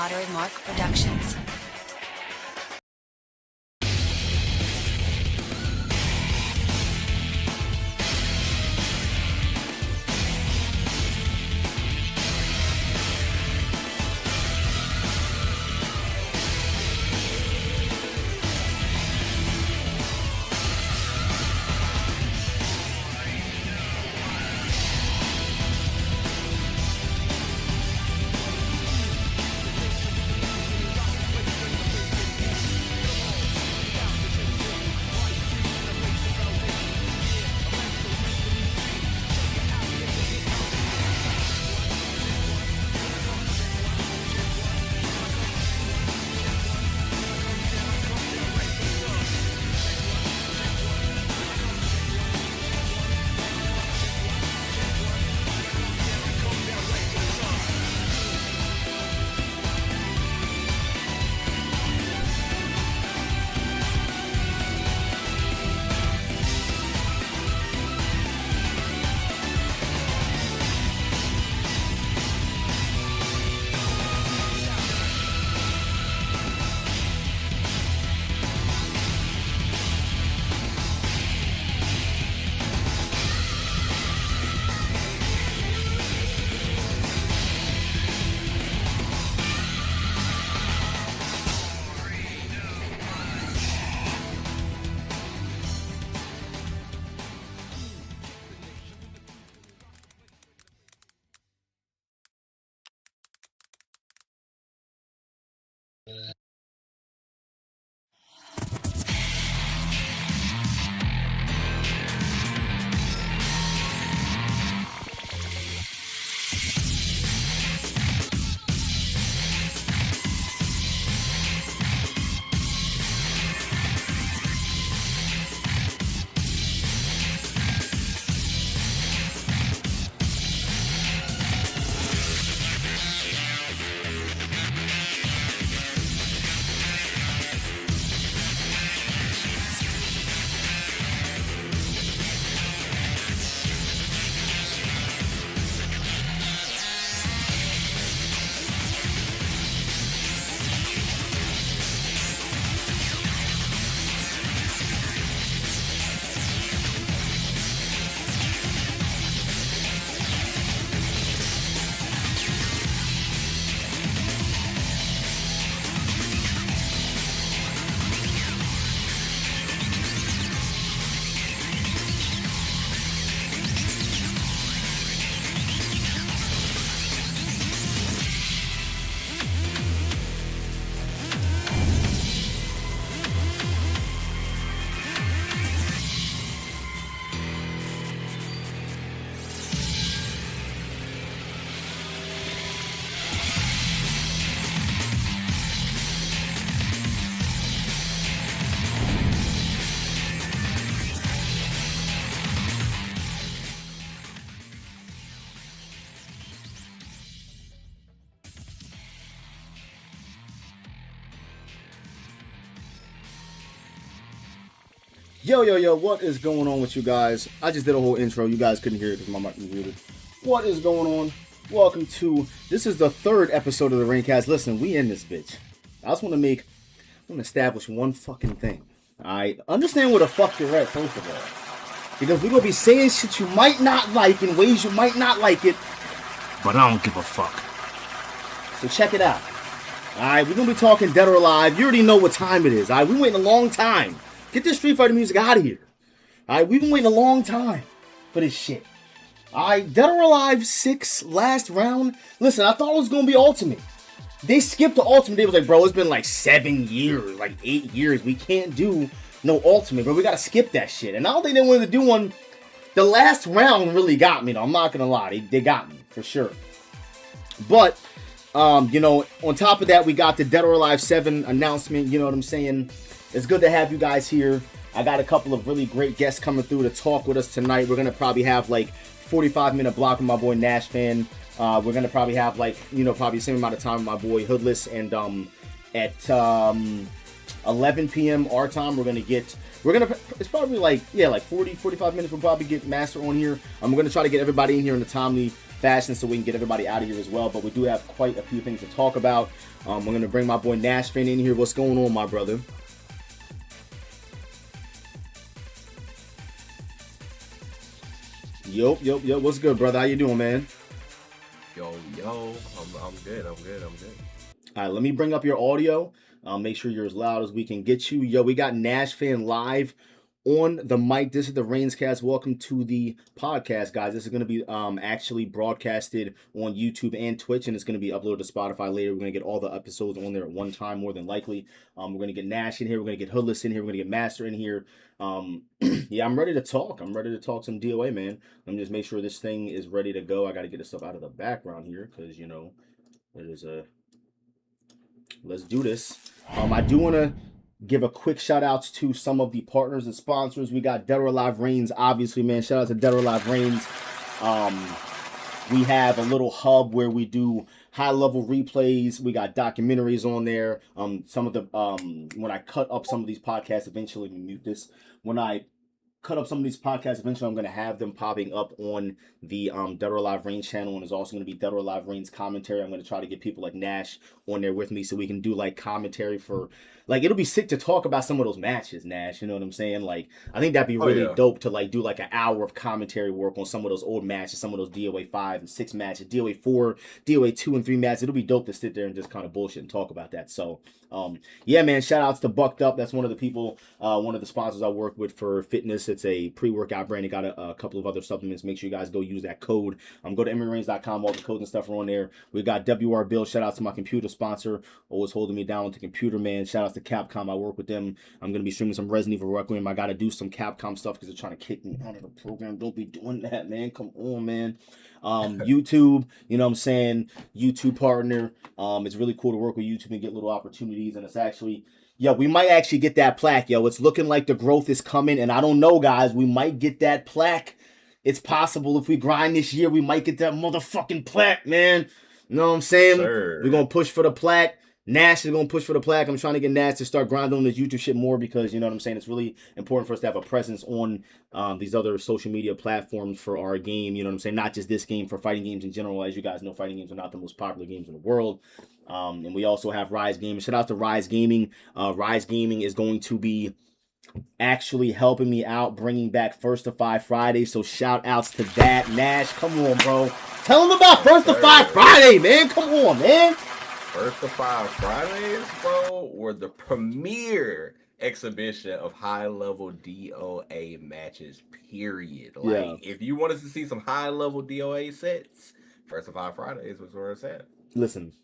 Modern Mark Productions. Yo, what is going on with you guys? I just did a whole intro. You guys couldn't hear it because my mic was muted. What is going on? Welcome to, this is the third episode of the ReignsCast. Listen, we in this bitch. I just want to establish one fucking thing. Alright? Understand where the fuck you're at, first of all. Because we're going to be saying shit you might not like in ways you might not like it. But I don't give a fuck. So check it out. Alright, we're going to be talking Dead or Alive. You already know what time it is. Alright, we waiting a long time. Get this Street Fighter music out of here. Alright, we've been waiting a long time for this shit. Alright, Dead or Alive 6, last round. Listen, I thought it was going to be Ultimate. They skipped the Ultimate. They was like, bro, it's been like 7 years, like 8 years. We can't do no Ultimate, bro. We got to skip that shit. And I don't think they wanted to do one. The last round really got me, though. I'm not going to lie. They got me, for sure. But, you know, on top of that, we got the Dead or Alive 7 announcement. You know what I'm saying? It's good to have you guys here. I got a couple of really great guests coming through to talk with us tonight. We're going to probably have like 45-minute block with my boy NashFan. We're going to probably have like, you know, probably the same amount of time with my boy Hoodless. And at 11 p.m. our time. It's probably like 45 minutes. We'll probably get Master on here. We're gonna try to get everybody in here in a timely fashion so we can get everybody out of here as well. But we do have quite a few things to talk about. I'm gonna bring my boy NashFan in here. What's going on, my brother? Yo, what's good, brother? How you doing, man? Yo, I'm good. All right, let me bring up your audio. Make sure you're as loud as we can get you. Yo, we got NashFan live on the mic. This is the ReignsCast. Welcome to the podcast, guys. This is going to be actually broadcasted on YouTube and Twitch, and it's going to be uploaded to Spotify later. We're going to get all the episodes on there at one time, more than likely. We're going to get Nash in here. We're going to get Hoodless in here. We're going to get Master in here. Yeah, I'm ready to talk. I'm ready to talk some DOA, man. Let me just make sure this thing is ready to go. I got to get this stuff out of the background here because, you know, there's a... Let's do this. I do want to give a quick shout outs to some of the partners and sponsors. We got WRbuilds, obviously, man. Shout out to WRbuilds. We have a little hub where we do high level replays. We got documentaries on there. Some of the when I cut up some of these podcasts, eventually, let me mute this. When I cut up some of these podcasts, eventually I'm going to have them popping up on the WRbuilds channel, and there's also going to be WRbuilds commentary. I'm going to try to get people like Nash on there with me so we can do like commentary for, like, it'll be sick to talk about some of those matches, Nash, you know what I'm saying? Like, I think that'd be really dope to like do like an hour of commentary work on some of those old matches, some of those DOA 5 and 6 matches, DOA 4, DOA 2 and 3 matches. It'll be dope to sit there and just kind of bullshit and talk about that. So yeah, man, shout outs to Bucked Up. That's one of the people, one of the sponsors I work with for fitness. It's a pre-workout brand. They got a couple of other supplements. Make sure you guys go use that code. Go to EmeryReigns.com. All the codes and stuff are on there. We got WRbuilds. Shout out to my computer sponsor, always holding me down with the computer, man. Shout out to Capcom. I work with them. I'm going to be streaming some Resident Evil Requiem. I got to do some Capcom stuff because they're trying to kick me out of the program. Don't be doing that, man. Come on, man. YouTube, you know what I'm saying? YouTube partner. It's really cool to work with YouTube and get little opportunities. And it's actually, yo, we might actually get that plaque, yo. It's looking like the growth is coming. And I don't know, guys. We might get that plaque. It's possible if we grind this year, we might get that motherfucking plaque, man. You know what I'm saying? Sir. We're going to push for the plaque. Nash is going to push for the plaque. I'm trying to get Nash to start grinding on this YouTube shit more because, you know what I'm saying, it's really important for us to have a presence on these other social media platforms for our game. You know what I'm saying? Not just this game, for fighting games in general. As you guys know, fighting games are not the most popular games in the world. And we also have Rise Gaming. Shout out to Rise Gaming. Rise Gaming is going to be actually helping me out, bringing back First to 5 Friday. So shout outs to that. Nash, come on, bro. Tell them about First to 5 Friday, man. Come on, man. First to 5 Fridays, bro, were the premier exhibition of high-level DOA matches, period. Like, if you wanted to see some high-level DOA sets, First to 5 Fridays was where it's at. Listen,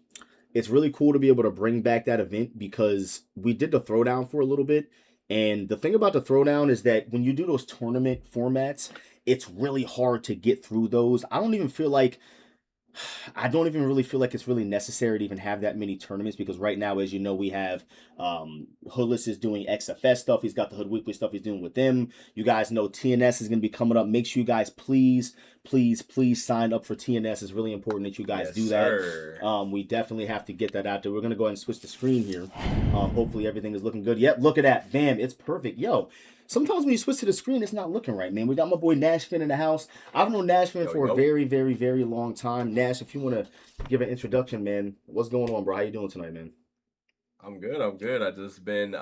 it's really cool to be able to bring back that event because we did the throwdown for a little bit. And the thing about the throwdown is that when you do those tournament formats, it's really hard to get through those. I don't even really feel like it's really necessary to even have that many tournaments because right now, as you know, we have Hoodless is doing XFS stuff. He's got the Hood Weekly stuff he's doing with them. You guys know TNS is going to be coming up. Make sure you guys please sign up for TNS. It's really important that you guys do that. We definitely have to get that out there. We're going to go ahead and switch the screen here. Hopefully everything is looking good. Yep, look at that. Bam, it's perfect. Yo. Sometimes when you switch to the screen, it's not looking right, man. We got my boy NashFan in the house. I've known NashFan for a very, very, very long time. Nash, if you want to give an introduction, man, what's going on, bro? How you doing tonight, man? I'm good. I just been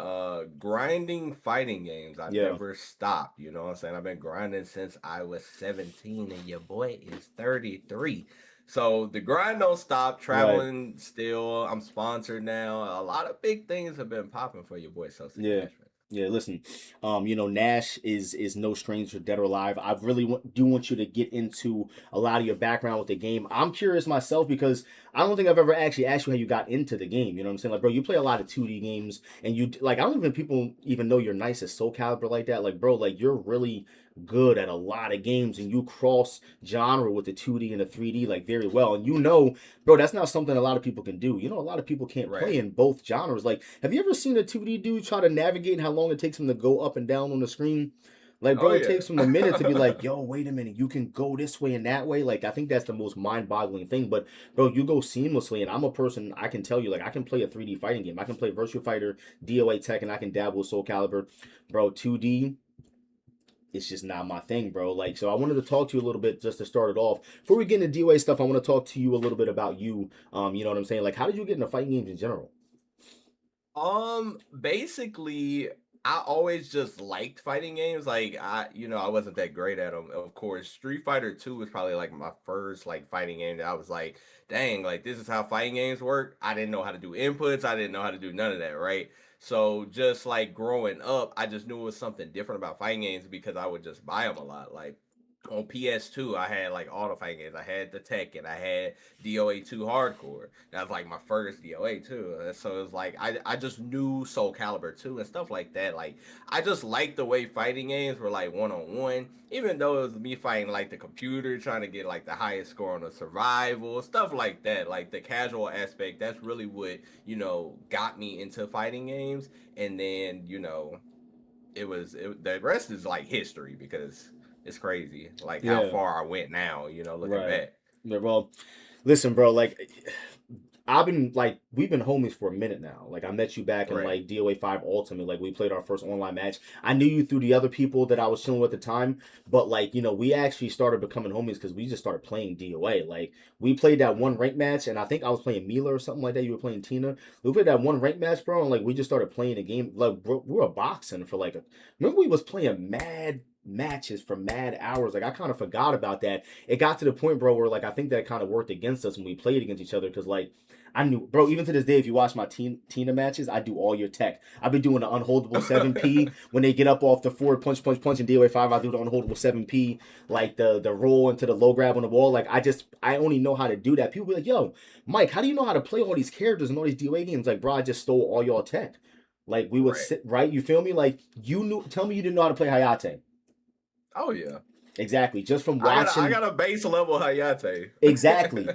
grinding fighting games. I never stopped, you know what I'm saying? I've been grinding since I was 17, and your boy is 33. So the grind don't stop. Traveling still. I'm sponsored now. A lot of big things have been popping for your boy SoSickNashFan. Yeah, listen, you know, Nash is no stranger to Dead or Alive. I really do want you to get into a lot of your background with the game. I'm curious myself because I don't think I've ever actually asked you how you got into the game. You know what I'm saying? Like, bro, you play a lot of 2D games, and you, like, I don't even people even know you're nice at Soul Calibur like that. Like, bro, like, you're really good at a lot of games, and you cross genre with the 2D and the 3D like very well. And you know, bro, that's not something a lot of people can do. You know, a lot of people can't play in both genres. Like, have you ever seen a 2D dude try to navigate how long it takes him to go up and down on the screen? Like, Oh bro, it yeah. takes them a minute to be like, yo, wait a minute, you can go this way and that way. Like, I think that's the most mind-boggling thing. But, bro, you go seamlessly, and I'm a person, I can tell you, like, I can play a 3D fighting game. I can play Virtua Fighter, DOA Tech, and I can dabble with Soul Calibur. Bro, 2D, it's just not my thing, bro. Like, so I wanted to talk to you a little bit just to start it off. Before we get into DOA stuff, I want to talk to you a little bit about you. You know what I'm saying? Like, how did you get into fighting games in general? Basically, I always just liked fighting games. Like I wasn't that great at them. Of course, Street Fighter 2 was probably like my first like fighting game that I was like, dang, like this is how fighting games work. I didn't know how to do inputs. I didn't know how to do none of that, right? So just like growing up, I just knew it was something different about fighting games because I would just buy them a lot. Like on PS2, I had like all the fighting games. I had the Tekken, I had DOA 2 Hardcore. That was like my first DOA too. So it was like I just knew Soul Calibur 2 and stuff like that. Like I just liked the way fighting games were like one on one, even though it was me fighting like the computer, trying to get like the highest score on the survival, stuff like that. Like the casual aspect, that's really what, got me into fighting games. And then, the rest is like history because it's crazy like how Yeah, far I went now, looking right. back. Yeah, well, listen, bro, like I've been like we've been homies for a minute now. Like I met you back in Right. like DOA 5 Ultimate. Like we played our first online match. I knew you through the other people that I was chilling with at the time, but like, we actually started becoming homies because we just started playing DOA. Like we played that one rank match, and I think I was playing Mila or something like that. You were playing Tina. We played that one rank match, bro, and like we just started playing a game. Like bro, we were boxing for like remember we was playing mad matches for mad hours. Like I kind of forgot about that. It got to the point, bro, where like I think that kind of worked against us when we played against each other because like I knew, bro. Even to this day, if you watch my Tina matches, I do all your tech. I've been doing the unholdable 7P when they get up off the forward punch, punch, punch, and DOA 5. I do the unholdable 7P, like the roll into the low grab on the wall. Like I only know how to do that. People be like, "Yo, Mike, how do you know how to play all these characters and all these DOA games?" Like, bro, I just stole all your tech. Like we would Right. sit right. You feel me? Like you knew. Tell me you didn't know how to play Hayate. Oh yeah. Exactly. Just from I watching. got a base level Hayate. Exactly.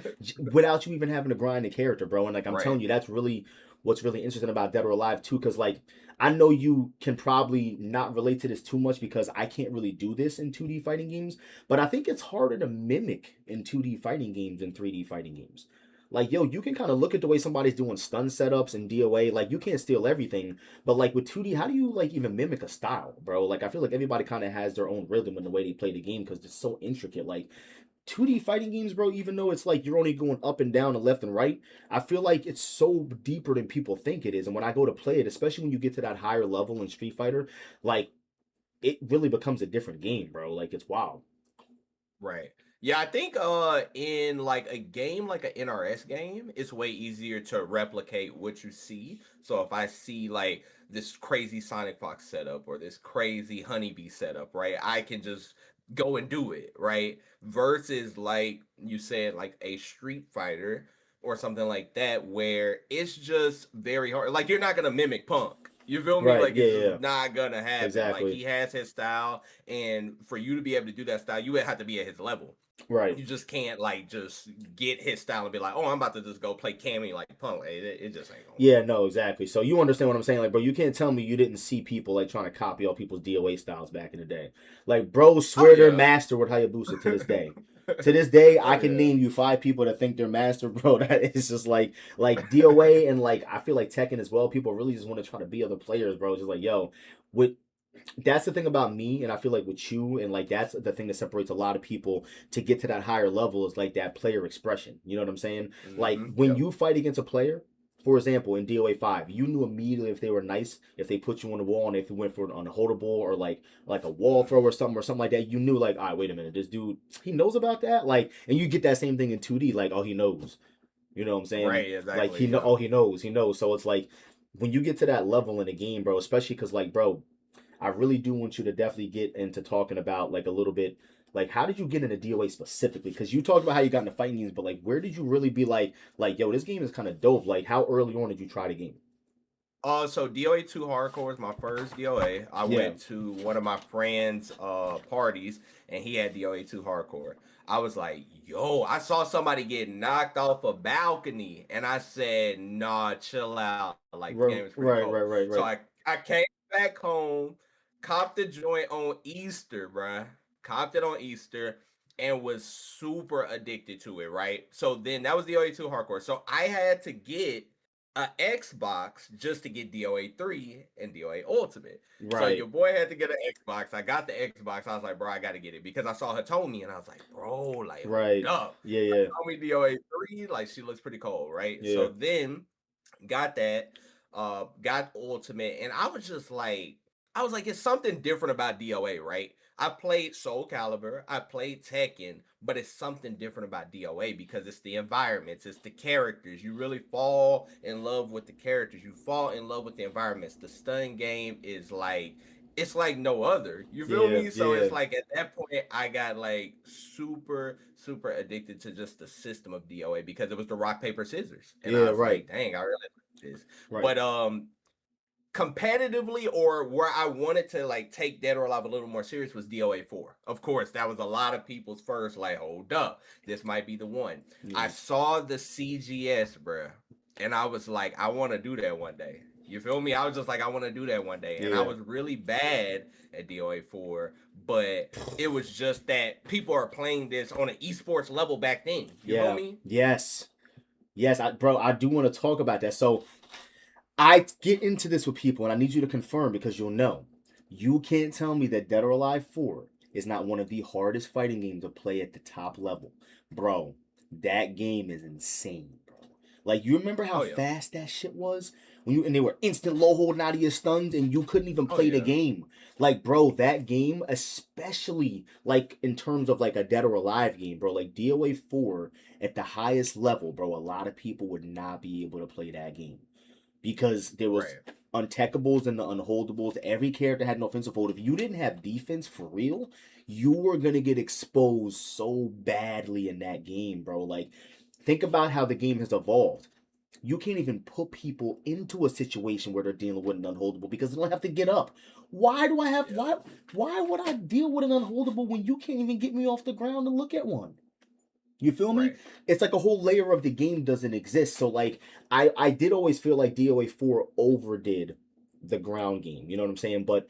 Without you even having to grind the character, bro. And like I'm Right. telling you, that's really what's really interesting about Dead or Alive too, because like I know you can probably not relate to this too much because I can't really do this in 2D fighting games, but I think it's harder to mimic in 2D fighting games than 3D fighting games. Like, yo, you can kind of look at the way somebody's doing stun setups and DOA. Like, you can't steal everything, but like with 2D, how do you like even mimic a style, bro? Like, I feel like everybody kind of has their own rhythm in the way they play the game because it's so intricate. Like, 2D fighting games, bro, even though it's like you're only going up and down and left and right, I feel like it's so deeper than people think it is. And when I go to play it, especially when you get to that higher level in Street Fighter, like it really becomes a different game, bro. Like it's wild. Right. Yeah, I think in like a game like an NRS game, it's way easier to replicate what you see. So if I see like this crazy Sonic Fox setup or this crazy Honeybee setup, right? I can just go and do it, right? Versus like you said, like a Street Fighter or something like that, where it's just very hard. Like you're not gonna mimic Punk. You feel me? Right. Like Yeah, it's yeah, just yeah. not gonna happen. Like Exactly. he has his style, and for you to be able to do that style, you would have to be at his level. Right. You just can't like just get his style and be like, oh, I'm about to just go play Cammy like Punk. It just ain't gonna work. Yeah, no, exactly. So you understand what I'm saying, like, bro. You can't tell me you didn't see people like trying to copy all people's DOA styles back in the day. Like, bro, Oh swear they're yeah. master with Hayabusa to this day. To this day, Oh I can yeah. name you 5 people that think they're master, bro. That is just like DOA and like I feel like Tekken as well. People really just want to try to be other players, bro. Just like, yo, with that's the thing about me, and I feel like with you, and like that's the thing that separates a lot of people to get to that higher level is like that player expression. You know what I'm saying? Like when Yep. you fight against a player, for example, in DOA 5, you knew immediately if they were nice, if they put you on the wall, and if you went for an unholdable or like a wall throw or something like that. You knew like, all right, wait a minute, this dude he knows about that. Like, and you get that same thing in 2D, like oh he knows. You know what I'm saying? Right. Like Exactly. Yep. he knows. So it's like when you get to that level in a game, bro, especially because like bro I really do want you to definitely get into talking about like a little bit like how did you get into DOA specifically? Because you talked about how you got into fighting games, but like where did you really be like yo this game is kind of dope? Like how early on did you try the game? So DOA 2 Hardcore is my first DOA. I Yeah, went to one of my friends' parties and he had DOA 2 Hardcore. I was like, yo, I saw somebody get knocked off a balcony. And I said, nah, chill out. Like the right, game is pretty right, cold. right, right, So right. I came back home, Copped the joint on Easter, bruh. Copped it on Easter and was super addicted to it, right? So then that was DOA 2 hardcore. So I had to get a Xbox just to get DOA 3 and DOA Ultimate. So Right. your boy had to get an Xbox. I got the Xbox. I was like, bro, I gotta get it because I saw Hitomi and I was like, bro, like, hold Right. up. Yeah, yeah. Hitomi DOA 3, like she looks pretty cold, right? Yeah. So then got that, got Ultimate, and I was like, it's something different about DOA, right? I played Soul Calibur, I played Tekken, but it's something different about DOA because it's the environments, it's the characters. You really fall in love with the characters. You fall in love with the environments. The stun game is like it's like no other. You feel Yeah, me? So yeah. it's like at that point I got like super addicted to just the system of DOA because it was the rock paper scissors. And Yeah, I was right. like, dang, I really like this. Right. But competitively or where I wanted to like take Dead or Alive a little more serious was DOA 4. Of course, that was a lot of people's first, like, hold up, this might be the one. Yeah. I saw the CGS, bruh, and I was like, I want to do that one day. You feel me? I was just like, I want to do that one day. And I Yeah. was really bad at DOA 4, but it was just that people are playing this on an esports level back then. You feel me? Yes. Yes, bro, I do want to talk about that. So I get into this with people, and I need you to confirm because you'll know. You can't tell me that Dead or Alive 4 is not one of the hardest fighting games to play at the top level. Bro, that game is insane, bro. Like, you remember how fast that shit was? And they were instant low holding out of your stuns, and you couldn't even play the game. Like, bro, that game, especially, like, in terms of, like, a Dead or Alive game, bro, like, DOA 4 at the highest level, bro, a lot of people would not be able to play that game because there was untekables and the unholdables. Every character had an offensive hold. If you didn't have defense for real, you were gonna get exposed so badly in that game, bro. Like, think about how the game has evolved. You can't even put people into a situation where they're dealing with an unholdable because they don't have to get up. Why do I have why would I deal with an unholdable when you can't even get me off the ground and look at one? You feel me? It's like a whole layer of the game doesn't exist. So like I did always feel like DOA 4 overdid the ground game. You know what I'm saying? But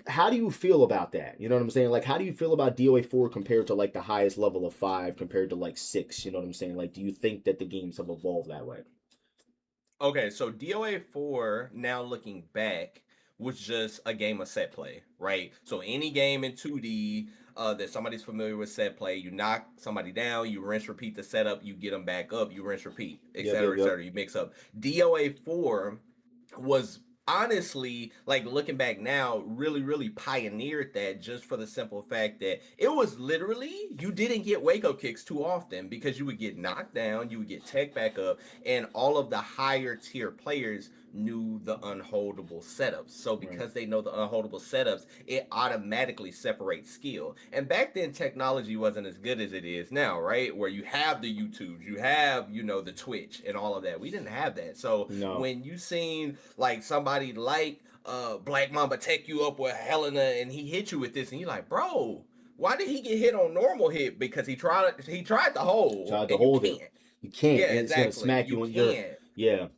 how do you feel about that? You know what I'm saying? Like, how do you feel about DOA 4 compared to like the highest level of 5 compared to like 6? You know what I'm saying? Like, do you think that the games have evolved that way? Okay, so DOA 4, now looking back, was just a game of set play, right? So any game in 2D that somebody's familiar with set play, you knock somebody down, you rinse, repeat the setup, you get them back up, you rinse, repeat, etc., etc. You mix up. DOA 4 was honestly, like looking back now, really pioneered that just for the simple fact that it was literally you didn't get wake up kicks too often because you would get knocked down, you would get tech back up, and all of the higher tier players knew the unholdable setups. So because they know the unholdable setups, it automatically separates skill. And back then technology wasn't as good as it is now, right? Where you have the YouTubes, you have, you know, the Twitch and all of that. We didn't have that. So when you seen like somebody like Black Mamba take you up with Helena and he hit you with this and you're like, bro, why did he get hit on normal hit? Because he tried to hold. Tried to hold it. You can't. Yeah, and exactly. It's gonna smack you on your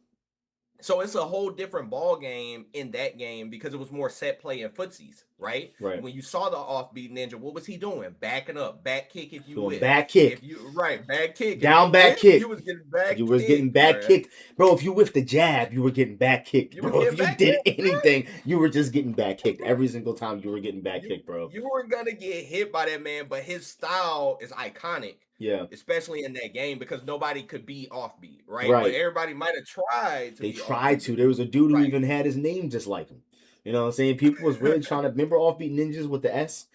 So it's a whole different ball game in that game because it was more set play and footsies, right? When you saw the offbeat ninja, what was he doing? Backing up, back kick if you whip. Back kick. If you back kick. Down back kick. You was getting back You was getting back kicked. Bro, if you whiffed the jab, you were getting back kicked. Bro, if you did anything, you were just getting back kicked. Every single time you were getting back kicked, bro. You were gonna get hit by that man, but his style is iconic. Yeah. Especially in that game because nobody could be offbeat, right? But everybody might have tried to. They tried to. There was a dude who even had his name just like him. You know what I'm saying? People was really trying to remember offbeat ninjas with the S.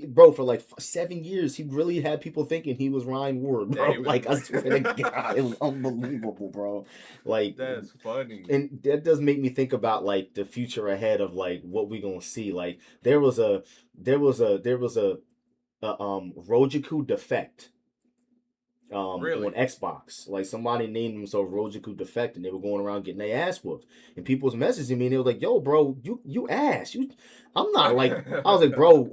Bro, for like 7 years, he really had people thinking he was Ryan Ward, bro. Like, I swear to God, it was unbelievable, bro. Like, that's funny. And that does make me think about like the future ahead of like what we gonna see. Like, there was a Rojiku Defect. On Xbox, like somebody named themselves Rojiku Defect, and they were going around getting their ass whooped. And people was messaging me, and they were like, "Yo, bro, you ass, you." I'm not like, I was like, bro,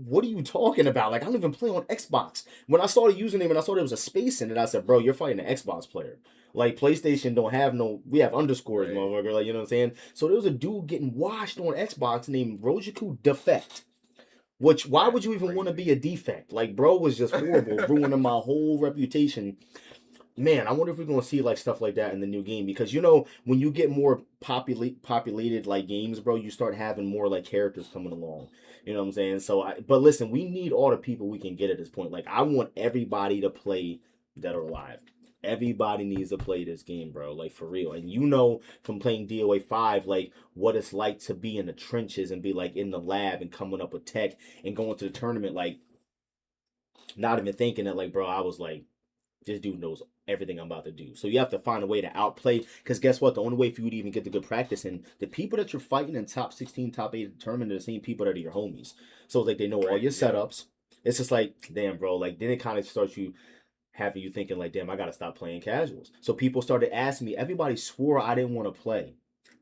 what are you talking about? Like, I don't even play on Xbox. When I saw the username and I saw there was a space in it, I said, bro, you're fighting an Xbox player. Like, PlayStation don't have no, we have underscores, Right. motherfucker. Like, you know what I'm saying? So there was a dude getting washed on Xbox named Rojiku Defect. Which, why would you even want to be a defect? Like, bro was just horrible, ruining my whole reputation. Man, I wonder if we're gonna see like stuff like that in the new game, because you know when you get more populated like games, bro, you start having more like characters coming along. You know what I'm saying? So, but listen, we need all the people we can get at this point. Like, I want everybody to play Dead or Alive. Everybody needs to play this game, bro. Like, for real. And you know from playing DOA 5, like what it's like to be in the trenches and be like in the lab and coming up with tech and going to the tournament, like not even thinking that, like, bro, I was like, this dude knows everything I'm about to do. So you have to find a way to outplay. Because guess what? The only way for you to even get the good practice in, the people that you're fighting in top 16, top 8 tournament are the same people that are your homies. So like they know all your setups. It's just like, damn, bro. Like then it kind of starts you having you thinking like, damn, I gotta stop playing casuals. So people started asking me. Everybody swore I didn't want to play.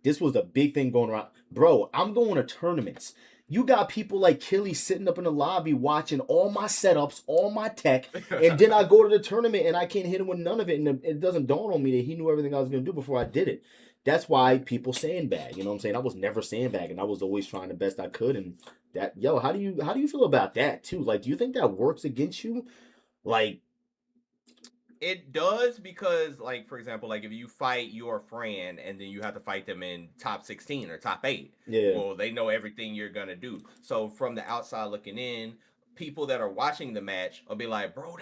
This was the big thing going around. Bro, I'm going to tournaments. You got people like Killy sitting up in the lobby watching all my setups, all my tech, and then I go to the tournament and I can't hit him with none of it, and it doesn't dawn on me that he knew everything I was going to do before I did it. That's why people sandbag. You know what I'm saying? I was never sandbagging. I was always trying the best I could, and that, yo, how do you feel about that too? Like, do you think that works against you? Like, it does, because, like, for example, like if you fight your friend and then you have to fight them in top 16 or top 8, yeah, well, they know everything you're gonna do. So from the outside looking in, people that are watching the match will be like, bro,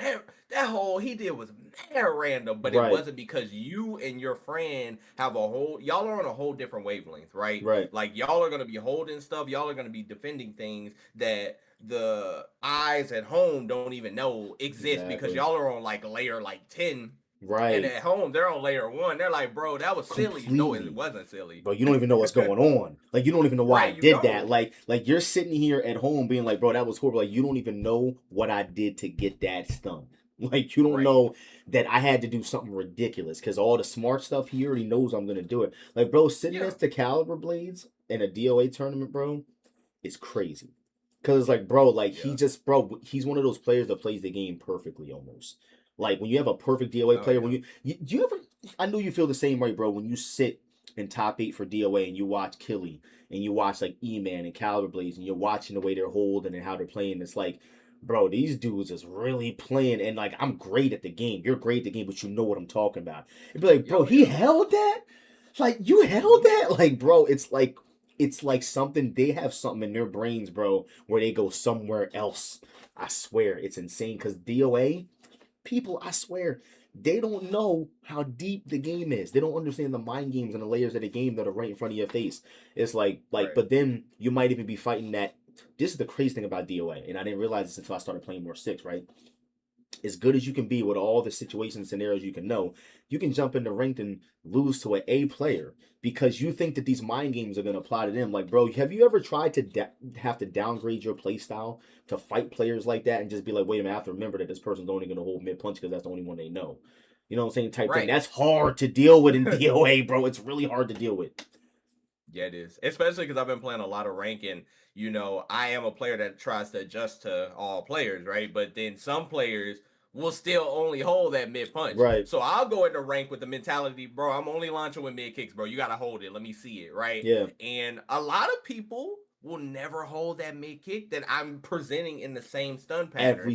that whole he did was mad random, but it right, wasn't, because you and your friend have a whole, y'all are on a whole different wavelength, right? right, Like y'all are gonna be holding stuff, y'all are gonna be defending things that the eyes at home don't even know exist, because exactly, y'all are on like layer like 10, and right, at home they're on layer 1. They're like, bro, that was silly. No, it completely. wasn't silly. But you don't even know what's going on. Like, you don't even know why I Right, you did that. don't. Like you're sitting here at home being like, bro, that was horrible. Like, you don't even know what I did to get that stun. Like, you don't Right. know that I had to do something ridiculous, because all the smart stuff, he already knows I'm gonna do it. Like, bro, sitting Yeah. next to Caliber Blades in a DOA tournament, bro, is crazy. Cause like, bro, like Yeah. he's one of those players that plays the game perfectly almost. Like when you have a perfect DOA Oh player, yeah. when you ever, I know you feel the same way, bro. When you sit in top 8 for DOA and you watch Killy and you watch like E-Man and Caliber Blaze and you're watching the way they're holding and how they're playing, it's like, bro, these dudes is really playing, and like I'm great at the game. You're great at the game, but you know what I'm talking about. It'd be like, bro, Yo, he yeah. held that? Like, you held that? Like, bro, it's like something, they have something in their brains, bro, where they go somewhere else. I swear, it's insane. Because DOA people, I swear, they don't know how deep the game is. They don't understand the mind games and the layers of the game that are right in front of your face. It's like, Right. but then you might even be fighting that. This is the crazy thing about DOA, and I didn't realize this until I started playing more six, right? As good as you can be with all the situations and scenarios you can know, you can jump into ranked and lose to an A player because you think that these mind games are going to apply to them. Like, bro, have you ever tried to have to downgrade your play style to fight players like that and just be like, wait a minute, I have to remember that this person's only going to hold mid punch because that's the only one they know. You know what I'm saying? Type thing. Right. That's hard to deal with in DOA, bro. It's really hard to deal with. Yeah, it is. Especially because I've been playing a lot of rank, and I am a player that tries to adjust to all players, right? But then some players will still only hold that mid punch. Right. So I'll go into rank with the mentality, bro, I'm only launching with mid kicks, bro. You gotta hold it. Let me see it, right? Yeah. And a lot of people will never hold that mid kick that I'm presenting in the same stun pattern.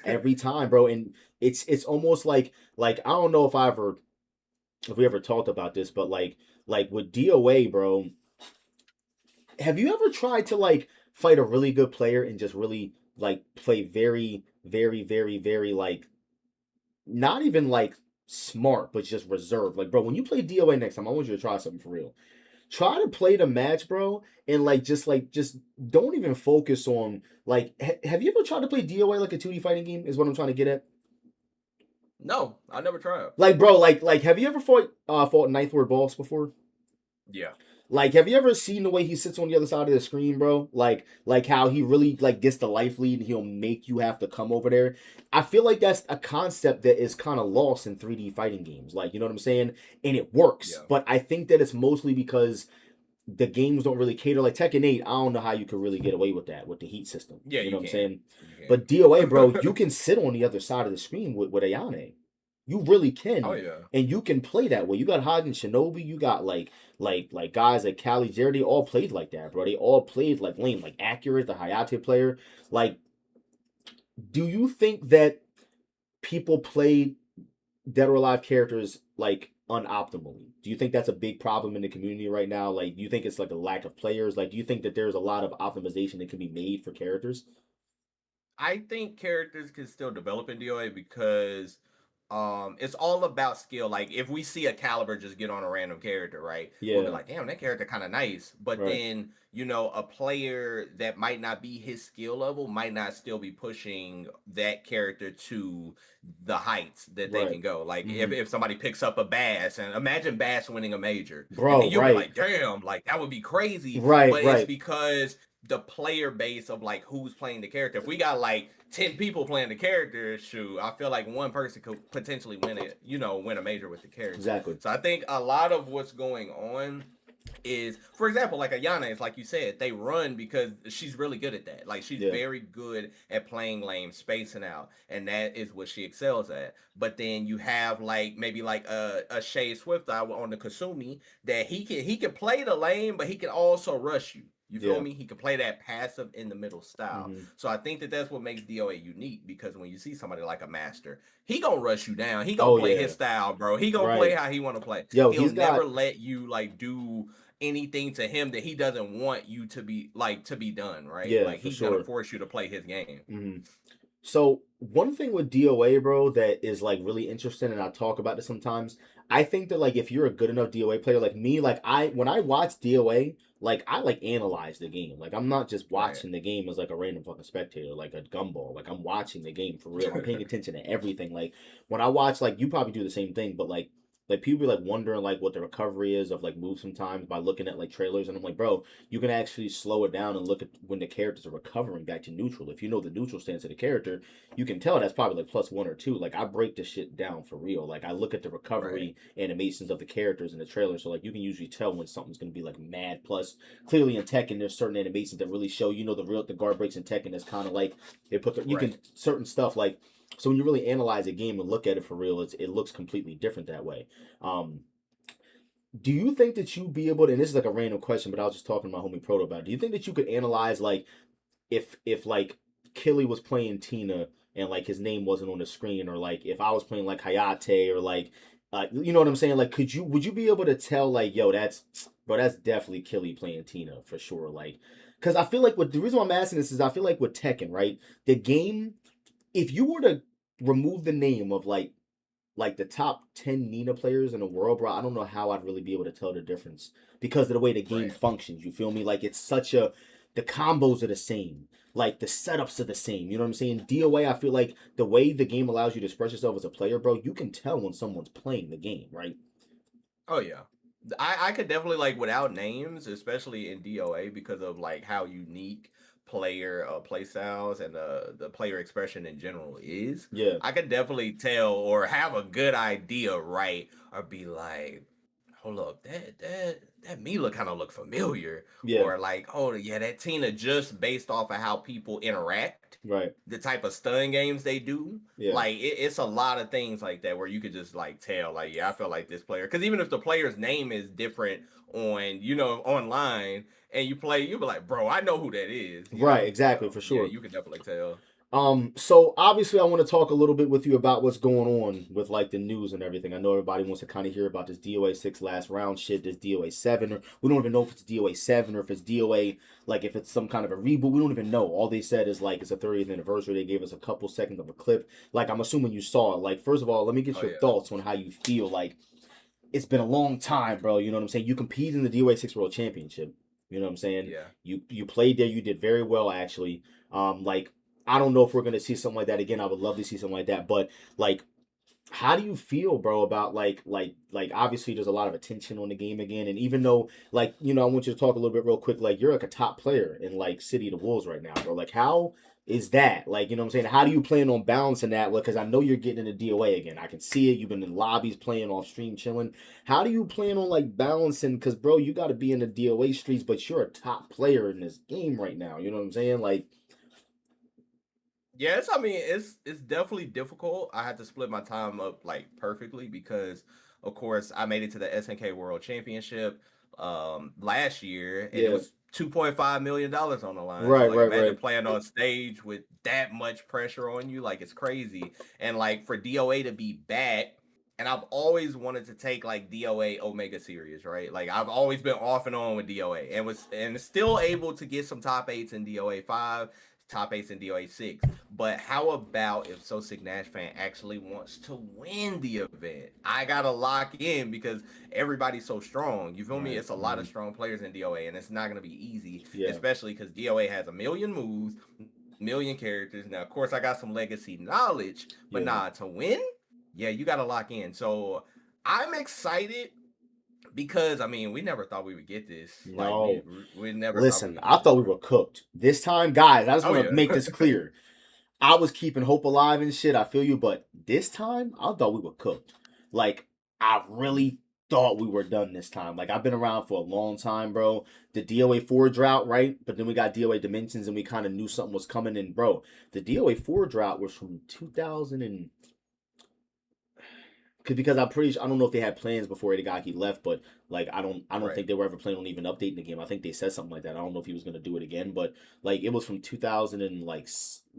Every time, bro. And it's almost like I don't know if we ever talked about this, but like with DOA, bro, have you ever tried to like fight a really good player and just really like play very, very, very, very like not even like smart, but just reserved? Like, bro, when you play DOA next time, I want you to try something for real. Try to play the match, bro, and like just don't even focus on like. Have you ever tried to play DOA like a 2D fighting game? Is what I'm trying to get at. No, I never tried. Like, bro, like have you ever fought Ninth Ward Boss before? Yeah. Like, have you ever seen the way he sits on the other side of the screen, bro? Like how he really like gets the life lead and he'll make you have to come over there. I feel like that's a concept that is kind of lost in 3D fighting games. Like, you know what I'm saying? And it works. Yeah. But I think that it's mostly because the games don't really cater. Like Tekken 8, I don't know how you could really get away with that with the heat system. Yeah, You know you what I'm can. saying? You But DOA, bro, you can sit on the other side of the screen with Ayane. You really Oh can. yeah. And you can play that way. You got Hagen Shinobi, you got like guys like Kali Jerry, they all played like that, bro. They all played like lane, like Accurate, the Hayate player. Like, do you think that people play Dead or Alive characters like unoptimally? Do you think that's a big problem in the community right now? Like, do you think it's like a lack of players? Like, do you think that there's a lot of optimization that can be made for characters? I think characters can still develop in DOA because it's all about skill. Like if we see a caliber just get on a random character, right? We'll be Yeah, like, damn, that character kind of nice. But right. then, a player that might not be his skill level might not still be pushing that character to the heights that they Right. can go. Like if, Mm-hmm. if somebody picks up a Bass and imagine Bass winning a major, and then Bro, you'll be right. like, damn, like that would be crazy. Right, But it's right. because the player base of like who's playing the character. If we got like 10 people playing the character, shoot, I feel like one person could potentially win it, win a major with the character. Exactly. So I think a lot of what's going on is, for example, like Ayana is like you said, they run because she's really good at that. Like she's Yeah. very good at playing lane, spacing out, and that is what she excels at. But then you have like maybe like a Shay Swift on the Kasumi that he can play the lane, but he can also rush you. You feel Yeah. me? He can play that passive in the middle style. Mm-hmm. So I think that that's what makes DOA unique because when you see somebody like a master, he gonna rush you down. He gonna Oh play yeah. his style, bro. He gonna play Right. how he want to play. Yo, He'll he's never got let you like do anything to him that he doesn't want you to be done, right? yeah, Like for he's gonna sure. force you to play his game. Mm-hmm. So one thing with DOA, bro, that is like really interesting, and I talk about this sometimes. I think that like if you're a good enough DOA player, like me, like when I watch DOA, like I like analyze the game. Like I'm not just Right. watching the game as like a random fucking spectator, like a gumball. Like I'm watching the game for real. I'm paying attention to everything. Like when I watch, like you probably do the same thing, but like people be like wondering like what the recovery is of like moves sometimes by looking at like trailers, and I'm like, bro, you can actually slow it down and look at when the characters are recovering back to neutral. If you know the neutral stance of the character, you can tell that's probably like +1 or 2. Like I break the shit down for real. Like I look at the Right. recovery animations of the characters in the trailer, so like you can usually tell when something's gonna be like mad. Plus, clearly in Tekken, there's certain animations that really show the guard breaks in Tekken is kind of like they put you Right. can certain stuff like. So when you really analyze a game and look at it for real, it looks completely different that way. Um, do you think that you'd be able to, and this is like a random question, but I was just talking to my homie Proto about it. Do you think that you could analyze like if like Killy was playing Tina and like his name wasn't on the screen, or like if I was playing like Hayate, or like you know what I'm saying? Like would you be able to tell like, yo, that's definitely Killy playing Tina for sure. Like because I feel like the reason why I'm asking this is I feel like with Tekken, right? The game, if you were to remove the name of like the top 10 Nina players in the world, bro, I don't know how I'd really be able to tell the difference because of the way the game Right. functions. You feel me? Like it's such a the combos are the same. Like the setups are the same. You know what I'm saying? DOA, I feel like the way the game allows you to express yourself as a player, bro, you can tell when someone's playing the game, right? Oh yeah. I could definitely like without names, especially in DOA because of like how unique player play styles and the player expression in general is. Yeah, I could definitely tell or have a good idea, right? Or be like, hold up, that Mila kind of look familiar. yeah, Or like, oh yeah, that Tina just based off of how people interact, right. the type of stun games they do. Yeah, Like it's a lot of things like that where you could just like tell, like, yeah, I feel like this player. Because even if the player's name is different on, online, and you play, you'll be like, bro, I know who that is, right, exactly, So for yeah, sure. you can definitely tell. So obviously I want to talk a little bit with you about what's going on with like the news and everything. I know everybody wants to kind of hear about this DOA 6 last round shit, this DOA 7, or we don't even know if it's DOA 7 or if it's DOA, like if it's some kind of a reboot. We don't even know. All they said is like it's a 30th anniversary. They gave us a couple seconds of a clip. Like I'm assuming you saw it. Like first of all, let me get Oh your yeah. thoughts on how you feel. Like it's been a long time, bro. You know what I'm saying? You competed in the DOA 6 World Championship. You know what I'm saying? Yeah. You played there. You did very well, actually. Like I don't know if we're gonna see something like that again. I would love to see something like that. But like, how do you feel, bro, about like obviously there's a lot of attention on the game again, and even though I want you to talk a little bit real quick. Like you're like a top player in like City of the Wolves right now, bro. Like how is that? Like, you know what I'm saying? How do you plan on balancing that? Because I know you're getting into DOA again. I can see it. You've been in lobbies playing off stream, chilling. How do you plan on like balancing? Because, bro, you got to be in the DOA streets, but you're a top player in this game right now. You know what I'm saying? Like, Yes, I mean it's definitely difficult. I had to split my time up like perfectly because of course I made it to the SNK World Championship last year and it yeah. was $2.5 million on the line. So Right, like right, imagine right. playing on stage with that much pressure on you, like it's crazy. And like for DOA to be back, and I've always wanted to take like DOA Omega series, right? Like I've always been off and on with DOA and still able to get some top eights in DOA 5, top eights in DOA 6. But how about if SoSickNashFan actually wants to win the event? I gotta lock in because everybody's so strong. You feel me? Right. It's a lot of strong players in DOA, and it's not gonna be easy, Yeah. especially because DOA has a million moves, million characters. Now, of course, I got some legacy knowledge, but Yeah. to win, yeah, you gotta lock in. So I'm excited because I mean we never thought we would get this. Like No. we never thought we Listen, would I get this, thought we bro. were cooked. This time, guys, I just Oh want to yeah. make this clear. I was keeping hope alive and shit. I feel you, but this time I thought we were cooked. Like I really thought we were done this time. Like I've been around for a long time, bro. The DOA 4 drought, right? But then we got DOA Dimensions and we kind of knew something was coming in, bro. The DOA 4 drought was from 2000 and because I'm pretty sure I don't know if they had plans before Itagaki left, but like I don't Right. think they were ever planning on even updating the game. I think they said something like that. I don't know if he was gonna do it again, but like it was from 2000 and like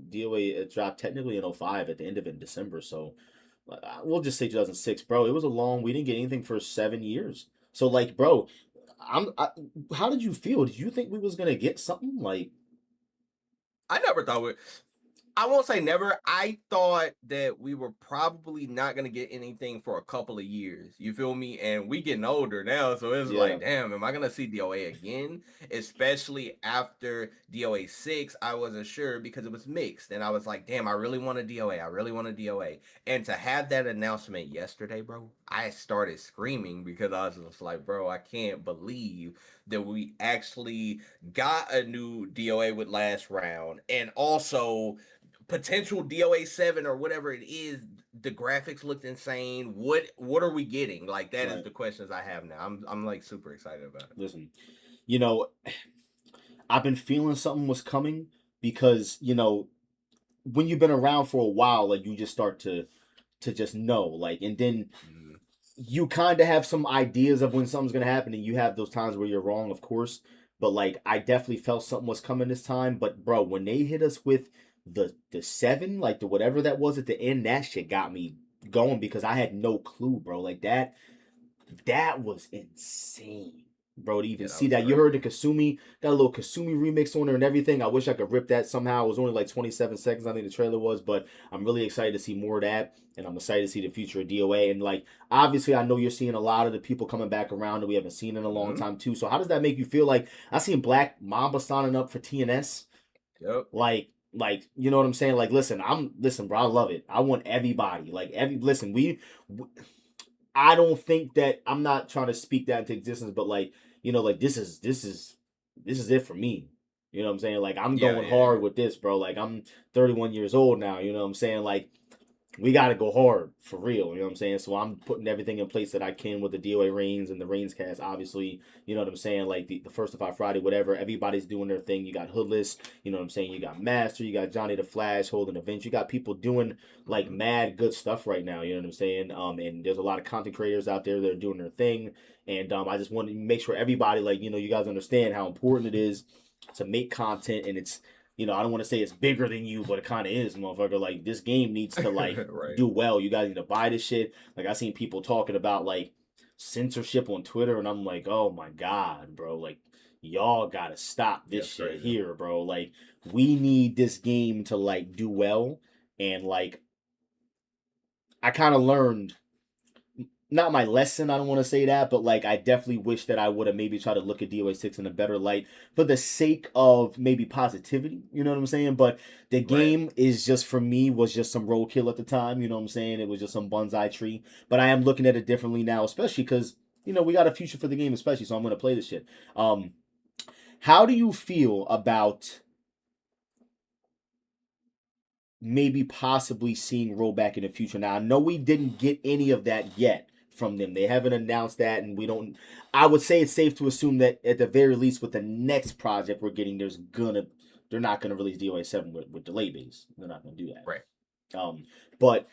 DOA it dropped technically in '05 at the end of it in December. So we'll just say 2006, bro. It was a long. We didn't get anything for 7 years. So like, bro, how did you feel? Did you think we was gonna get something like? I never thought we I won't say never. I thought that we were probably not gonna get anything for a couple of years. You feel me? And we getting older now, so it's Yeah, like, damn, am I gonna see DOA again? Especially after DOA 6, I wasn't sure because it was mixed, and I was like, damn, I really want a DOA. I really want a DOA. And to have that announcement yesterday, bro, I started screaming because I was just like, bro, I can't believe that we actually got a new DOA with last round, and also potential DOA 7 or whatever it is. The graphics looked insane. What are we getting? Like that is right. the questions I have now. I'm like super excited about it. Listen, you know, I've been feeling something was coming because when you've been around for a while, like you just start to just know, like, and then Mhm. you kind of have some ideas of when something's gonna happen, and you have those times where you're wrong, of course. But like, I definitely felt something was coming this time. But bro, when they hit us with the 7, like the whatever that was at the end, that shit got me going because I had no clue, bro. Like that was insane, bro. To even Yeah, that see was that, you heard the crazy. Kasumi, got a little Kasumi remix on there and everything. I wish I could rip that somehow. It was only like 27 seconds, I think the trailer was, but I'm really excited to see more of that, and I'm excited to see the future of DOA. And like, obviously, I know you're seeing a lot of the people coming back around that we haven't seen in a long Hmm. time too. So how does that make you feel? Like I seen Black Mamba signing up for TNS, Yep. like you know what I'm saying? Like, listen, bro. I love it. I want everybody. Like listen, I don't think that I'm not trying to speak that into existence, but like, like this is it for me. You know what I'm saying? Like I'm Yeah, going yeah, yeah. hard with this, bro. Like I'm 31 years old now, you know what I'm saying? Like we got to go hard for real. You know what I'm saying? So I'm putting everything in place that I can with the DOA Reigns and the ReignsCast. Obviously, you know what I'm saying? Like the first of our Friday, whatever. Everybody's doing their thing. You got Hoodless. You know what I'm saying? You got Master. You got Johnny the Flash holding events. You got people doing like Hmm. mad good stuff right now. You know what I'm saying? And there's a lot of content creators out there that are doing their thing. And I just want to make sure everybody, like, you guys understand how important it is to make content, and it's I don't want to say it's bigger than you, but it kind of is, motherfucker. Like this game needs to like Right. do well. You guys need to buy this shit. Like I seen people talking about like censorship on Twitter, and I'm like, oh my god, bro. Like y'all gotta stop Yeah, this it's shit crazy. here, bro. Like we need this game to like do well, and like I kind of learned not my lesson. I don't want to say that, but like I definitely wish that I would have maybe tried to look at DOA 6 in a better light for the sake of maybe positivity. You know what I'm saying? But the Right. game is just for me was just some roadkill at the time. You know what I'm saying? It was just some bonsai tree. But I am looking at it differently now, especially because we got a future for the game, especially. So I'm gonna play this shit. How do you feel about maybe possibly seeing rollback in the future. Now, I know we didn't get any of that yet from them. They haven't announced that, and we don't. I would say it's safe to assume that at the very least, with the next project we're getting, they're not gonna release DOA 7 with delay base. They're not gonna do that. Right. But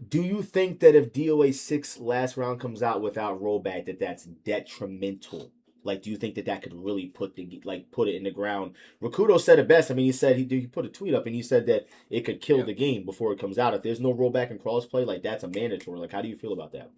do you think that if DOA 6 last round comes out without rollback, that's detrimental? Like, do you think that could really put it in the ground? Rakudo said it best. I mean, he put a tweet up and he said that it could kill the game before it comes out. If there's no rollback and crossplay, like that's a mandatory. Like, how do you feel about that?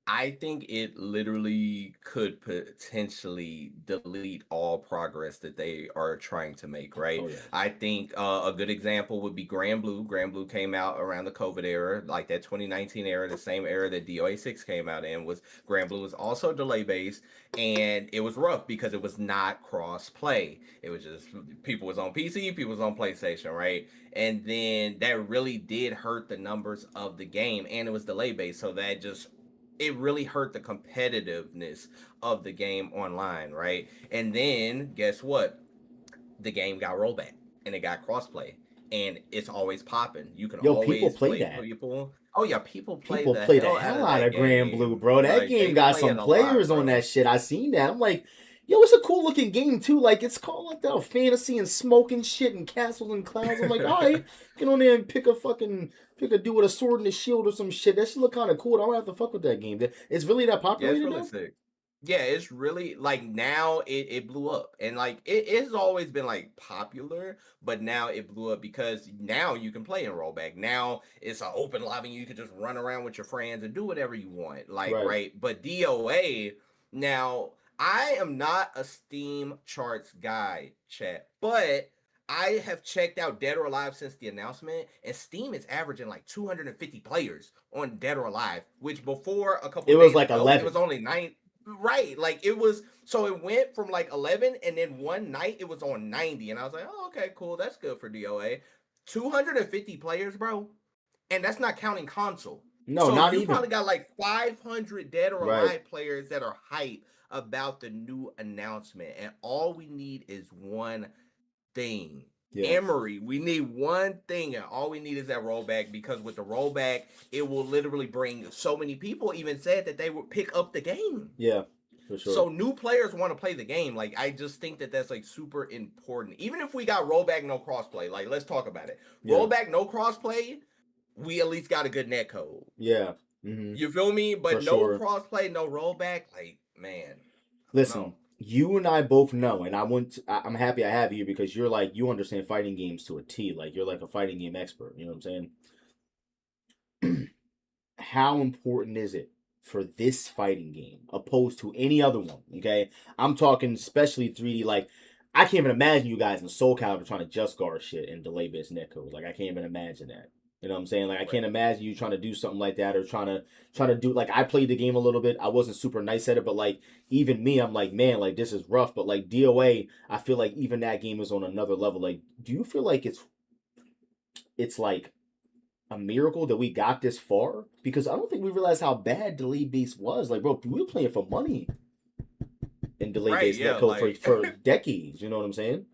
I think it literally could potentially delete all progress that they are trying to make, right? Oh, yeah. I think a good example would be Grand Blue. Grand Blue came out around the COVID era, like that 2019 era, the same era that DOA 6 came out in. Was Grand Blue was also delay based, and it was rough because it was not cross play. It was just people was on PC, people was on PlayStation, right? And then that really did hurt the numbers of the game, and it was delay based, so that just it really hurt the competitiveness of the game online, right? And then guess what? The game got rollback and it got crossplay, and it's always popping. You can People always play play that. people. Oh yeah, people play People the play the hell hell out out of of Grand Blue, bro. That Like, game they got play some it a players lot, on bro. that shit. I seen that. I'm like, yo, it's a cool looking game too. Like, it's called like that fantasy and smoking shit and castles and clowns. I'm like, all right, get on there and pick a dude with a sword and a shield or some shit. That shit look kind of cool. I don't have to fuck with that game. It's really that popular. Yeah, it's really sick. Yeah, it's really like now it blew up, and like it's always been like popular, but now it blew up because now you can play in rollback. Now it's an open lobby, you can just run around with your friends and do whatever you want, like right. But DOA now, I am not a Steam charts guy, chat, but I have checked out Dead or Alive since the announcement, and Steam is averaging like 250 players on Dead or Alive, which before a couple it of was days like ago, 11. it was only 9. Right, like it was, so it went from like 11, and then one night it was on 90, and I was like, oh, okay, cool, that's good for DOA. 250 players, bro, and that's not counting console. No, So not you even. probably got like 500 Dead or Right. Alive players that are hype about the new announcement, and all we need is one thing. Yeah. Emery, we need one thing, and all we need is that rollback, because with the rollback, it will literally bring so many people. Even said that they would pick up the game. Yeah, for sure. So new players want to play the game. Like, I just think that that's like super important. Even if we got rollback, no crossplay, like let's talk about it. Yeah. Rollback, no crossplay, we at least got a good net code. Yeah. Mm-hmm. You feel me? But for no sure. crossplay, no rollback. Like, man, listen. You and I both know, and I'm happy I have you because you're like, you understand fighting games to a T. Like, you're like a fighting game expert. You know what I'm saying? How important is it for this fighting game opposed to any other one? Okay, I'm talking especially 3D. Like, I can't even imagine you guys in Soul Calibur trying to just guard shit and delay based netcode. Like, I can't even imagine that. You know what I'm saying? Like, I can't imagine you trying to do something like that, or trying to do, like, I played the game a little bit. I wasn't super nice at it, but like, even me, I'm like, man, like, this is rough. But like DOA, I feel like even that game is on another level. Like, do you feel like it's like a miracle that we got this far? Because I don't think we realized how bad delay base was. Like, bro, we were playing for money in delay base netcode like, for decades. You know what I'm saying?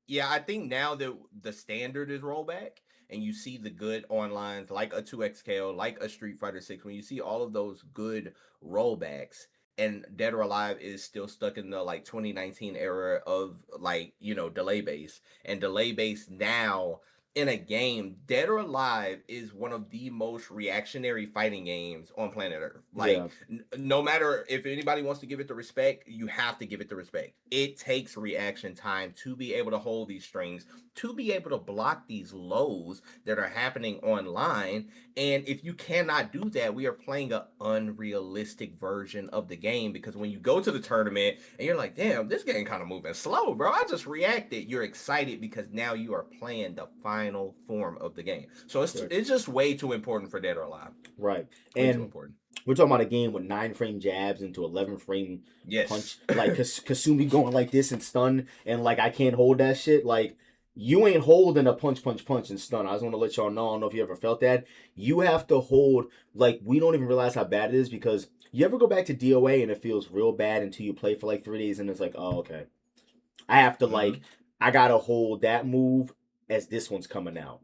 Yeah, I think now that the standard is rollback, and you see the good onlines like a 2XKO, like a Street Fighter 6, when you see all of those good rollbacks, and Dead or Alive is still stuck in the like 2019 era of like, you know, delay base, and delay base now in a game. Dead or Alive is one of the most reactionary fighting games on planet Earth. Like, no matter if anybody wants to give it the respect, you have to give it the respect. It takes reaction time to be able to hold these strings, to be able to block these lows that are happening online. And if you cannot do that, we are playing an unrealistic version of the game, because when you go to the tournament and you're like, damn, this game kind of moving slow, bro, I just reacted, you're excited because now you are playing the final form of the game. So it's just way too important for Dead or Alive. Right. Way too important. We're talking about a game with 9-frame jabs into 11-frame punch. Like, Kasumi going like this and stun, and like, I can't hold that shit. Like, you ain't holding a punch and stun. I just want to let y'all know, I don't know if you ever felt that. You have to hold, like, we don't even realize how bad it is, because you ever go back to DOA and it feels real bad until you play for like 3 days and it's like, oh, okay. I have to, like, I gotta hold that move as this one's coming out.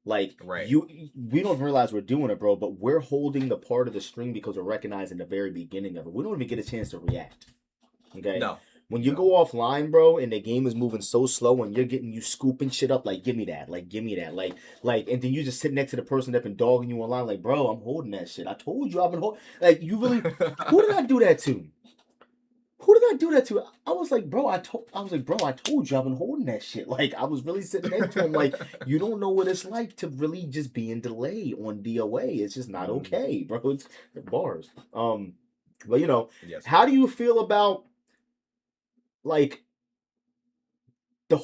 Like Right. we don't realize we're doing it, bro, but we're holding the part of the string because we're recognizing the very beginning of it. We don't even get a chance to react. Okay? No. When you go offline, bro, and the game is moving so slow and you scooping shit up, like, give me that. Like, and then you just sit next to the person that's been dogging you online, like, bro, I'm holding that shit. I told you I've been holding. Like, you really, who did I do that to? Who did I do that to? I was like, bro, I told you I've been holding that shit. Like, I was really sitting next to him, like, you don't know what it's like to really just be in delay on DOA. It's just not okay, bro. It's bars. But you know, yes, how do you feel about like the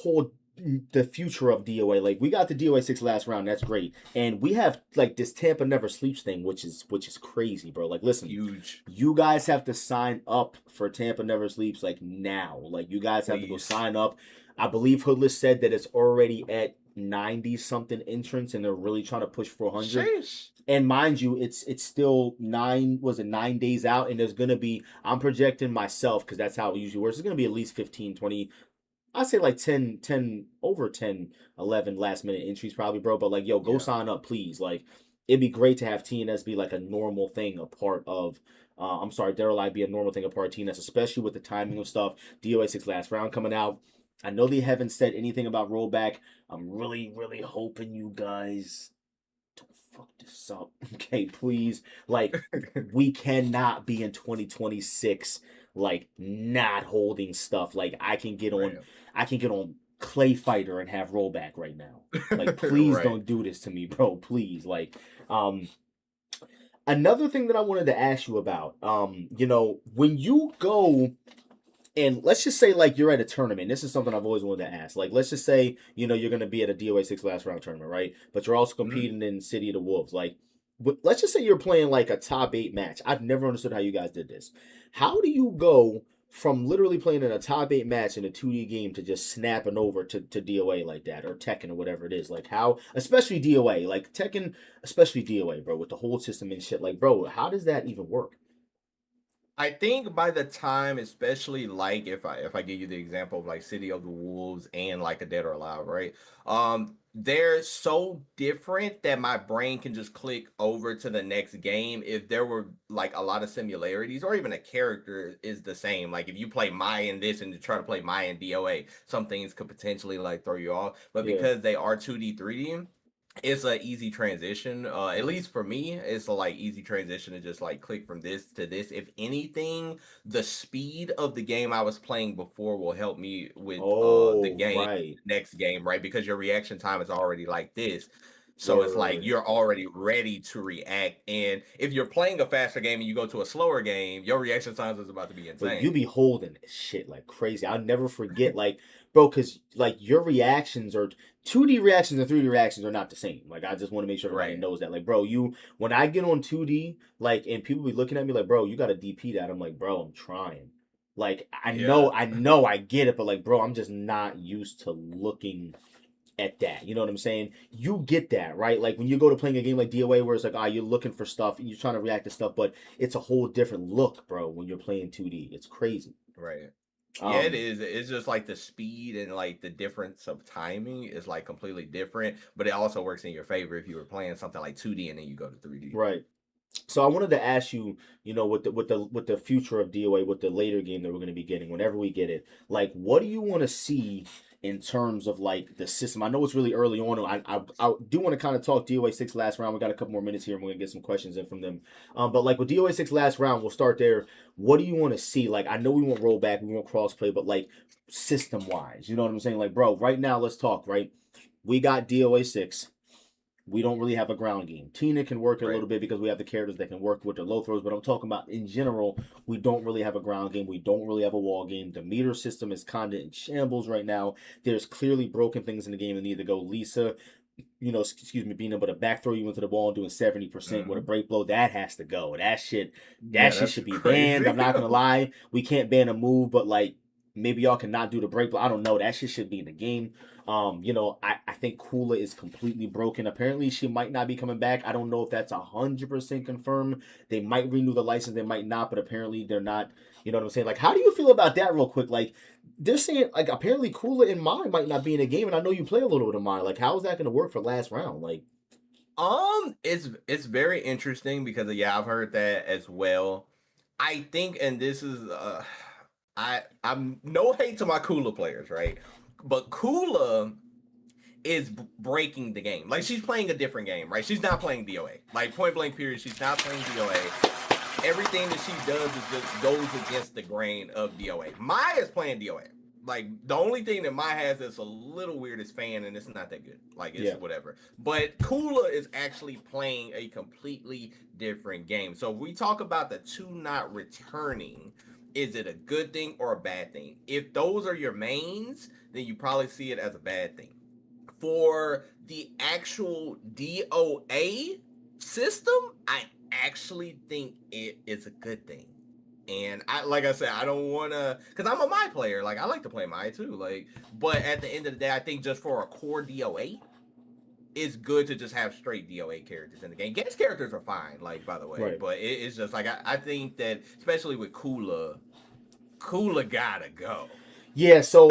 future of DOA? Like, we got the DOA 6 last round, that's great, and we have like this Tampa Never Sleeps thing, which is crazy, bro. Like, listen, huge. You guys have to sign up for Tampa Never Sleeps like now. Like, you guys have to go sign up. I believe Hoodless said that it's already at 90 something entrants, and they're really trying to push 400. Sheesh. And mind you, it's still 9 days out, and there's gonna be, I'm projecting myself because that's how it usually works. It's gonna be at least 15, 20. I'd say like 10, over 10, 11 last minute entries probably, bro. But like, yo, go sign up, please. Like, it'd be great to have TNS be like a normal thing, a part of, Daryl I be a normal thing, a part of TNS, especially with the timing of stuff. DOA 6 last round coming out. I know they haven't said anything about rollback. I'm really, really hoping you guys don't fuck this up. Okay, please. Like, we cannot be in 2026 like not holding stuff. Like, I can get on Clay Fighter and have rollback right now. Like, please don't do this to me, bro. Please. Like, another thing that I wanted to ask you about, you know, when you go and let's just say like you're at a tournament, this is something I've always wanted to ask. Like, let's just say, you know, you're gonna be at a DOA 6 last round tournament, right? But you're also competing in City of the Wolves. Like, let's just say you're playing like a top 8 match. I've never understood how you guys did this. How do you go from literally playing in a top 8 match in a 2D game to just snapping over to DOA like that, or Tekken or whatever it is? Like, how, especially DOA, like Tekken, especially DOA, bro, with the whole system and shit. Like, bro, how does that even work? I think by the time, especially like if I give you the example of like City of the Wolves and like a Dead or Alive, right? They're so different that my brain can just click over to the next game if there were like a lot of similarities, or even a character is the same. Like, if you play Mai in this and you try to play Mai in DOA, some things could potentially like throw you off. But because they are 2D, 3D, it's an easy transition. At least for me, it's a like easy transition to just like click from this to this. If anything, the speed of the game I was playing before will help me with the game next game, right? Because your reaction time is already like this. So it's like you're already ready to react. And if you're playing a faster game and you go to a slower game, your reaction times is about to be insane. But you be holding shit like crazy. I'll never forget, like, bro, because like your reactions are 2D reactions and 3D reactions are not the same. Like, I just want to make sure everybody knows that. Like, bro, when I get on 2D, like, and people be looking at me like, bro, you got to DP that. I'm like, bro, I'm trying. Like, I know I get it, but like, bro, I'm just not used to looking at that. You know what I'm saying? You get that, right? Like, when you go to playing a game like DOA where it's like, you're looking for stuff and you're trying to react to stuff, but it's a whole different look, bro, when you're playing 2D. It's crazy. Right. Yeah, it is. It's just like the speed and like the difference of timing is like completely different, but it also works in your favor if you were playing something like 2D and then you go to 3D. Right. So I wanted to ask you, you know, with the future of DOA, with the later game that we're going to be getting, whenever we get it, like, what do you want to see in terms of like the system? I know it's really early on. I do want to kind of talk DOA 6 last round. We got a couple more minutes here, and we're gonna get some questions in from them. But like with DOA 6 last round, we'll start there. What do you want to see? Like, I know we want rollback, we want crossplay, but like system wise, you know what I'm saying? Like, bro, right now, let's talk. Right, we got DOA 6. We don't really have a ground game. Tina can work it a little bit because we have the characters that can work with their low throws, but I'm talking about in general, we don't really have a ground game. We don't really have a wall game. The meter system is kind of in shambles right now. There's clearly broken things in the game that need to go. Lisa, you know, being able to back throw you into the ball and doing 70% with a break blow, that has to go. That shit should be banned. I'm not going to lie. We can't ban a move, but like, maybe y'all cannot do the break, but I don't know. That shit should be in the game. I think Kula is completely broken. Apparently, she might not be coming back. I don't know if that's 100% confirmed. They might renew the license, they might not, but apparently they're not. You know what I'm saying? Like, how do you feel about that, real quick? Like, they're saying like apparently Kula and Mai might not be in the game, and I know you play a little bit of Mai. Like, how is that going to work for last round? Like, it's very interesting because I've heard that as well. I think, and this is I'm no hate to my Kula players, right? But Kula is breaking the game. Like, she's playing a different game, right? She's not playing DOA. Like, point blank period, she's not playing DOA. Everything that she does is just goes against the grain of DOA. Maya is playing DOA. Like, the only thing that Maya has that's a little weird is fan, and it's not that good. Like, it's whatever. But Kula is actually playing a completely different game. So if we talk about the two not returning, is it a good thing or a bad thing? If those are your mains, then you probably see it as a bad thing. For the actual DOA system, I actually think it is a good thing. And like I said, I don't want to, because I'm a Mai player. Like, I like to play Mai too. Like, but at the end of the day, I think just for a core DOA, it's good to just have straight DOA characters in the game. Guest characters are fine, like, by the way. Right. But it's just like, I think that, especially with Kula gotta go. Yeah, so,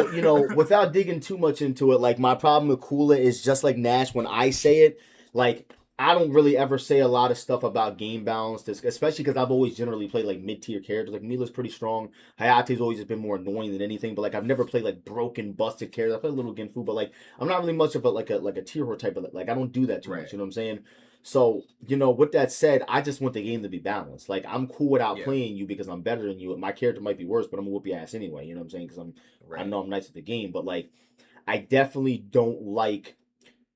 without digging too much into it, like, my problem with Kula is just like Nash. When I say it, like, I don't really ever say a lot of stuff about game balance, especially because I've always generally played, like, mid-tier characters. Like, Mila's pretty strong. Hayate's always just been more annoying than anything, but, like, I've never played, like, broken, busted characters. I play a little Genfu, but, like, I'm not really much of a tier horror type of, like, I don't do that too much, you know what I'm saying? So, with that said, I just want the game to be balanced. Like, I'm cool without playing you because I'm better than you. My character might be worse, but I'm gonna whoop your ass anyway, you know what I'm saying? Because I know I'm nice at the game, but, like, I definitely don't like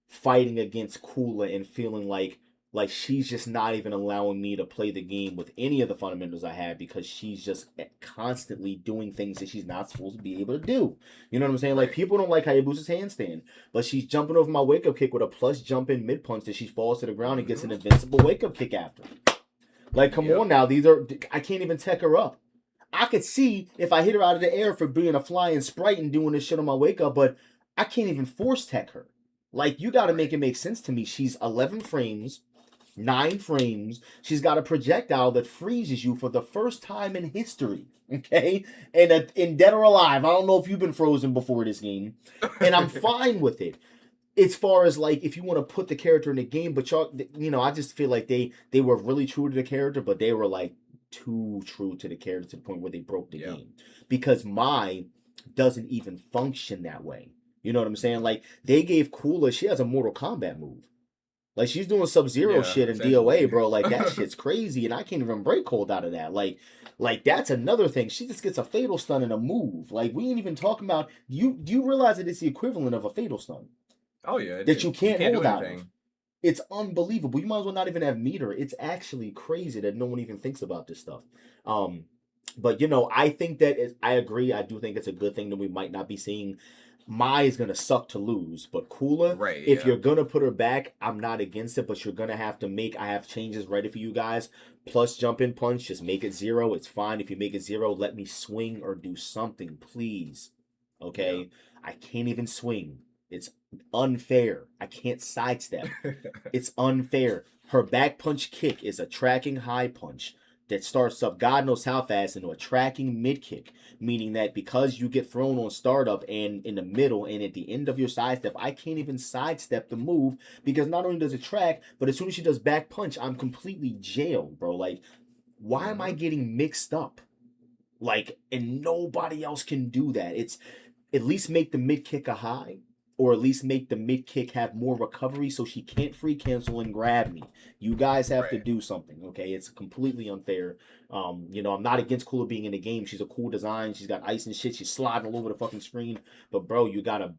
fighting against Kula and feeling like she's just not even allowing me to play the game with any of the fundamentals I have because she's just constantly doing things that she's not supposed to be able to do. You know what I'm saying? Like, people don't like Hayabusa's handstand, but she's jumping over my wake-up kick with a plus jump in mid-punch that she falls to the ground and gets an invincible wake-up kick after. Like, come on now. I can't even tech her up. I could see if I hit her out of the air for being a flying sprite and doing this shit on my wake-up, but I can't even force tech her. Like, you got to make it make sense to me. She's 11 frames, 9 frames. She's got a projectile that freezes you for the first time in history, okay? And in Dead or Alive, I don't know if you've been frozen before this game, and I'm fine with it. As far as, like, if you want to put the character in the game, but I just feel like they were really true to the character, but they were, like, too true to the character to the point where they broke the game. Because Mai doesn't even function that way. You know what I'm saying? Like, they gave Kula, she has a Mortal Kombat move. Like, she's doing Sub-Zero shit in DOA, bro. Like, that shit's crazy, and I can't even break hold out of that. Like, that's another thing. She just gets a Fatal Stun in a move. Like, we ain't even talking about... Do you realize that it's the equivalent of a Fatal Stun? Oh, yeah. That you can't hold out of. It's unbelievable. You might as well not even have meter. It's actually crazy that no one even thinks about this stuff. But, I think that... I agree. I do think it's a good thing that we might not be seeing... Mai is going to suck to lose, but Kula, if you're going to put her back, I'm not against it, but you're going to have to I have changes ready for you guys. Plus jump in punch, just make it 0. It's fine. If you make it 0, let me swing or do something, please. Okay? Yeah. I can't even swing. It's unfair. I can't sidestep. It's unfair. Her back punch kick is a tracking high punch that starts up God knows how fast into a tracking mid kick, meaning that because you get thrown on startup and in the middle and at the end of your sidestep, I can't even sidestep the move because not only does it track, but as soon as she does back punch, I'm completely jailed, bro. Like, why am I getting mixed up? Like, and nobody else can do that. It's at least make the mid kick a high, or at least make the mid kick have more recovery so she can't free cancel and grab me. You guys have to do something, okay? It's completely unfair. I'm not against Kula being in the game. She's a cool design. She's got ice and shit. She's sliding all over the fucking screen. But bro, you gotta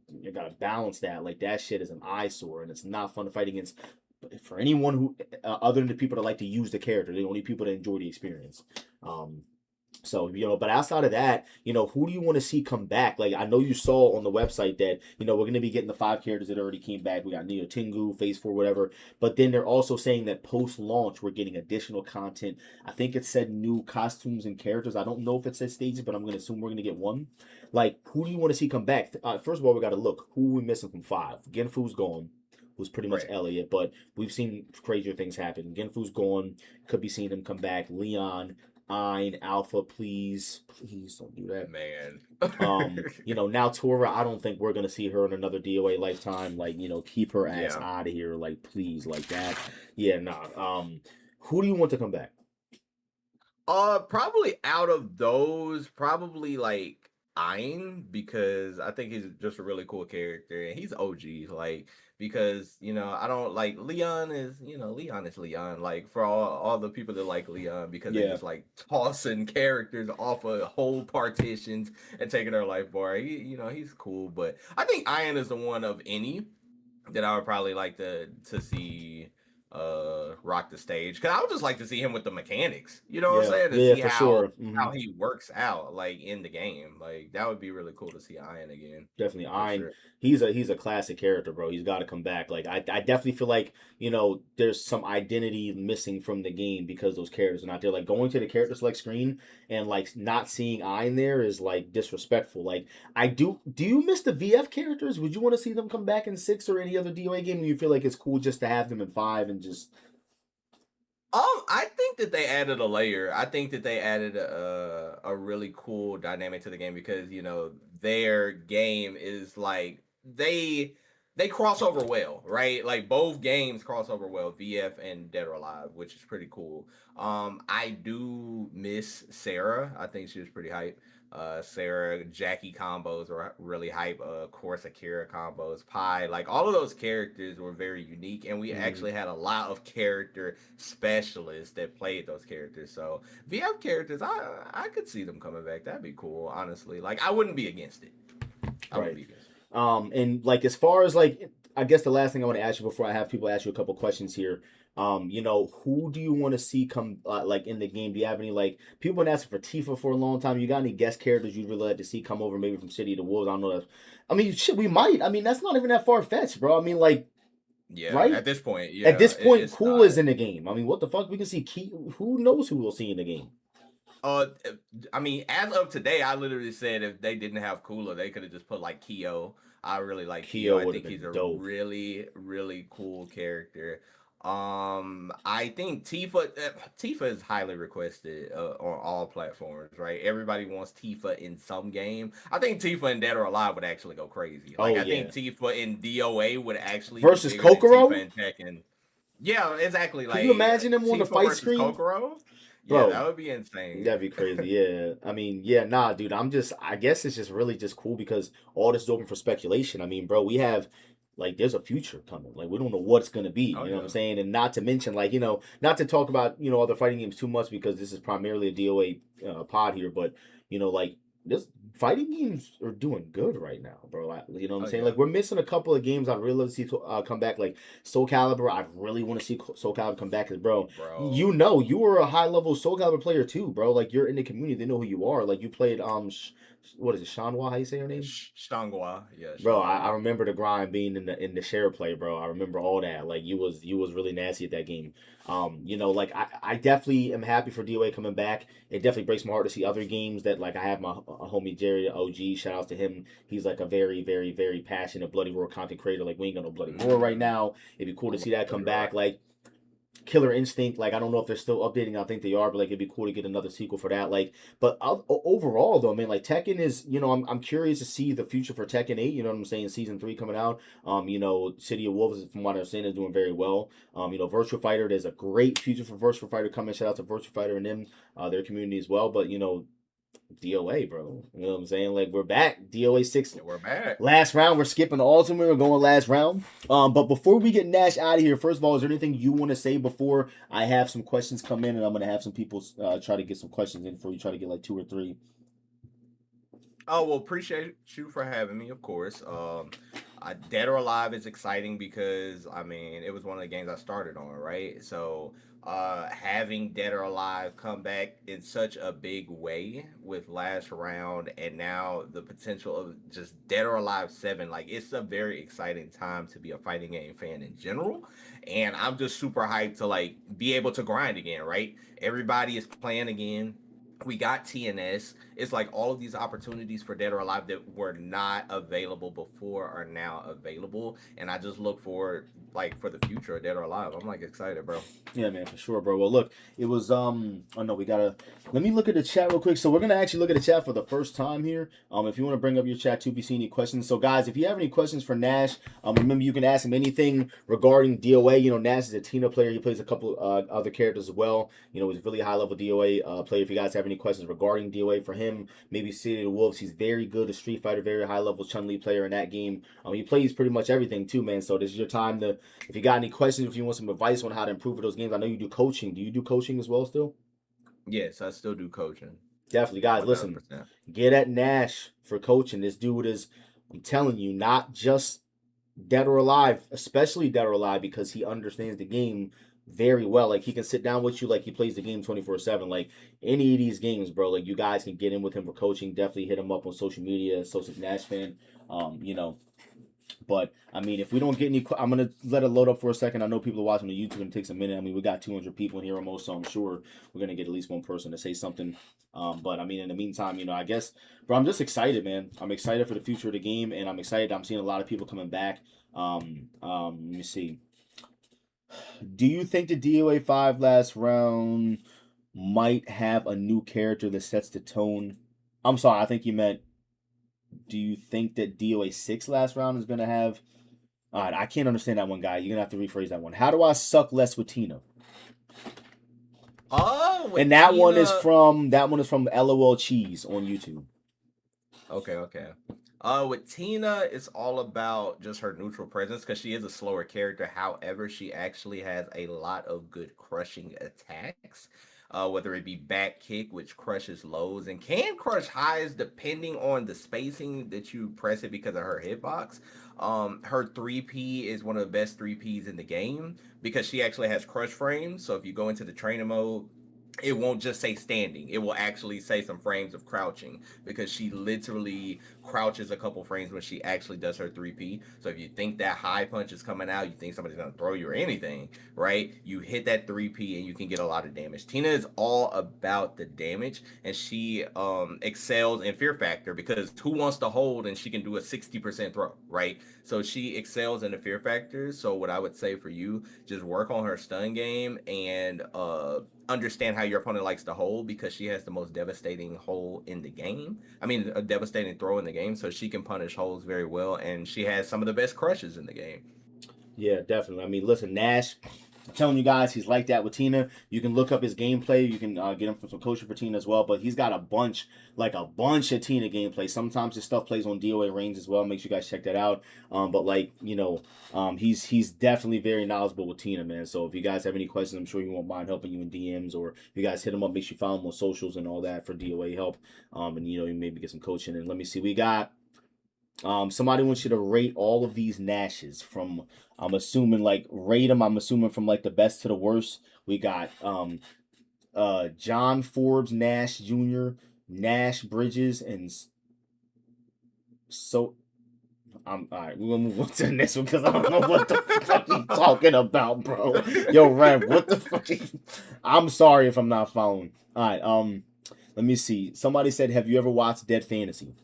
balance that. Like, that shit is an eyesore, and it's not fun to fight against. For anyone who, other than the people that like to use the character, the only people that enjoy the experience. So, but outside of that, who do you want to see come back? Like, I know you saw on the website that, we're going to be getting the 5 characters that already came back. We got Neo Tengu, Phase 4, whatever. But then they're also saying that post-launch, we're getting additional content. I think it said new costumes and characters. I don't know if it says stages, but I'm going to assume we're going to get one. Like, who do you want to see come back? First of all, we got to look. Who are we missing from 5? Genfu's gone, who's pretty much Right. Elliot, but we've seen crazier things happen. Genfu's gone. Could be seeing him come back. Leon, Ein, Alpha, please don't do that. Man. Now Tora, I don't think we're gonna see her in another DOA lifetime. Like, keep her ass Yeah. out of here. Like, please, like that. Yeah, nah. Who do you want to come back? Probably out of those, probably like Ein, because I think he's just a really cool character and he's OG. Like, because I don't like Leon is Leon. Like, for all the people that like Leon, because they just like tossing characters off of whole partitions and taking their life bar. He's cool, but I think Ein is the one of any that I would probably like to see rock the stage, because I would just like to see him with the mechanics, what I'm saying, to see for sure. how he works out like in the game. Like, that would be really cool to see Ian again. Definitely Ein. Sure. He's a classic character, bro. He's got to come back. Like, I definitely feel like, there's some identity missing from the game because those characters are not there. Like, going to the character select screen and like not seeing Ein there is like disrespectful. Like, do you miss the VF characters? Would you want to see them come back in 6 or any other DOA game? Or you feel like it's cool just to have them in 5 and just... I think that they added a layer. I think that they added a really cool dynamic to the game, because their game is like they cross over well, right? Like, both games cross over well, VF and Dead or Alive, which is pretty cool. I do miss Sarah. I think she was pretty hype. Sarah, Jackie combos were really hype. Of course, Akira combos, Pi, like all of those characters were very unique, and we actually had a lot of character specialists that played those characters. So VF characters, I could see them coming back. That'd be cool, honestly. Like, I wouldn't be against it. I wouldn't be against it. And like, as far as like, I guess the last thing I want to ask you before I have people ask you a couple questions here, who do you want to see come like in the game? Do you have any, like, people been asking for Tifa for a long time? You got any guest characters you'd really like to see come over, maybe from City of the Wolves? I don't know. Shit, we might. That's not even that far fetched, bro. Like, yeah, right? At this point, Cool is in the game. What the fuck? We can see who knows who we'll see in the game. As of today, I literally said if they didn't have Cooler, they could have just put like Kyo. I really like Kyo. I think he's a really, really cool character. I think Tifa is highly requested on all platforms, right? Everybody wants Tifa in some game. I think Tifa in Dead or Alive would actually go crazy. Like, I think Tifa in DOA would actually versus Kokoro. Yeah, exactly. Like, can you imagine him on the fight screen? Kokoro? Bro, yeah, that would be insane. That'd be crazy. Yeah. Nah, dude. I guess it's just really just cool because all this is open for speculation. Bro, we have, like, there's a future coming. Like, we don't know what it's gonna be. You know what I'm saying? And not to mention, like, not to talk about other fighting games too much, because this is primarily a DOA pod here. But like, this fighting games are doing good right now, bro. You know what I'm saying? Like, we're missing a couple of games I'd really love to see come back. Like Soul Calibur, I really want to see Soul Calibur come back, because bro, you were a high level Soul Calibur player too, bro. Like, you're in the community, they know who you are. Like, you played what is it, Shanghua? How you say her name? Shanghua, yeah. Bro, I remember the grind being in the share play, bro. I remember all that. Like, you was really nasty at that game. Like, I definitely am happy for DOA coming back. It definitely breaks my heart to see other games that, like, I have my homie Jerry, OG, shout outs to him. He's like a very, very, very passionate Bloody Roar content creator. Like, we ain't got no Bloody Roar right now. It'd be cool to see that come back. Like, Killer Instinct, like, I don't know if they're still updating. I think they are, but like, it'd be cool to get another sequel for that. Like, but overall though, man, like, Tekken is, I'm curious to see the future for Tekken 8. You know what I'm saying? Season 3 coming out. City of Wolves, from what I'm saying, is doing very well. Virtual Fighter, there's a great future for Virtual Fighter coming. Shout out to Virtual Fighter and them, their community as well. But DOA, bro. You know what I'm saying? Like, we're back. DOA 6. We're back. Last round. We're skipping the ultimate. We're going last round. But before we get Nash out of here, first of all, is there anything you want to say before I have some questions come in, and I'm going to have some people try to get some questions in for you, try to get like 2 or 3. Oh, well, appreciate you for having me, of course. Dead or Alive is exciting because I mean it was one of the games I started on, right? So having Dead or Alive come back in such a big way with last round, and now the potential of just Dead or Alive 7, like it's a very exciting time to be a fighting game fan in general. And I'm just super hyped to like be able to grind again, right? Everybody is playing again. We got TNS. It's like all of these opportunities for Dead or Alive that were not available before are now available, and I just look forward like for the future of Dead or Alive. I'm like excited, bro. Yeah, man, for sure, bro. Well, look, it was oh no, we gotta let me look at the chat real quick. So we're gonna actually look at the chat for the first time here. If you want to bring up your chat too, if you see any questions. So guys, if you have any questions for Nash, remember you can ask him anything regarding DOA. You know, Nash is a Tina player. He plays a couple other characters as well. You know, he's a really high level DOA player. If you guys have any questions regarding DOA for him, maybe City of the Wolves. He's very good, a Street Fighter, very high level Chun-Li player in that game. He plays pretty much everything too, man. So this is your time to, if you got any questions, if you want some advice on how to improve those games. I know you do coaching. Do you do coaching as well still? Yes, I still do coaching. Definitely, guys. 1000%. Listen, get at Nash for coaching. This dude is, I'm telling you, not just Dead or Alive, especially Dead or Alive, because he understands the game very well. Like he can sit down with you, like he plays the game 24/7. Like any of these games, bro. Like you guys can get in with him for coaching. Definitely hit him up on social media, SoSickNashFan. You know. But I mean, if we don't get any, I'm gonna let it load up for a second. I know people are watching the YouTube and it takes a minute. I mean, we got 200 people in here almost, so I'm sure we're gonna get at least one person to say something. But I mean, in the meantime, you know, I guess, bro, I'm just excited, man. I'm excited for the future of the game, and I'm excited. I'm seeing a lot of people coming back. Let me see. Do you think the DOA 5 last round might have a new character that sets the tone? I'm sorry, I think you meant, do you think that DOA 6 last round is going to have... All right, I can't understand that one, guy. You're going to have to rephrase that one. How do I suck less with Tina? Oh, and that Tina... one is from LOL Cheese on YouTube. Okay. With Tina, it's all about just her neutral presence because she is a slower character. However, she actually has a lot of good crushing attacks. Whether it be back kick, which crushes lows and can crush highs depending on the spacing that you press it because of her hitbox. Her 3P is one of the best 3Ps in the game because she actually has crush frames. So if you go into the trainer mode, it won't just say standing. It will actually say some frames of crouching because she literally crouches a couple frames when she actually does her 3P. So if you think that high punch is coming out, you think somebody's going to throw you or anything, right? You hit that 3P and you can get a lot of damage. Tina is all about the damage, and she excels in Fear Factor because who wants to hold and she can do a 60% throw, right? So she excels in the Fear Factor. So what I would say for you, just work on her stun game and understand how your opponent likes to hold because she has the most devastating hold in the game. I mean, a devastating throw in the game, so she can punish holds very well, and she has some of the best crushes in the game. Yeah, definitely. I mean, listen, Nash, I'm telling you guys, he's like that with Tina. You can look up his gameplay. You can get him from some coaching for Tina as well. But he's got a bunch of Tina gameplay. Sometimes his stuff plays on DOA Reigns as well. Make sure you guys check that out. But like, you know, he's definitely very knowledgeable with Tina, man. So if you guys have any questions, I'm sure he won't mind helping you in DMs, or if you guys hit him up, make sure you follow him on socials and all that for DOA help. And you know, you maybe get some coaching. And let me see, we got somebody wants you to rate all of these Nashes from, I'm assuming, like, rate them, I'm assuming from like the best to the worst. We got John Forbes Nash Jr., Nash Bridges, and so all right, we're gonna move on to the next one because I don't know what the fuck you talking about, bro. Yo, Rev, what the fuck? I'm sorry if I'm not following. All right, let me see. Somebody said, have you ever watched Dead Fantasy?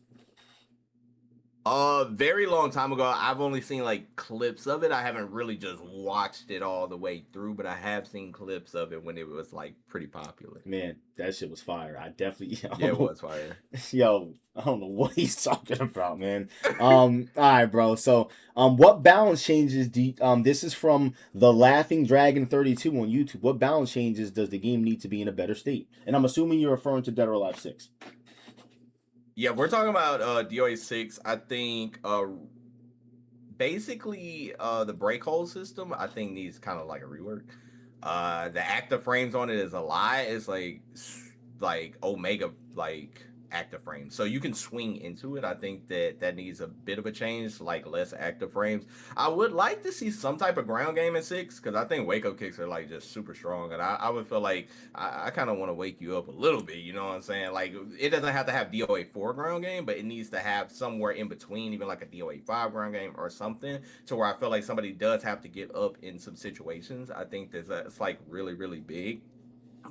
Very long time ago. I've only seen like clips of it. I haven't really just watched it all the way through, but I have seen clips of it when it was like pretty popular. Man, that shit was fire. I definitely it was fire. Yo, I don't know what he's talking about, man. All right, bro. So, what balance changes do this is from the Laughing Dragon 32 on YouTube. What balance changes does the game need to be in a better state? And I'm assuming you're referring to Dead or Alive 6. Yeah, we're talking about DOA 6. I think basically the break hold system I think needs kind of like a rework. The active frames on it is a lie. It's like Omega, like active frames, so you can swing into it. I think that needs a bit of a change, like less active frames. I would like to see some type of ground game in 6, because I think wake up kicks are like just super strong, and I would feel like I kind of want to wake you up a little bit. You know what I'm saying? Like it doesn't have to have DOA 4 ground game, but it needs to have somewhere in between, even like a DOA 5 ground game or something, to where I feel like somebody does have to get up in some situations. I think it's like really really big.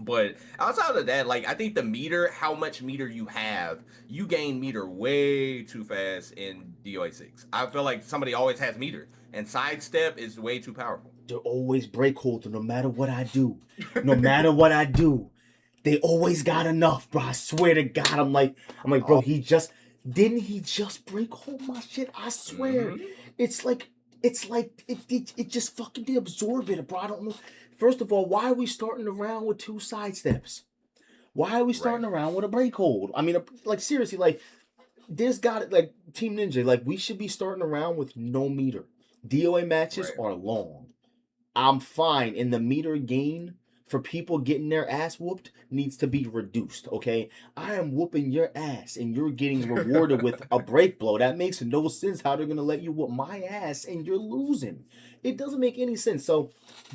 But outside of that, like I think the meter, how much meter you have, you gain meter way too fast in DOA 6. I feel like somebody always has meter, and sidestep is way too powerful. They're always break holder, no matter what I do. No matter what I do, they always got enough, bro. I swear to God, I'm like, bro, he just didn't he just break hold my shit? I swear, it's like it just fucking they absorb it, bro. I don't know. First of all, why are we starting around with 2 sidesteps? Why are we starting around with a break hold? I mean, like seriously, like there's got it. Like Team Ninja, like we should be starting around with no meter. DOA matches are long. I'm fine. And the meter gain for people getting their ass whooped needs to be reduced, okay? I am whooping your ass and you're getting rewarded with a break blow. That makes no sense how they're going to let you whoop my ass and you're losing. It doesn't make any sense. So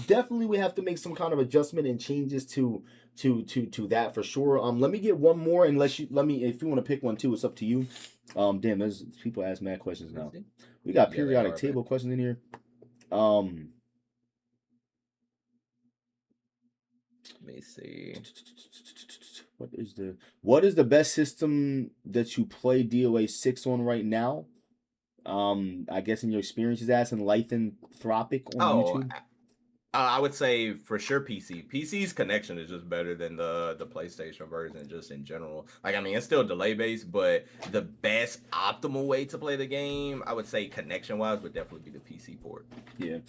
definitely we have to make some kind of adjustment and changes to that for sure. Let me get one more, unless you if you want to pick one too, it's up to you. Damn, there's people ask mad questions now. We got periodic table questions in here. Let me see. What is the best system that you play DOA 6 on right now? I guess in your experience, is asking Lythanthropic on YouTube. I would say for sure PC. PC's connection is just better than the PlayStation version, just in general. Like I mean, it's still delay based, but the best optimal way to play the game, I would say connection wise, would definitely be the PC port. Yeah.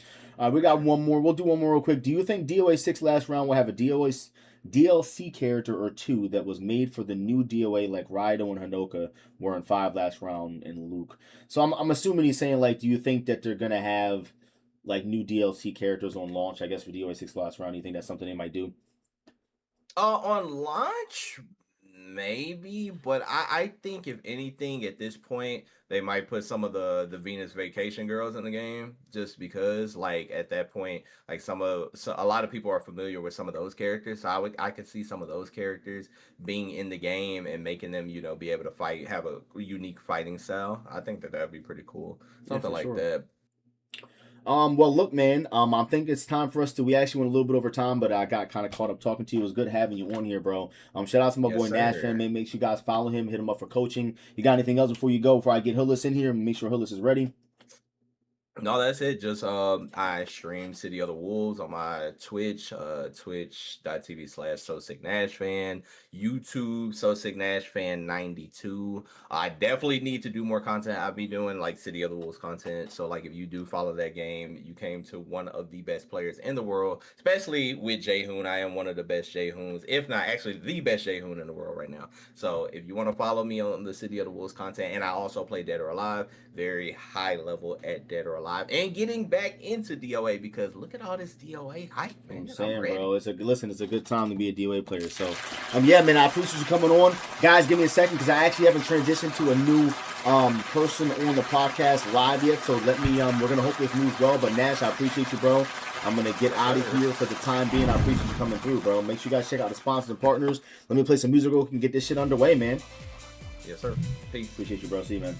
We got one more. We'll do one more real quick. Do you think DOA 6 last round will have a DOA DLC character or 2 that was made for the new DOA, like Raido and Hanoka were in 5 last round and Luke? So I'm assuming he's saying, like, do you think that they're gonna have like new DLC characters on launch? I guess for DOA 6 last round, you think that's something they might do? On launch, maybe, but I think if anything at this point they might put some of the Venus Vacation girls in the game, just because like at that point like a lot of people are familiar with some of those characters, so I could see some of those characters being in the game and making them be able to fight, have a unique fighting style. I think that'd be pretty cool, something like that. Well, look, man, I think it's time for us to, we actually went a little bit over time, but I got kind of caught up talking to you. It was good having you on here, bro. Shout out to my boy Nash, fan. Make sure you guys follow him, hit him up for coaching. You got anything else before you go, before I get Hoodless in here and make sure Hoodless is ready? No, that's it. Just I stream City of the Wolves on my Twitch, twitch.tv/SoSickNashFan, YouTube SoSickNashFan92. I definitely need to do more content. I'll be doing like City of the Wolves content. So like if you do follow that game, you came to one of the best players in the world, especially with Jay-Hoon. I am one of the best Jay-Hoons, if not actually the best Jay-Hoon in the world right now. So if you want to follow me on the City of the Wolves content, and I also play Dead or Alive, very high level at Dead or Alive, and getting back into DOA, because look at all this DOA hype, man. I'm saying, bro, it's a good time to be a DOA player. So, yeah, man, I appreciate you coming on, guys. Give me a second, because I actually haven't transitioned to a new person on the podcast live yet. So let me. We're gonna hope this moves well. But Nash, I appreciate you, bro. I'm gonna get out of here for the time being. I appreciate you coming through, bro. Make sure you guys check out the sponsors and partners. Let me play some music real quick and get this shit underway, man. Yes, sir. Peace. Appreciate you, bro. See you, man.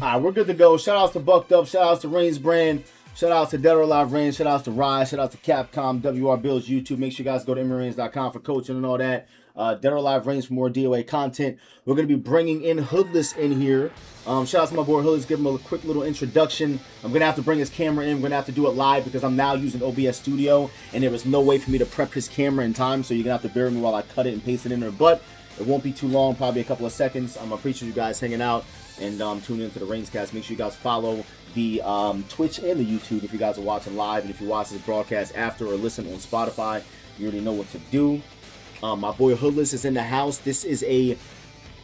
All right, we're good to go. Shout outs to Bucked Up. Shout outs to Reigns Brand. Shout outs to Dead or Alive Reigns. Shout outs to Rise. Shout outs to Capcom, WRbuilds, YouTube. Make sure you guys go to EmeryReigns.com for coaching and all that. Dead or Alive Reigns for more DOA content. We're going to be bringing in Hoodless in here. Shout out to my boy Hoodless. Give him a quick little introduction. I'm going to have to bring his camera in. We're going to have to do it live because I'm now using OBS Studio, and there was no way for me to prep his camera in time, so you're going to have to bear with me while I cut it and paste it in there. But it won't be too long, probably a couple of seconds. I appreciate you guys hanging out and tune into the ReignsCast. Make sure you guys follow the Twitch and the YouTube if you guys are watching live. And if you watch this broadcast after or listen on Spotify, you already know what to do. My boy Hoodless is in the house. This is a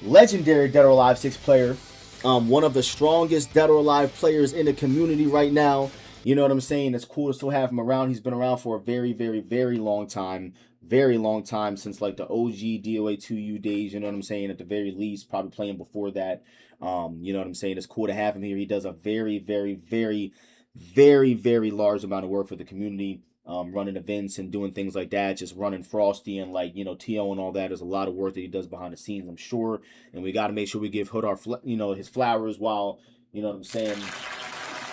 legendary Dead or Alive 6 player. One of the strongest Dead or Alive players in the community right now. You know what I'm saying? It's cool to still have him around. He's been around for a very, very, very long time. Very long time, since like the OG DOA 2U days, you know what I'm saying? At the very least, probably playing before that. You know what I'm saying? It's cool to have him here. He does a very, very, very, very, very large amount of work for the community. Running events and doing things like that, just running Frosty and like, you know, TO and all that. There's a lot of work that he does behind the scenes, I'm sure. And we got to make sure we give Hood our, you know, his flowers while, you know what I'm saying,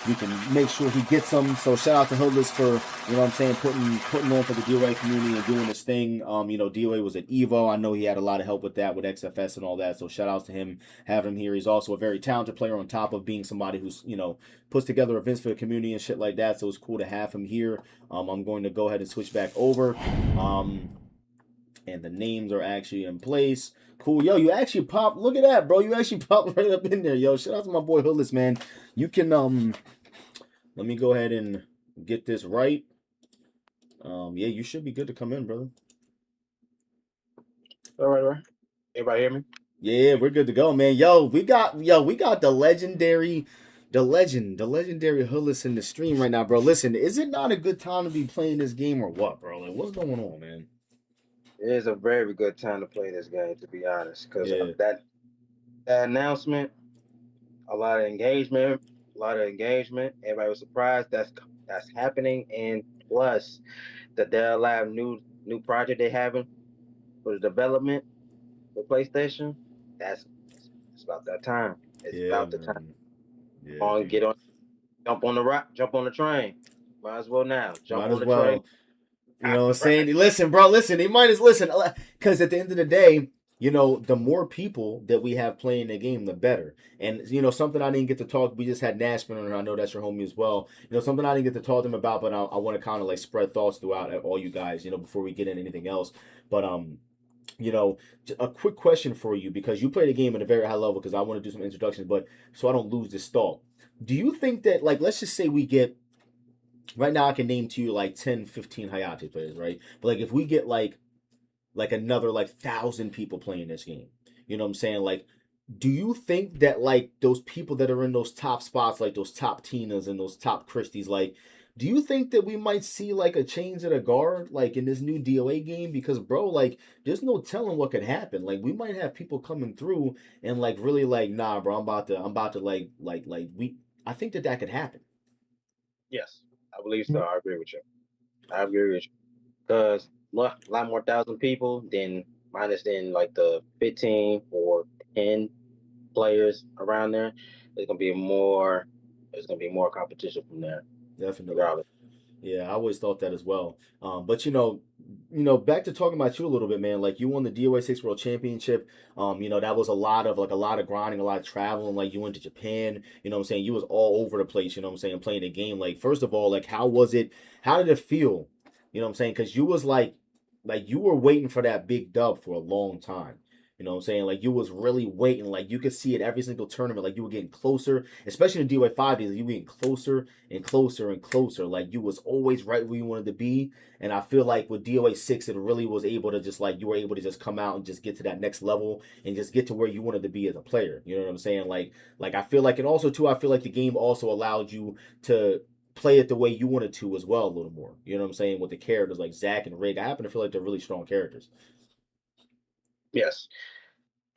we can make sure he gets them. So shout out to Hoodless for, you know what I'm saying, putting on for the DOA community and doing this thing. You know, DOA was at Evo. I know he had a lot of help with that, with XFS and all that. So shout outs to him, having him here. He's also a very talented player on top of being somebody who's, you know, puts together events for the community and shit like that. So it's cool to have him here. I'm going to go ahead and switch back over. And the names are actually in place. Cool. Yo, you actually popped. Look at that, bro. You actually popped right up in there. Yo, shout out to my boy Hoodless, man. You can, let me go ahead and get this right. Yeah, you should be good to come in, brother. All right. Everybody hear me? Yeah, we're good to go, man. Yo, we got the legendary Hoodless in the stream right now, bro. Listen, is it not a good time to be playing this game or what, bro? Like, what's going on, man? It is a very good time to play this game, to be honest, because that announcement, a lot of engagement. Everybody was surprised that's happening, and plus the Dead Alive new project they having for the development for PlayStation. It's about that time. It's about the time. Yeah, Get on, jump on the train. Might as well now. Jump on the train. You know what I'm saying? Listen, bro, listen. He might as listen. Because at the end of the day, you know, the more people that we have playing the game, the better. And, you know, something I didn't get to talk, we just had Nashman on, I know that's your homie as well. You know, something I didn't get to talk to him about, but I want to kind of like spread thoughts throughout all you guys, you know, before we get into anything else. But, you know, a quick question for you, because you play the game at a very high level, because I want to do some introductions, but so I don't lose this thought. Do you think that, like, let's just say we get, right now I can name to you like 10, 15 Hayate players, right? But like if we get like another like 1,000 people playing this game, you know what I'm saying? Like, do you think that like those people that are in those top spots, like those top Tinas and those top Christies, like, do you think that we might see like a change of the guard like in this new DOA game? Because bro, like there's no telling what could happen. Like we might have people coming through and like really like, nah, bro, I'm about to like I think that could happen. Yes, I believe so. I agree with you. Because a lot more thousand people than minus than like the 15 or 10 players around there. There's gonna be more competition from there. Definitely. Regardless. Yeah, I always thought that as well. But you know, back to talking about you a little bit, man. Like you won the DOA 6 World Championship. You know, that was a lot of grinding, a lot of traveling. Like you went to Japan, you know what I'm saying? You was all over the place, you know what I'm saying, playing the game. Like, first of all, like how was it? How did it feel? You know what I'm saying? Because you was like you were waiting for that big dub for a long time. You know what I'm saying? Like you was really waiting. Like you could see it every single tournament. Like you were getting closer, especially in the DOA 5 days. You were getting closer and closer and closer. Like you was always right where you wanted to be. And I feel like with DOA 6, it really was able to just like you were able to just come out and just get to that next level and just get to where you wanted to be as a player. You know what I'm saying? Like I feel like, and also too, I feel like the game also allowed you to play it the way you wanted to as well a little more. You know what I'm saying? With the characters like Zach and Rig, I happen to feel like they're really strong characters. Yes.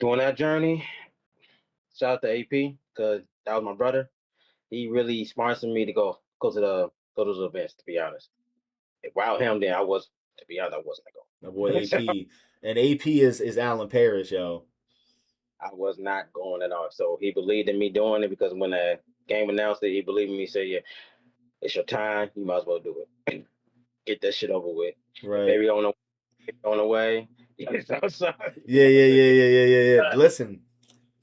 During that journey, shout out to AP because that was my brother. He really sponsored me to go to those events. To be honest, without him, then I was. To be honest, I wasn't gonna go. My boy AP, and AP is Alan Parrish, yo. I was not going at all. So he believed in me doing it because when the game announced it, he believed in me. Said, "Yeah, it's your time. You might as well do it. Get that shit over with." Right. Baby on the way. Yeah. Listen,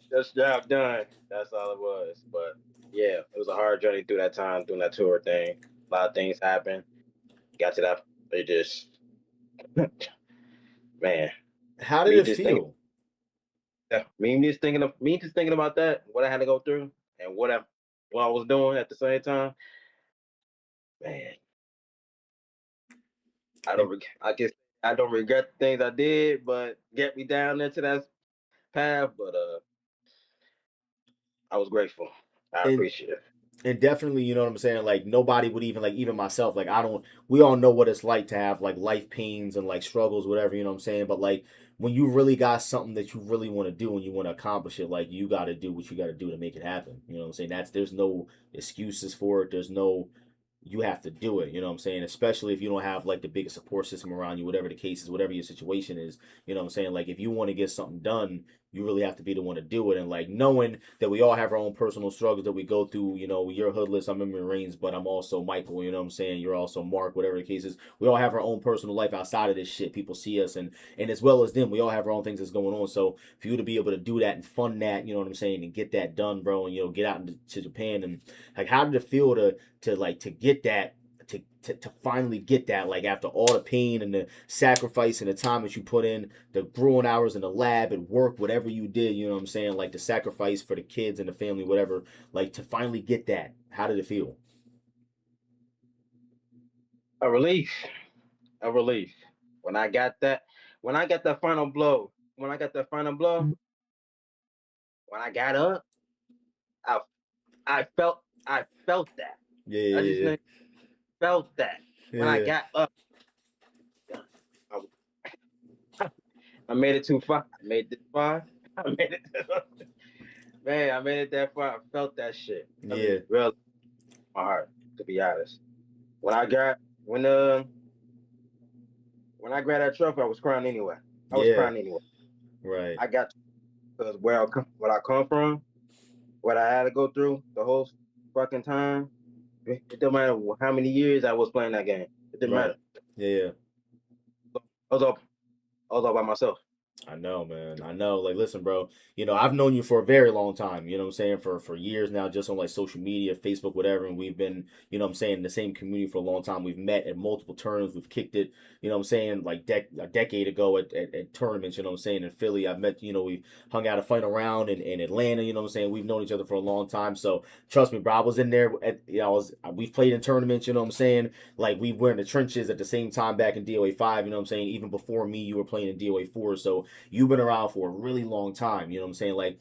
Just job done. That's all it was. But yeah, it was a hard journey through that time, doing that tour thing. A lot of things happened. Got to that. It just, man. how did it feel? Me just thinking about that, what I had to go through, and what I was doing at the same time. Man, I guess I don't regret the things I did, but get me down into that path. But I was grateful. I appreciate it. And definitely, you know what I'm saying? Like nobody would even, like, even myself, like we all know what it's like to have like life pains and like struggles, whatever, you know what I'm saying? But like when you really got something that you really want to do and you want to accomplish it, like you got to do what you got to do to make it happen. You know what I'm saying? There's no excuses for it. There's no, you have to do it, you know what I'm saying? Especially if you don't have like the biggest support system around you, whatever the case is, whatever your situation is, you know what I'm saying? Like if you want to get something done, you really have to be the one to do it. And like knowing that we all have our own personal struggles that we go through, you know, you're Hoodless, I'm EmeryReigns, but I'm also Michael, you know what I'm saying? You're also Mark, whatever the case is. We all have our own personal life outside of this shit. People see us, and as well as them, we all have our own things that's going on. So for you to be able to do that and fund that, you know what I'm saying, and get that done, bro, and you know, get out to Japan, and like how did it feel to get that, to finally get that, like after all the pain and the sacrifice and the time that you put in, the grueling hours in the lab and work, whatever you did, you know what I'm saying, like the sacrifice for the kids and the family, whatever, like to finally get that, how did it feel? A relief. When I got that, final blow, when I got up, I felt that. I just felt that. When I got up, I made it too far. I made it far. I made it. Man, I made it that far. I felt that shit. I mean, really, my heart. To be honest, when I grabbed that trophy, I was crying anyway. Right. I got, because where I come from, what I had to go through the whole fucking time. It don't matter how many years I was playing that game. It didn't matter. Yeah. I was all by myself. I know, man. I know. Like, listen, bro. You know, I've known you for a very long time. You know what I'm saying? For years now, just on like social media, Facebook, whatever. And we've been, you know what I'm saying, in the same community for a long time. We've met at multiple tournaments. We've kicked it, you know what I'm saying, like a decade ago at tournaments, you know what I'm saying, in Philly. I've met, you know, we've hung out a final round in Atlanta, you know what I'm saying. We've known each other for a long time. So trust me, bro, I was in there you know, we've played in tournaments, you know what I'm saying? Like we were in the trenches at the same time back in DOA 5, you know what I'm saying? Even before me, you were playing in DOA 4. So you've been around for a really long time, you know what I'm saying? Like,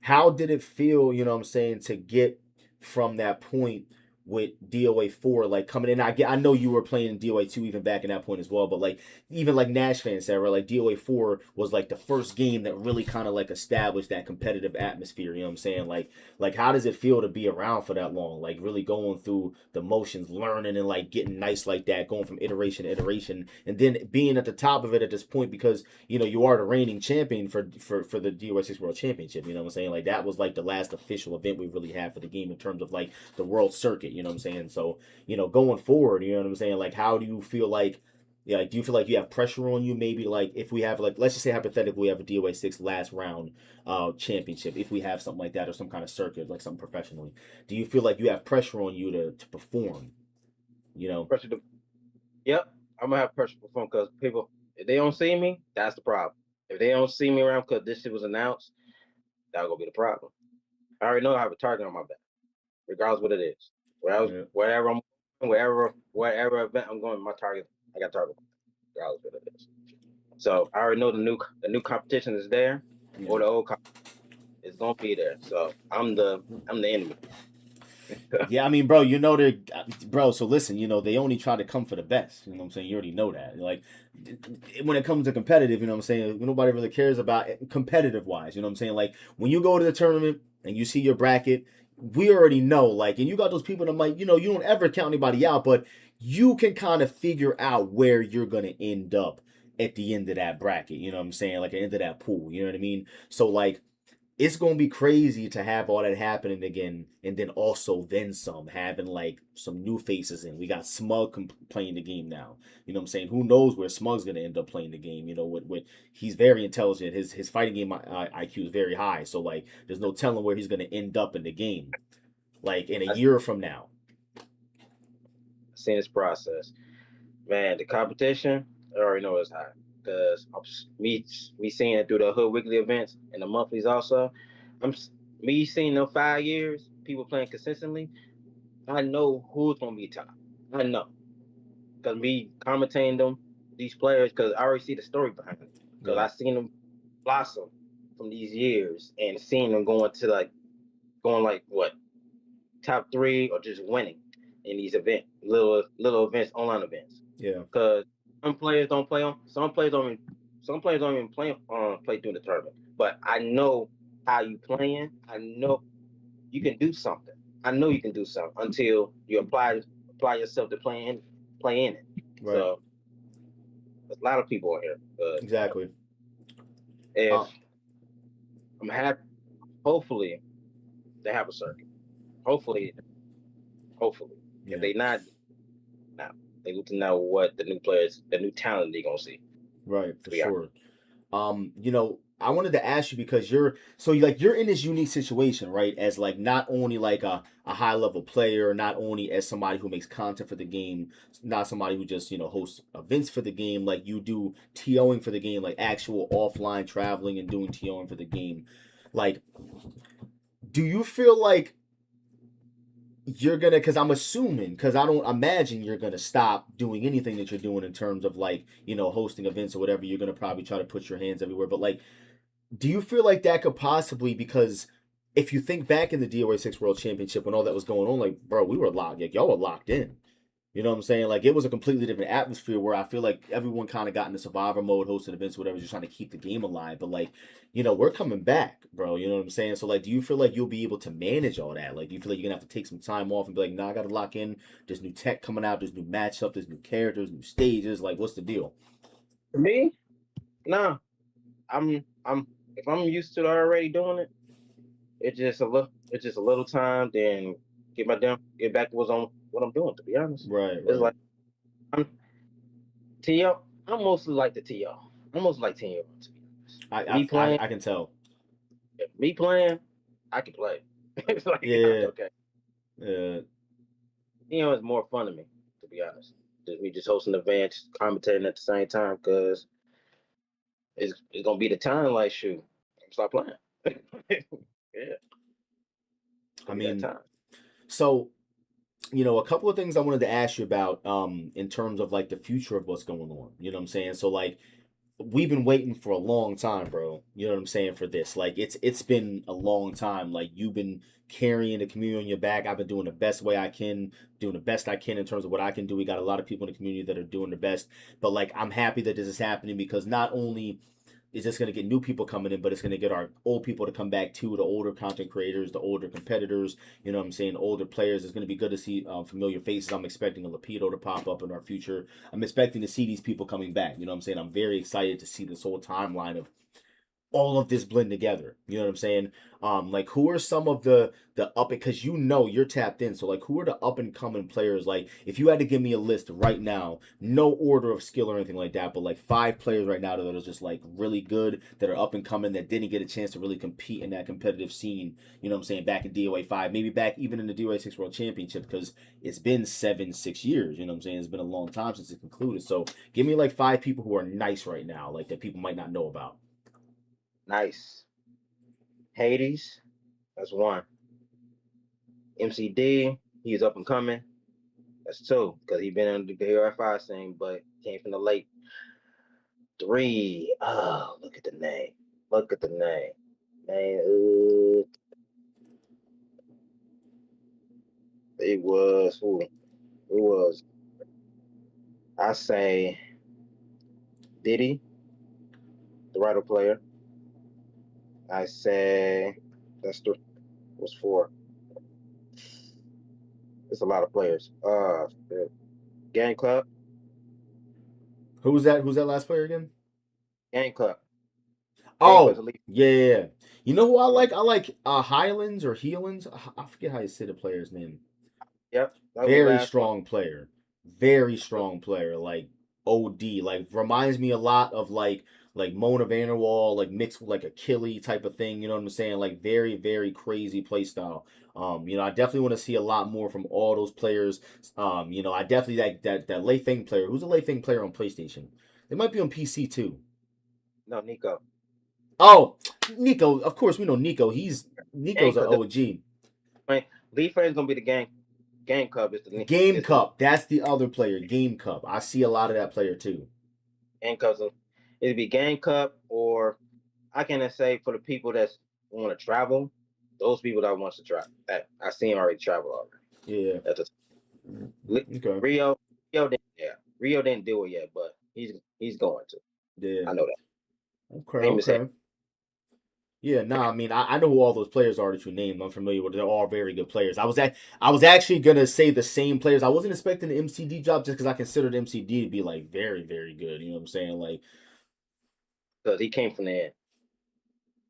how did it feel, you know what I'm saying, to get from that point with DOA 4, like coming in? I know you were playing in DOA 2 even back in that point as well, but like even like Nash fans said, right, like DOA 4 was like the first game that really kind of like established that competitive atmosphere, you know what I'm saying? Like how does it feel to be around for that long, like really going through the motions, learning and like getting nice like that, going from iteration to iteration, and then being at the top of it at this point, because you know you are the reigning champion for the DOA 6 World Championship, you know what I'm saying? Like that was like the last official event we really had for the game in terms of like the world circuit, you know what I'm saying? So, you know, going forward, you know what I'm saying? Like, how do you feel like, yeah, like, do you feel like you have pressure on you? Maybe like if we have like, let's just say hypothetically, we have a DOA 6 last round championship, if we have something like that or some kind of circuit, like something professionally, do you feel like you have pressure on you to perform? You know? Pressure to, yep, I'm gonna have pressure to perform because people, if they don't see me, that's the problem. If they don't see me around because this shit was announced, that'll go be the problem. I already know I have a target on my back, regardless what it is. Wherever event I'm going, my target, I got target, regardless what it is. So I already know the new competition is there, or the old is gonna be there. So I'm the enemy. Yeah, I mean, bro, you know bro. So listen, you know they only try to come for the best. You know what I'm saying? You already know that. Like when it comes to competitive, you know what I'm saying? Nobody really cares about it, competitive wise. You know what I'm saying? Like when you go to the tournament and you see your bracket, we already know. Like, and you got those people that might, you know, you don't ever count anybody out, but you can kind of figure out where you're gonna end up at the end of that bracket. You know what I'm saying? Like at the end of that pool. You know what I mean? So like it's gonna be crazy to have all that happening again, and then also then some, having like some new faces in. We got Smug playing the game now. You know what I'm saying? Who knows where Smug's gonna end up playing the game? You know, with he's very intelligent. His fighting game IQ is very high. So like, there's no telling where he's gonna end up in the game, like in a year from now. Seen this process, man. The competition, I already know it's high because me seeing it through the Hood Weekly events and the monthlies also. I'm me seeing them 5 years, people playing consistently. I know who's gonna be top. I know because me commentating them, these players, because I already see the story behind it. Because I seen them blossom from these years and seeing them going like what, top 3 or just winning in these little events, online events. Yeah. Because some players don't play on. Some players don't even play through the tournament. But I know how you playing. I know you can do something. I know you can do something until you apply yourself to play in it. Right. So there's a lot of people on here. Exactly. If I'm happy, hopefully they have a circuit. Hopefully. Yeah. If they not, now they need to know what the new players, the new talent they're gonna see. Right, for sure. You know, I wanted to ask you because you're in this unique situation, right? As like not only like a high level player, not only as somebody who makes content for the game, not somebody who just, you know, hosts events for the game, like you do TOing for the game, like actual offline traveling and doing TOing for the game. Like, do you feel like you're gonna, because I'm assuming, because I don't imagine you're gonna stop doing anything that you're doing in terms of like, you know, hosting events or whatever, you're gonna probably try to put your hands everywhere. But like, do you feel like that could possibly, because if you think back in the DOA 6 World Championship when all that was going on, like, bro, we were locked, like y'all were locked in. You know what I'm saying? Like, it was a completely different atmosphere where I feel like everyone kind of got into survivor mode, hosting events, whatever, just trying to keep the game alive. But, like, you know, we're coming back, bro. You know what I'm saying? So, like, do you feel like you'll be able to manage all that? Like, do you feel like you're going to have to take some time off and be like, nah, I got to lock in. There's new tech coming out. There's new matchup. There's new characters, new stages. Like, what's the deal? For me, nah. If I'm used to already doing it, it's just a little time, then get back to what I'm doing, to be honest. Right. It's like I'm TO. I'm mostly like the TO. I'm mostly like 10-year-old, to be honest. I can tell. Me playing, I can play. It's like, yeah. Okay. Yeah. You know, it's more fun to me, to be honest. Me just hosting events, commentating at the same time, because it's gonna be the time like, shoot, stop playing. Yeah. I mean, so, you know, a couple of things I wanted to ask you about in terms of like the future of what's going on. You know what I'm saying? So like, we've been waiting for a long time, bro. You know what I'm saying, for this. Like, it's been a long time. Like, you've been carrying the community on your back. I've been doing the best way I can, doing the best I can in terms of what I can do. We got a lot of people in the community that are doing the best. But like, I'm happy that this is happening, because not only is just going to get new people coming in, but it's going to get our old people to come back too, the older content creators, the older competitors, you know what I'm saying, older players. It's going to be good to see familiar faces. I'm expecting a Lapido to pop up in our future. I'm expecting to see these people coming back. You know what I'm saying? I'm very excited to see this whole timeline of all of this blend together. You know what I'm saying? Like, who are some of the up, because you know you're tapped in. So like, who are the up and coming players? Like, if you had to give me a list right now, no order of skill or anything like that, but like 5 players right now that are just like really good, that are up and coming, that didn't get a chance to really compete in that competitive scene. You know what I'm saying? Back in DOA 5, maybe back even in the DOA 6 World Championship, because it's been 6 years. You know what I'm saying? It's been a long time since it concluded. So give me like 5 people who are nice right now, like that people might not know about. Nice. Hades, that's 1. MCD, he's up and coming. That's 2, because he been in the RFI scene, but came from the late. 3, oh, look at the name. Man, it was who? It was, I say, Diddy, the writer player. I say what's 4? It's a lot of players. Gang Club. Who's that last player again? Gang Club. Oh, yeah. You know who I like? I like Highlands or Healans. I forget how you say the player's name. Yep. Very strong player. Very strong player. Like OD. Like reminds me a lot of like Mona Vanderwall, like mixed with like a Killy type of thing. You know what I'm saying? Like very, very crazy play style. I definitely want to see a lot more from all those players. I definitely like that Lei Feng player. Who's a Lei Feng player on PlayStation? They might be on PC too. No, Nico. Oh, Nico. Of course, we know Nico. Nico's an OG. Lee Friend's gonna be the game Cup. Game Cup. That's the other player. Game Cup. I see a lot of that player too. Game Cup. It'd be Game Cup, or I can say for the people that want to travel, those people that wants to travel. I seen already travel already. Yeah. That's okay. Rio didn't do it yet, but he's going to. Yeah. I know that. Okay. Yeah, I mean, I know who all those players are that you named. I'm familiar with. They're all very good players. I was actually gonna say the same players. I wasn't expecting the MCD job just because I considered MCD to be like very, very good. You know what I'm saying? Like, because he came from the end.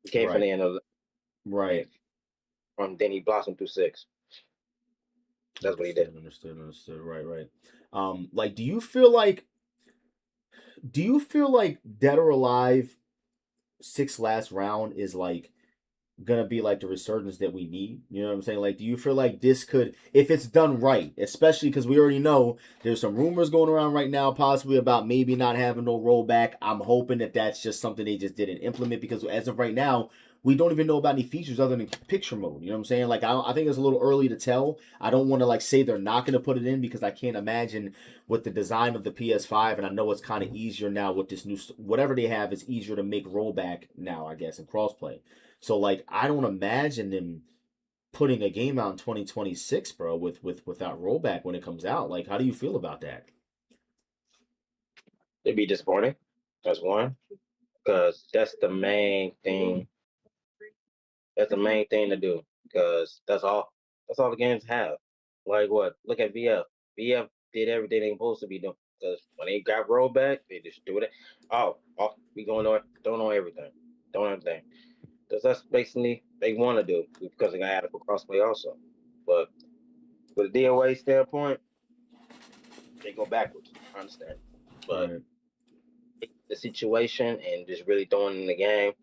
He came from the end of right. From then he blossomed through 6. That's what he did. Understood. Right. Like, do you feel like Dead or Alive 6 last round is like gonna be like the resurgence that we need? You know what I'm saying? Like, do you feel like this could, if it's done right, especially because we already know there's some rumors going around right now possibly about maybe not having no rollback. I'm hoping that that's just something they just didn't implement, because as of right now we don't even know about any features other than picture mode. You know what I'm saying? Like, I think it's a little early to tell. I don't want to like say they're not going to put it in, because I can't imagine with the design of the PS5, and I know it's kind of easier now with this new, whatever they have, it's easier to make rollback now, I guess, in crossplay. So like, I don't imagine them putting a game out in 2026, bro, without rollback when it comes out. Like, how do you feel about that? It'd be disappointing. That's one, because that's the main thing. That's the main thing to do, because that's all the games have. Like what? Look at VF. VF did everything they supposed to be doing. Because when they got rollback, they just do it. Oh, we going on, don't know everything. Don't know everything. Because that's basically they want to do, because they got adequate crossplay also. But with the DOA standpoint, they go backwards. I understand. But right. the situation and just really throwing in the game,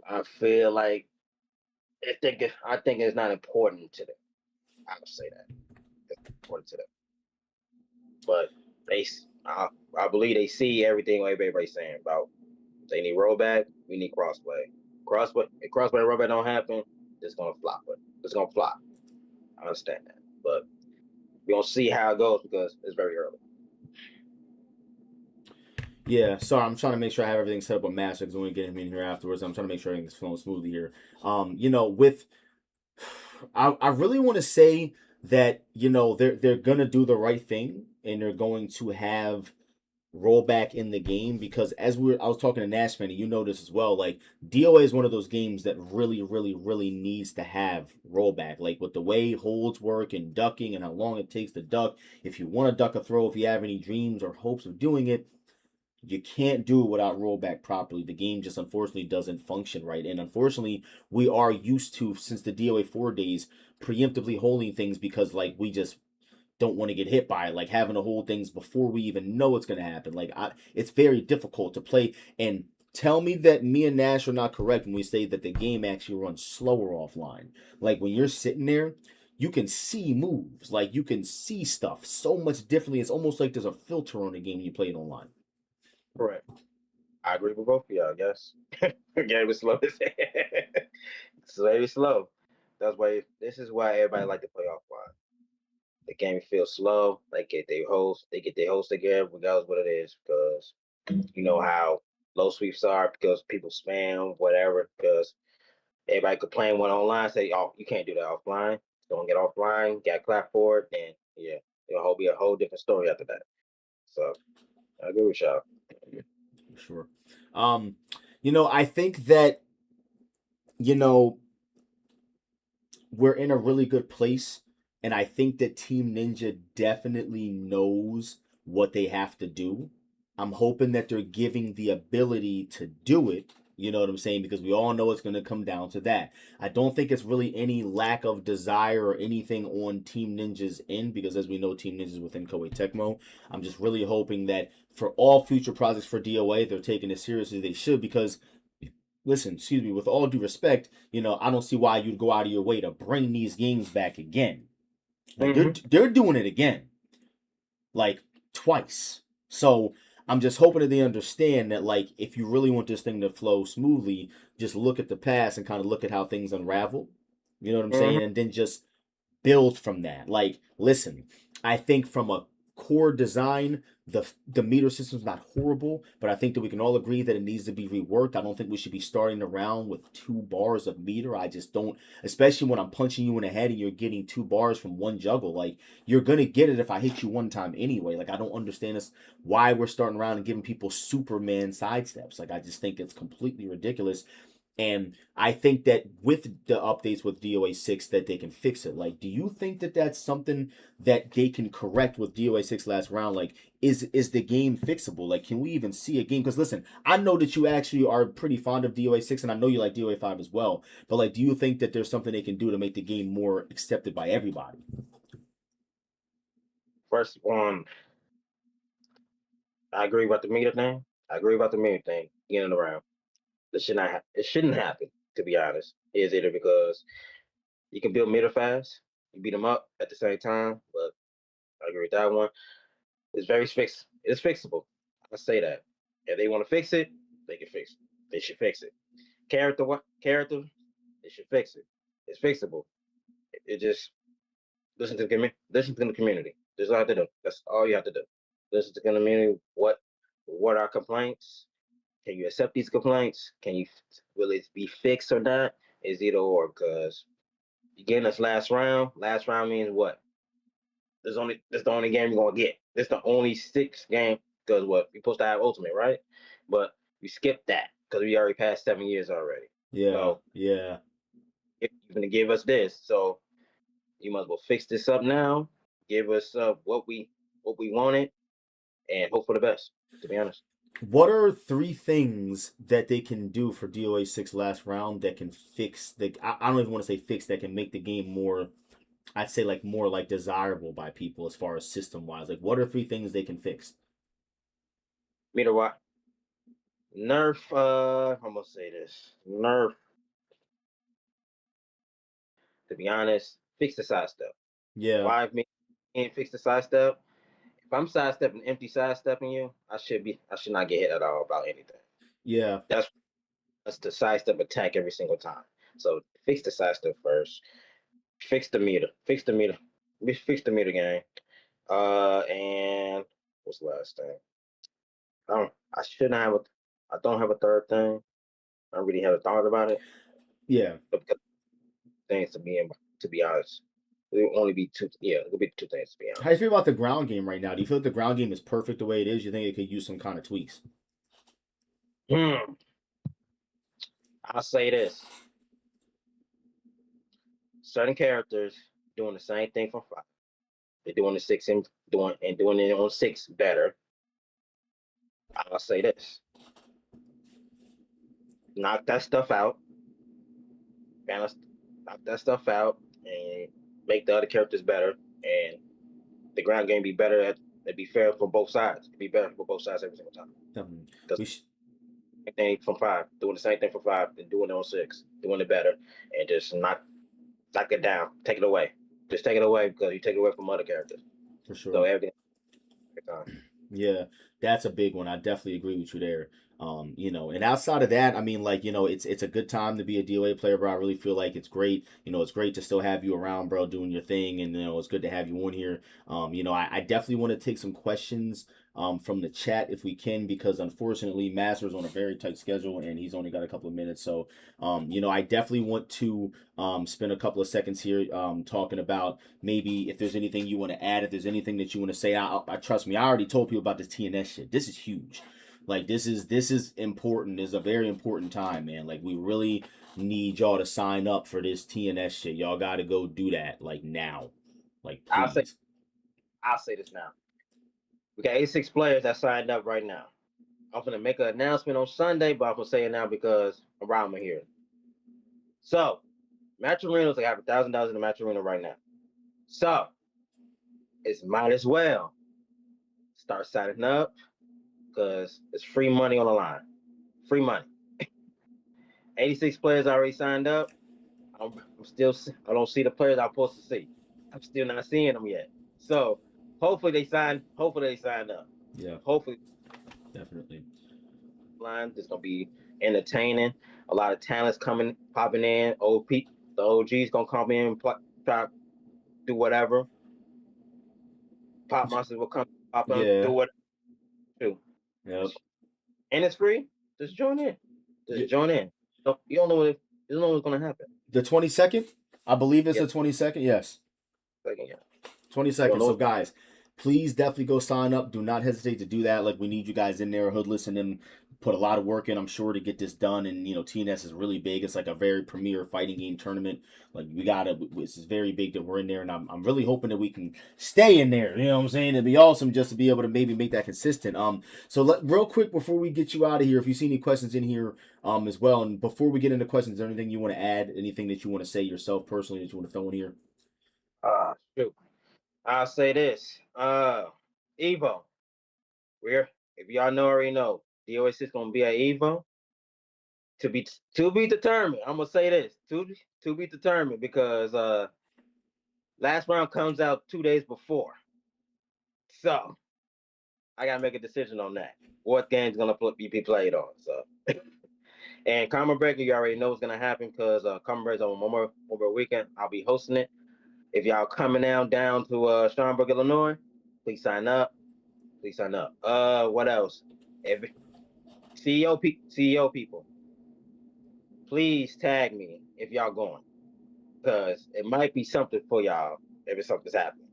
I feel like I think it's not important to them. I would say that it's important to them, but I believe they see everything everybody's saying about they need rollback, we need crossplay. If crossplay and rollback don't happen, it's gonna flop. It's gonna flop. I understand that, but we don't see how it goes because it's very early. Yeah, sorry, I'm trying to make sure I have everything set up with Master, because we're gonna get him in here afterwards. I'm trying to make sure everything's flowing smoothly here. With I really want to say that they're gonna do the right thing, and they're going to have rollback in the game, because I was talking to Nash Fan, and you know this as well. Like, DOA is one of those games that really, really, really needs to have rollback. Like, with the way holds work and ducking and how long it takes to duck. If you want to duck a throw, if you have any dreams or hopes of doing it, you can't do it without rollback properly. The game just unfortunately doesn't function right. And unfortunately, we are used to, since the DOA 4 days, preemptively holding things because like we just don't want to get hit by it, like having to hold things before we even know it's going to happen. Like, it's very difficult to play. And tell me that me and Nash are not correct when we say that the game actually runs slower offline. Like, when you're sitting there, you can see moves, like you can see stuff so much differently. It's almost like there's a filter on the game when you play it online. Correct. I agree with both of y'all. Yes, the game is slow. It's very slow. This is why everybody like to play offline. The game feels slow. They get their host again, regardless what it is, because you know how low sweeps are, because people spam whatever, because everybody complain when online, say, oh, you can't do that offline. Don't get offline, get clap for it, and yeah, it'll be a whole different story after that. So I agree with y'all. Sure. I think that, we're in a really good place, and I think that Team Ninja definitely knows what they have to do. I'm hoping that they're giving the ability to do it. You know what I'm saying? Because we all know it's going to come down to that. I don't think it's really any lack of desire or anything on Team Ninja's end, because as we know, Team Ninja's within Koei Tecmo. I'm just really hoping that for all future projects for DOA, they're taking it seriously. They should, because listen, excuse me, with all due respect, I don't see why you'd go out of your way to bring these games back again. Like they're doing it again, like twice. So I'm just hoping that they understand that, like, if you really want this thing to flow smoothly, just look at the past and kind of look at how things unravel. You know what I'm saying? And then just build from that. Like, listen, I think from a core design, the meter system's not horrible, but I think that we can all agree that it needs to be reworked. I don't think we should be starting around with 2 bars of meter. I just don't, especially when I'm punching you in the head and you're getting 2 bars from one juggle. Like, you're gonna get it if I hit you one time anyway. Like, I don't understand this, why we're starting around and giving people Superman sidesteps. Like, I just think it's completely ridiculous. And I think that with the updates with DOA 6 that they can fix it. Like, do you think that that's something that they can correct with DOA 6 last round? Like, is the game fixable? Like, can we even see a game? Because listen, I know that you actually are pretty fond of DOA 6, and I know you like DOA 5 as well. But like, do you think that there's something they can do to make the game more accepted by everybody? First one, I agree about the meter thing. I agree about the meter thing. Getting around. It shouldn't happen, to be honest. Is either because you can build meter fast, you beat them up at the same time, but I agree with that one. It's fixable. I say that. If they want to fix it, they can fix it. They should fix it. Character, they should fix it. It's fixable. It just listen to the community. That's all I have to do. That's all you have to do. Listen to the community. What are complaints? Can you accept these complaints? Will it be fixed or not? Is either or, because again, this last round. Last round means what? That's the only game you're gonna get. This the only 6 game, because what we supposed to have ultimate, right? But we skipped that because we already passed 7 years already. Yeah, so yeah. you're gonna give us this, so you must well fix this up now. Give us what we wanted, and hope for the best. To be honest. What are 3 things that they can do for DOA 6 last round that can fix the? I don't even want to say fix, that can make the game more, I'd say, like, more like desirable by people as far as system wise. Like, what are 3 things they can fix? Meter what? Nerf. I'm gonna say this. Nerf. To be honest, fix the sidestep. Yeah. 5 minutes and fix the sidestep. If I'm sidestepping, empty sidestepping you, I should not get hit at all about anything. Yeah. That's the sidestep attack every single time. So fix the sidestep first. Fix the meter. Fix the meter. Fix the meter game. And what's the last thing? I shouldn't have a. I don't have a third thing. I really haven't thought about it. Yeah. But because things to be honest, it will only be 2. Yeah, it'll be 2 things to be honest. How do you feel about the ground game right now? Do you feel like the ground game is perfect the way it is? You think it could use some kind of tweaks? I'll say this. Certain characters doing the same thing for 5. They're doing the 6 and doing it on 6 better. I'll say this. Knock that stuff out. Balance, knock that stuff out and make the other characters better, and the ground game be better. It'd be fair for both sides. It'd be better for both sides every single time. Because thing from 5, doing the same thing for 5, and doing it on 6, doing it better, and just knock it down, take it away. Just take it away, because you take it away from other characters. For sure. So everything. Yeah, that's a big one. I definitely agree with you there. And outside of that, I mean, like, it's a good time to be a DOA player, bro. I really feel like it's great. It's great to still have you around, bro, doing your thing, and it's good to have you on here. I definitely want to take some questions from the chat if we can, because unfortunately Master's on a very tight schedule and he's only got a couple of minutes. So I definitely want to spend a couple of seconds here talking about maybe if there's anything you want to add, if there's anything that you want to say. I trust me, I already told people about this TNS shit. This is huge. Like, this is important. This is a very important time, man. Like, we really need y'all to sign up for this TNS shit. Y'all got to go do that, like, now. Like, please. I'll say this now. We got 86 players that signed up right now. I'm gonna make an announcement on Sunday, but I'm gonna say it now because around here. So, Match Arenas, I have $1,000 in the Match Arena right now. So, it's might as well start signing up because it's free money on the line. Free money. 86 players already signed up. I don't see the players I'm supposed to see. I'm still not seeing them yet. So hopefully they signed up. Yeah. Hopefully, definitely. line it's gonna be entertaining. A lot of talents popping in. The OG's gonna come in, try do whatever. Pop monsters will come, pop in, do what too. Yep. And it's free. Just join in. Join in. So you don't know what's gonna happen. The 22nd, I believe it's the 22nd. Yes. 22nd. So guys, please definitely go sign up. Do not hesitate to do that. Like, we need you guys in there. Hoodless and them put a lot of work in, I'm sure, to get this done. And TNS is really big. It's like a very premier fighting game tournament. Like, this is very big that we're in there, and I'm really hoping that we can stay in there. You know what I'm saying? It'd be awesome just to be able to maybe make that consistent. So real quick before we get you out of here, if you see any questions in here as well, and before we get into questions, is there anything you want to add? Anything that you want to say yourself personally that you want to throw in here? Shoot. I'll say this. Evo. If y'all already know, DOS is gonna be at Evo. To be determined. I'm gonna say this. To be determined because last round comes out 2 days before. So I gotta make a decision on that. What game's gonna be played on. So and Common Breaker, you already know what's gonna happen because Common Breaker's on Memorial Weekend. I'll be hosting it. If y'all coming down to Schaumburg, Illinois, please sign up. What else? CEO people, please tag me if y'all going, because it might be something for y'all if something's happening.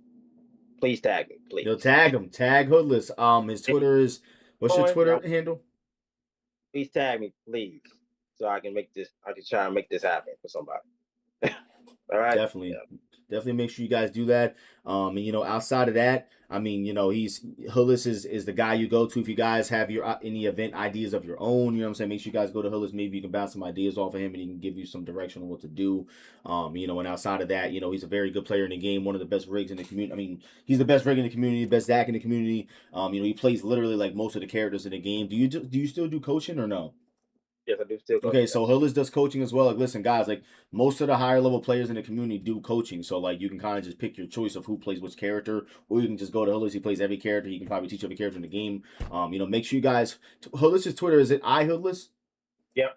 Please tag me, please. Yo, tag him. Tag Hoodless. His Twitter is, what's your Twitter handle? Please tag me, please, so I can try and make this happen for somebody. All right. Definitely. Definitely make sure you guys do that. And outside of that, I mean, Hoodless is the guy you go to if you guys have any event ideas of your own. You know what I'm saying? Make sure you guys go to Hoodless. Maybe you can bounce some ideas off of him, and he can give you some direction on what to do. And outside of that, he's a very good player in the game. One of the best rigs in the community. I mean, he's the best rig in the community, best Dak in the community. He plays literally like most of the characters in the game. Do you still do coaching or no? Yes, I do still coach. Okay, so Hoodless does coaching as well. Like, listen, guys, like, most of the higher level players in the community do coaching. So, like, you can kind of just pick your choice of who plays which character, or you can just go to Hoodless. He plays every character. He can probably teach every character in the game. Make sure you guys. Hoodless's Twitter, is it iHoodless? Yep.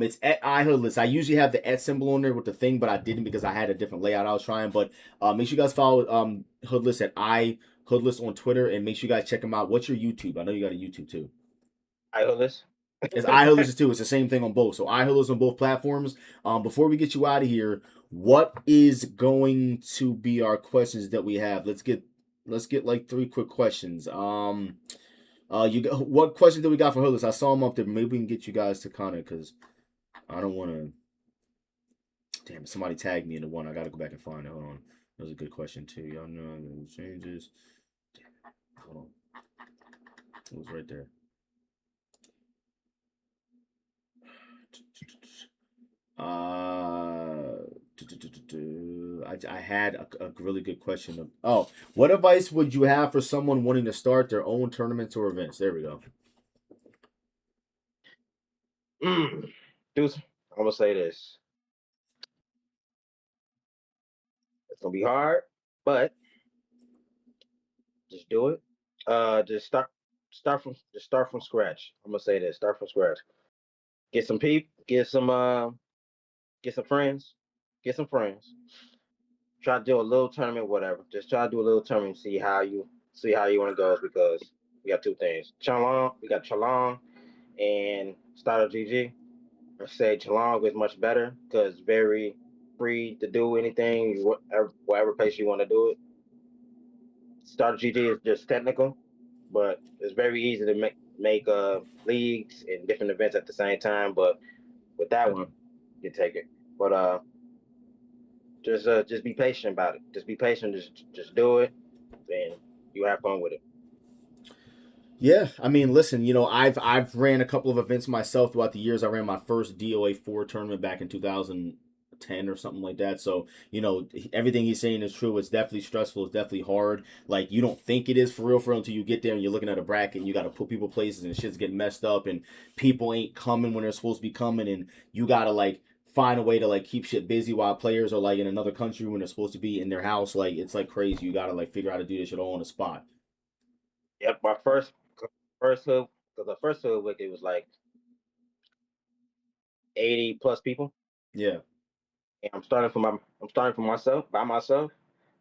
It's at iHoodless. I usually have the @ symbol on there with the thing, but I didn't because I had a different layout I was trying. But make sure you guys follow Hoodless at iHoodless on Twitter, and make sure you guys check him out. What's your YouTube? I know you got a YouTube too. iHoodless. It's iHoodless too. It's the same thing on both. So iHoodless on both platforms. Before we get you out of here, what is going to be our questions that we have? Let's get like 3 quick questions. What questions do we got for Hoodless? I saw them up there. Maybe we can get you guys to kind of, because I don't want to. Damn, somebody tagged me in the one. I got to go back and find it. Hold on. That was a good question too. Y'all know changes. Damn it. Hold on. It was right there. I had a really good question. What advice would you have for someone wanting to start their own tournaments or events? There we go. Dude, I'm gonna say this. It's gonna be hard, but just do it. Just start from scratch. I'm gonna say this. Start from scratch. Get some people. Get some friends. Try to do a little tournament, whatever. Just try to do a little tournament. See how you want to go, because we got 2 things. We got Chalong and Starter GG. I say Chalong is much better because it's very free to do anything, whatever place you want to do it. Starter GG is just technical, but it's very easy to make leagues and different events at the same time. But with that one, you take it. But just be patient about it. Just be patient. Just do it, and you have fun with it. Yeah, I mean, listen, I've ran a couple of events myself throughout the years. I ran my first DOA 4 tournament back in 2010 or something like that. So, everything he's saying is true. It's definitely stressful. It's definitely hard. Like, you don't think it is for real until you get there and you're looking at a bracket and you got to put people places and shit's getting messed up and people ain't coming when they're supposed to be coming and you got to, like, find a way to, like, keep shit busy while players are, like, in another country when they're supposed to be in their house. Like, it's, like, crazy. You got to, like, figure out how to do this shit all on the spot. Yep, my first hood, because the first hood week it was like 80 plus people. Yeah. And I'm starting for myself by myself.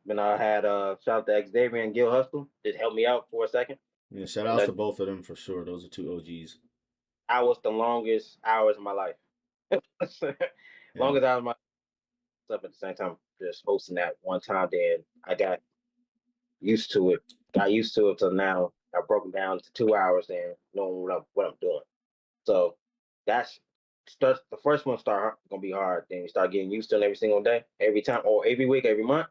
Then I had shout out to Xavier and Gil Hustle. Just helped me out for a second. Yeah, shout outs to both of them for sure. Those are two OGs. I was the longest hours of my life. Longest hours of my life at the same time, just hosting that one time. Then I got used to it. Got used to it till now. I broke it down to 2 hours and knowing what I'm doing. So that's the first one gonna be hard. Then you start getting used to it every single day, every time, or every week, every month.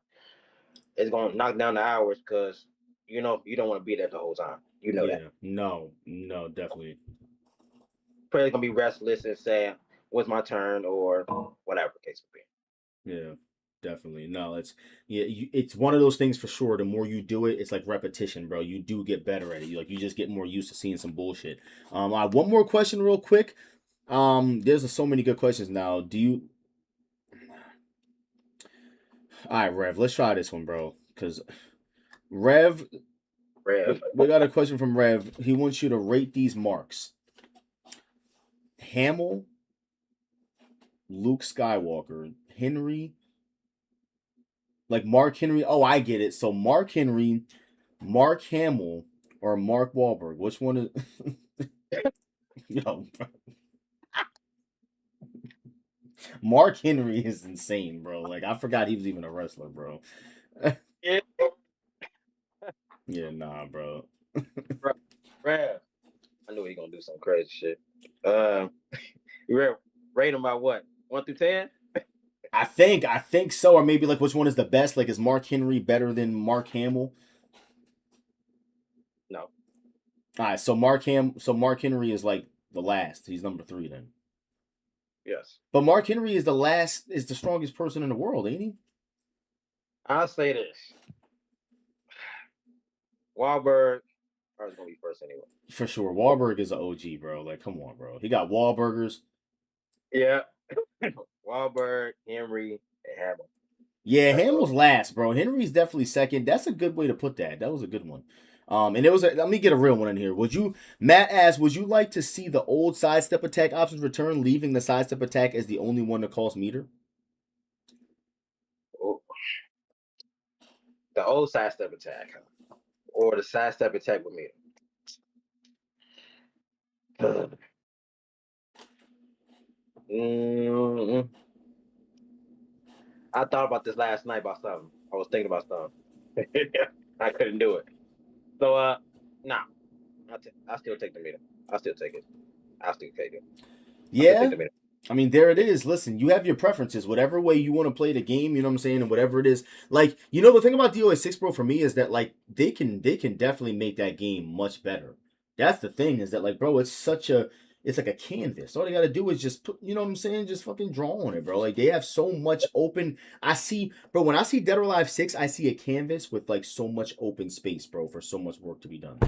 It's gonna knock down the hours because you don't want to be there the whole time. You know that. No, definitely. Probably gonna be restless and saying, "When's my turn?" or whatever the case would be. Yeah, definitely. No, it's one of those things for sure. The more you do it, it's like repetition, bro. You do get better at it. You just get more used to seeing some bullshit. I have one more question, real quick. There's so many good questions now. Do you? All right, Rev. Let's try this one, bro. Because Rev, we got a question from Rev. He wants you to rate these marks. Hamill, Luke Skywalker, Henry, like Mark Henry. Oh, I get it. So Mark Henry, Mark Hamill, or Mark Wahlberg. Which one is? Yo, Mark Henry is insane, bro. Like I forgot he was even a wrestler, bro. Yeah. Yeah, nah, bro. Rev, I knew he gonna do some crazy shit. You rate him by what? 1 through 10? I think so, or maybe like which one is the best? Like, is Mark Henry better than Mark Hamill? No. All right, so Mark Henry is like the last. He's number 3 then. Yes. But Mark Henry is the strongest person in the world, ain't he? I'll say this. Wahlberg is gonna be first anyway. For sure. Wahlberg is an OG, bro. Like, come on, bro. He got Wahlburgers. Yeah. Wahlberg, Henry, and Hamill. Yeah, Hamill's last, bro. Henry's definitely second. That's a good way to put that. That was a good one. And it was let me get a real one in here. Matt asked, would you like to see the old sidestep attack options return, leaving the sidestep attack as the only one to cost meter? Oh. The old sidestep attack, or the sidestep attack with meter. I thought about this last night about something. I was thinking about something. I couldn't do it. So, nah. I still take the meter. I still take it. Yeah. I mean, there it is. Listen, you have your preferences. Whatever way you want to play the game, you know what I'm saying? And whatever it is. Like, the thing about DOA 6, bro, for me is that, like, they can definitely make that game much better. That's the thing, is that, like, bro, it's like a canvas. All they got to do is just put, you know what I'm saying? Just fucking draw on it, bro. Like, they have so much open. When I see Dead or Alive 6, I see a canvas with, like, so much open space, bro, for so much work to be done.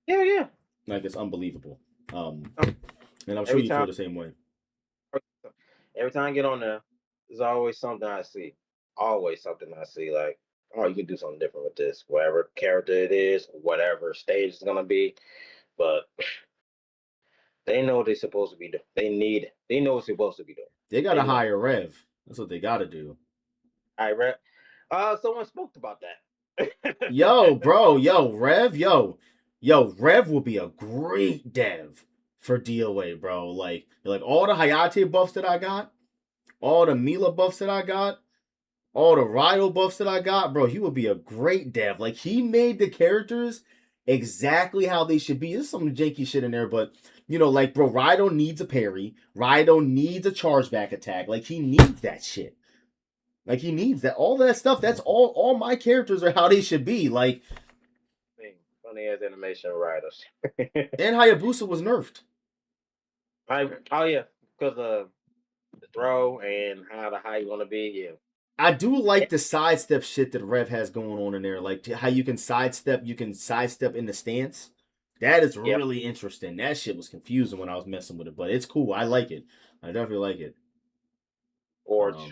Yeah. Like, it's unbelievable. And I'm sure you feel the same way. Every time I get on there, there's always something I see. Always something I see. Like, oh, you can do something different with this. Whatever character it is, whatever stage it's gonna be. But they know what they're supposed to be doing. They know what's supposed to be doing. They gotta hire Rev. That's what they gotta do. All right, Rev. Someone spoke about that. Yo, bro, Rev will be a great dev for DOA, bro. Like all the Hayate buffs that I got, all the Mila buffs that I got, all the Raido buffs that I got, bro, he would be a great dev. Like, he made the characters exactly how they should be. There's some janky shit in there, but, like, bro, Raido needs a parry. Raido needs a chargeback attack. Like, he needs that shit. Like, he needs that. All that stuff, that's all my characters are how they should be. Like, 20 years animation writers. And Hayabusa was nerfed. Oh yeah, because of the throw and how the high you want to be. Yeah. I do like the sidestep shit that Rev has going on in there, like how you can sidestep in the stance. That is really interesting. That shit was confusing when I was messing with it, but it's cool. I like it. I definitely like it. Or doing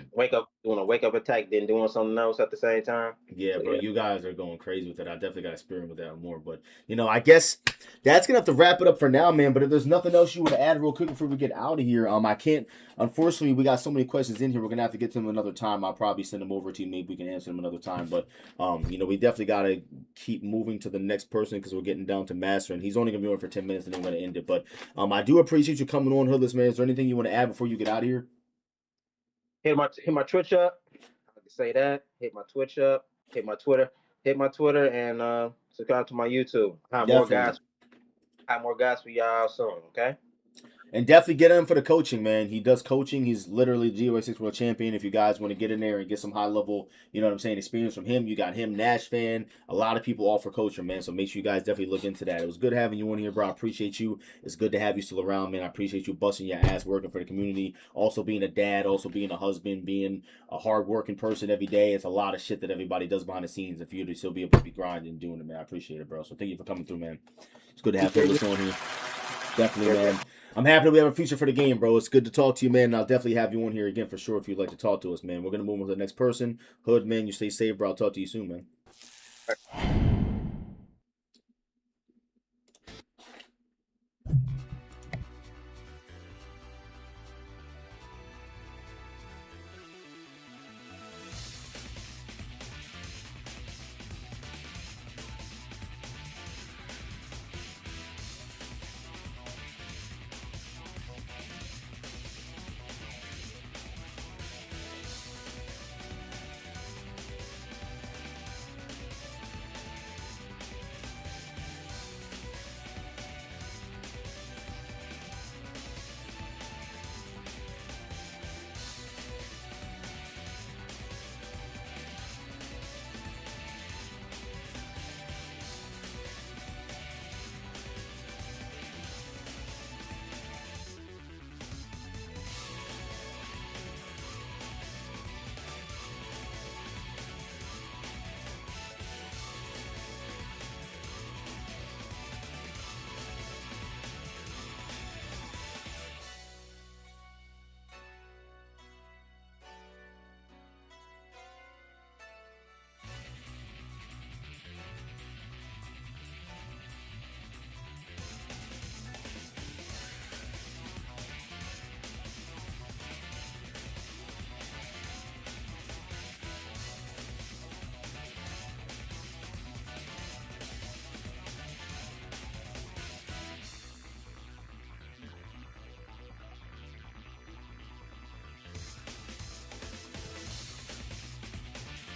a wake up attack, then doing something else at the same time. Yeah, so, bro, you guys are going crazy with it. I definitely got to experiment with that more. But, I guess that's going to have to wrap it up for now, man. But if there's nothing else you want to add real quick before we get out of here, I can't, unfortunately, we got so many questions in here. We're going to have to get to them another time. I'll probably send them over to you. Maybe we can answer them another time. But, we definitely got to keep moving to the next person because we're getting down to Master. And he's only going to be on for 10 minutes and then we're going to end it. But I do appreciate you coming on, Hoodless, man. Is there anything you want to add before you get out of here? Hit my Twitch up. I can say that. Hit my Twitch up. Hit my Twitter, and subscribe to my YouTube. I have more guys for y'all soon. Okay. And definitely get him for the coaching, man. He does coaching. He's literally GOA 6 World Champion. If you guys want to get in there and get some high level, experience from him, you got him, Nash fan. A lot of people offer coaching, man. So make sure you guys definitely look into that. It was good having you on here, bro. I appreciate you. It's good to have you still around, man. I appreciate you busting your ass working for the community. Also being a dad, also being a husband, being a hard-working person every day. It's a lot of shit that everybody does behind the scenes. If you to still be able to be grinding and doing it, man, I appreciate it, bro. So thank you for coming through, man. It's good to have Hoodless on here. Definitely, man. I'm happy that we have a future for the game, bro. It's good to talk to you, man. And I'll definitely have you on here again for sure if you'd like to talk to us, man. We're going to move on to the next person. Hood, man, you stay safe, bro. I'll talk to you soon, man.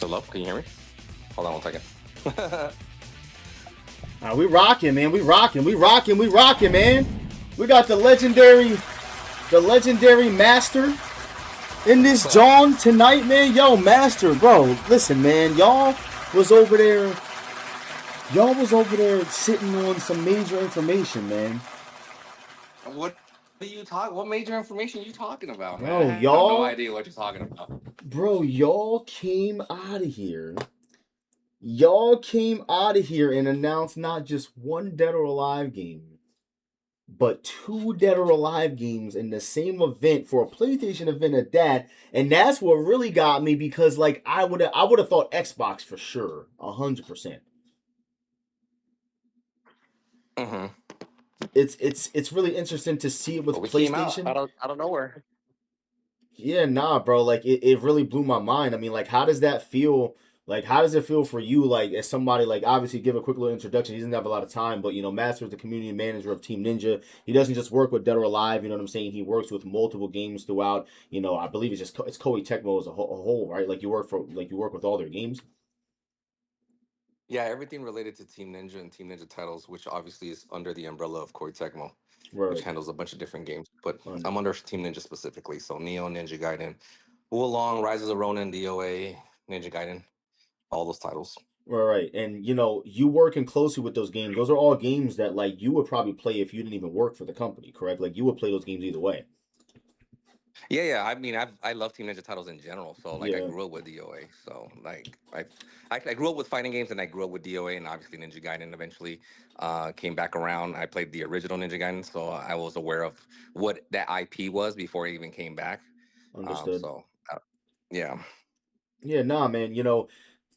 Hello, can you hear me? Hold on one second. We rocking, man. We rocking, man. We got the legendary Master in this John tonight, man. Yo, Master, bro. Listen, man. Y'all was over there sitting on some major information, man. What major information are you talking about, man? Bro, I have no idea what you're talking about. Bro, y'all came out of here. And announced not just one Dead or Alive game, but 2 Dead or Alive games in the same event for a PlayStation event at that. And that's what really got me because, like, I would have thought Xbox for sure, 100%. Mm-hmm. It's really interesting to see it with PlayStation. Out of nowhere. Yeah, nah, bro. Like it really blew my mind. I mean, like, how does that feel? Like, how does it feel for you? Like, as somebody, like, obviously, give a quick little introduction. He doesn't have a lot of time, but Master is the community manager of Team Ninja. He doesn't just work with Dead or Alive. You know what I'm saying? He works with multiple games throughout. I believe it's Koei Tecmo as a whole, right? Like, you work with all their games. Yeah, everything related to Team Ninja and Team Ninja titles, which obviously is under the umbrella of Koei Tecmo, which handles a bunch of different games. But I'm under Team Ninja specifically, so Neo, Ninja Gaiden, Wulong, Rise of the Ronin, DOA, Ninja Gaiden, all those titles. Right. And you working closely with those games. Those are all games that like you would probably play if you didn't even work for the company, correct? Like you would play those games either way. Yeah. I mean, I love Team Ninja titles in general. So like, I Yeah, grew up with DOA. So like, I grew up with fighting games, and I grew up with DOA, and obviously Ninja Gaiden eventually came back around. I played the original Ninja Gaiden, so I was aware of what that IP was before it even came back. understood. So yeah. Yeah, nah, man.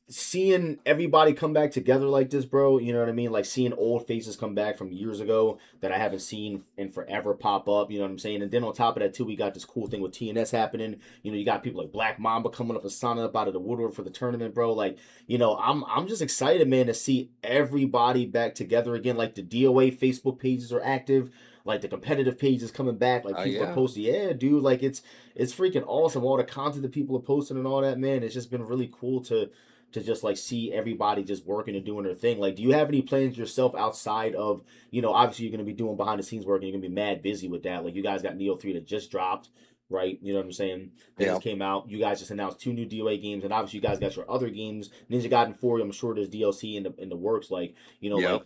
Seeing everybody come back together like this, bro, you know what I mean? Like seeing old faces come back from years ago that I haven't seen in forever pop up, you know what I'm saying? And then on top of that, too, we got this cool thing with TNS happening. You got people like Black Mamba coming up and signing up out of the woodwork for the tournament, bro. Like, I'm just excited, man, to see everybody back together again. Like the DOA Facebook pages are active. Like the competitive pages coming back, like people are Yeah. posting, yeah, dude, like it's freaking awesome. All the content that people are posting and all that, man, it's just been really cool to just like see everybody just working and doing their thing. Like, do you have any plans yourself outside of, obviously you're going to be doing behind the scenes work and you're going to be mad busy with that. Like, you guys got Neo 3 that just dropped, right? You know what I'm saying? That Yeah. just came out. You guys just announced 2 new DOA games, and obviously you guys got your other games. Ninja Gaiden 4, I'm sure there's DLC in the works. Like, Yep.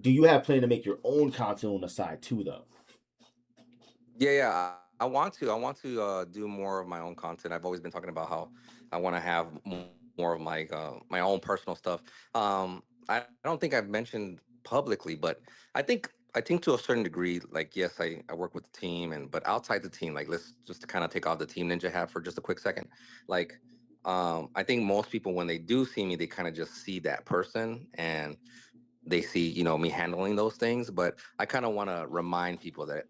do you have plan to make your own content on the side too, though? Yeah. I want to. I want to do more of my own content. I've always been talking about how I want to have more of my own personal stuff. I don't think I've mentioned publicly, but I think to a certain degree, like yes, I work with the team, but outside the team, like let's just to kind of take off the Team Ninja hat for just a quick second. Like, I think most people when they do see me, they kind of just see that person and they see me handling those things. But I kind of want to remind people that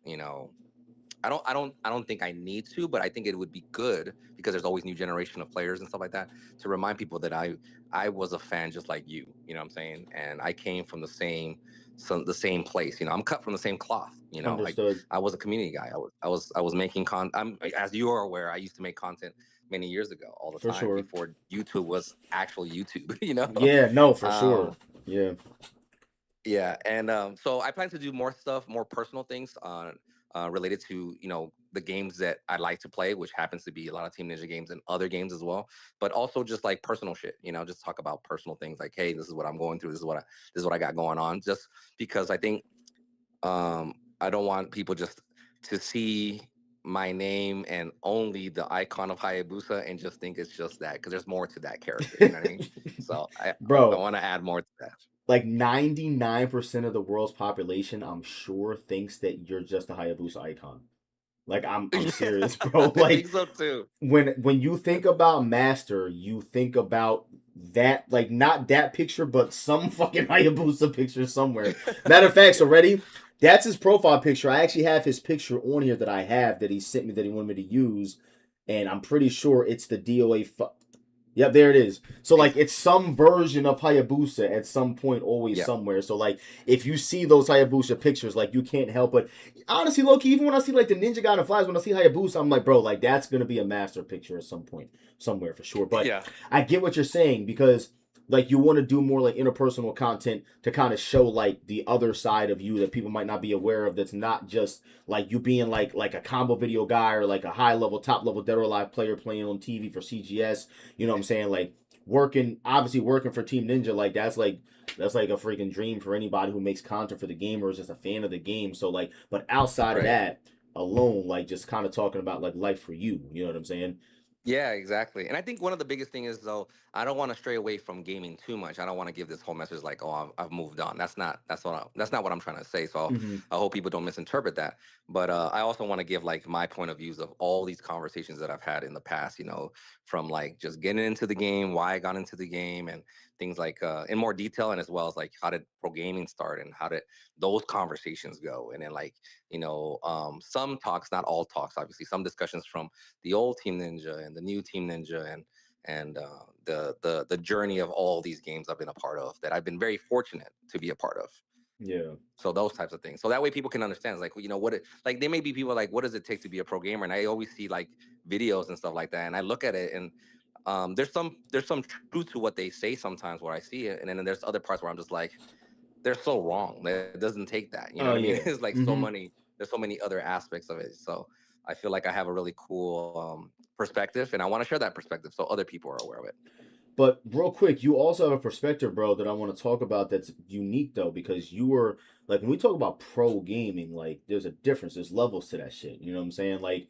I don't think I need to, but I think it would be good because there's always new generation of players and stuff like that to remind people that I was a fan just like you know what I'm saying? And I came from the same place. I'm cut from the same cloth. Understood. I was a community guy. I was making I'm as you are aware, I used to make content many years ago all the For time sure. before YouTube was actual YouTube, Yeah, no, for sure. Um Yeah, yeah, and so I plan to do more stuff, more personal things related to the games that I like to play, which happens to be a lot of Team Ninja games and other games as well. But also just like personal shit, just talk about personal things like, hey, this is what I'm going through. This is what I got going on. Just because I think I don't want people just to see my name and only the icon of Hayabusa and just think it's just that because there's more to that character. You know what I mean? So I bro. want to add more to that. Like 99% of the world's population, I'm sure, thinks that you're just a Hayabusa icon. Like I'm serious, bro. I Like think so too. when you think about Master, you think about that, like not that picture, but some fucking Hayabusa picture somewhere. Matter of fact, so ready? That's his profile picture. I actually have his picture on here that I have that he sent me that he wanted me to use, and I'm pretty sure it's the DOA. Yep, there it is. So like it's some version of Hayabusa at some point, always Yeah. somewhere. So like if you see those Hayabusa pictures, like you can't help but honestly, Loki, even when I see like the Ninja God and Flies, when I see Hayabusa, I'm like, bro, like that's gonna be a master picture at some point, somewhere for sure. But Yeah. I get what you're saying because like you want to do more like interpersonal content to kind of show like the other side of you that people might not be aware of. That's not just like you being like a combo video guy or like a high level, top level Dead or Alive player playing on TV for CGS. You know what I'm saying? Like obviously working for Team Ninja, like that's like a freaking dream for anybody who makes content for the game or is just a fan of the game. So like, but outside of Right. that alone, like just kind of talking about like life for you. You know what I'm saying? Yeah, exactly. And I think one of the biggest thing is though, I don't want to stray away from gaming too much. I don't want to give this whole message like, oh, I've moved on. That's not what I'm trying to say. So Mm-hmm. I hope people don't misinterpret that. But I also want to give like my point of views of all these conversations that I've had in the past. From like just getting into the game, why I got into the game, and things like in more detail, and as well as like how did pro gaming start and how did those conversations go, and then like some talks, not all talks, obviously, some discussions from the old Team Ninja and the new Team Ninja and the journey of all these games I've been a part of that I've been very fortunate to be a part of. Yeah. So those types of things. So that way people can understand. It's like, like there may be people like, what does it take to be a pro gamer? And I always see like videos and stuff like that. And I look at it and there's some truth to what they say sometimes where I see it. And then there's other parts where I'm just like, they're so wrong. It doesn't take that. You know Oh what I mean? yeah. It's like Mm-hmm. there's so many other aspects of it. So I feel like I have a really cool perspective and I want to share that perspective so other people are aware of it. But real quick, you also have a perspective, bro, that I want to talk about that's unique though, because you were like when we talk about pro gaming, like there's a difference, there's levels to that shit. You know what I'm saying? Like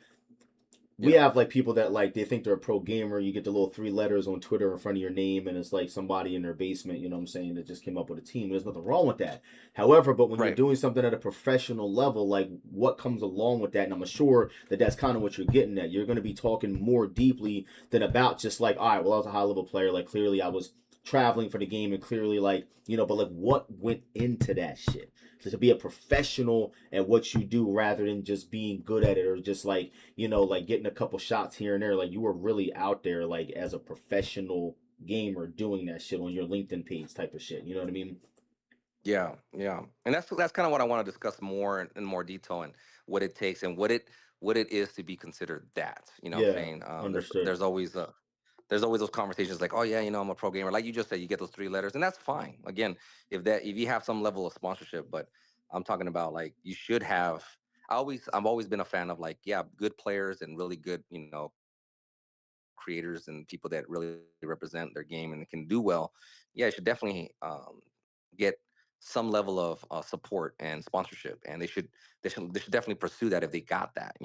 we Yeah. have like people that like they think they're a pro gamer. You get the little three letters on Twitter in front of your name, and it's like somebody in their basement. You know what I'm saying? That just came up with a team. There's nothing wrong with that. However, but when you're Right. doing something at a professional level, like what comes along with that, and I'm sure that that's kind of what you're getting at. You're going to be talking more deeply than about just like, all right, well, I was a high level player. Like clearly, I was traveling for the game, and clearly, like but like what went into that shit to be a professional at what you do rather than just being good at it or just like like getting a couple shots here and there. Like you were really out there, like as a professional gamer doing that shit on your LinkedIn page type of shit. You know what I mean? Yeah, yeah, and that's kind of what I want to discuss more in more detail and what it takes and what it is to be considered that. You know what I'm Yeah, saying? There's understood. there's always there's always those conversations like, oh yeah, I'm a pro gamer. Like you just said, you get those three letters, and that's fine. Again, if you have some level of sponsorship, but I'm talking about like you should have. I've always been a fan of like, yeah, good players and really good creators and people that really represent their game and can do well. Yeah, you should definitely get some level of support and sponsorship, and they should definitely pursue that if they got that.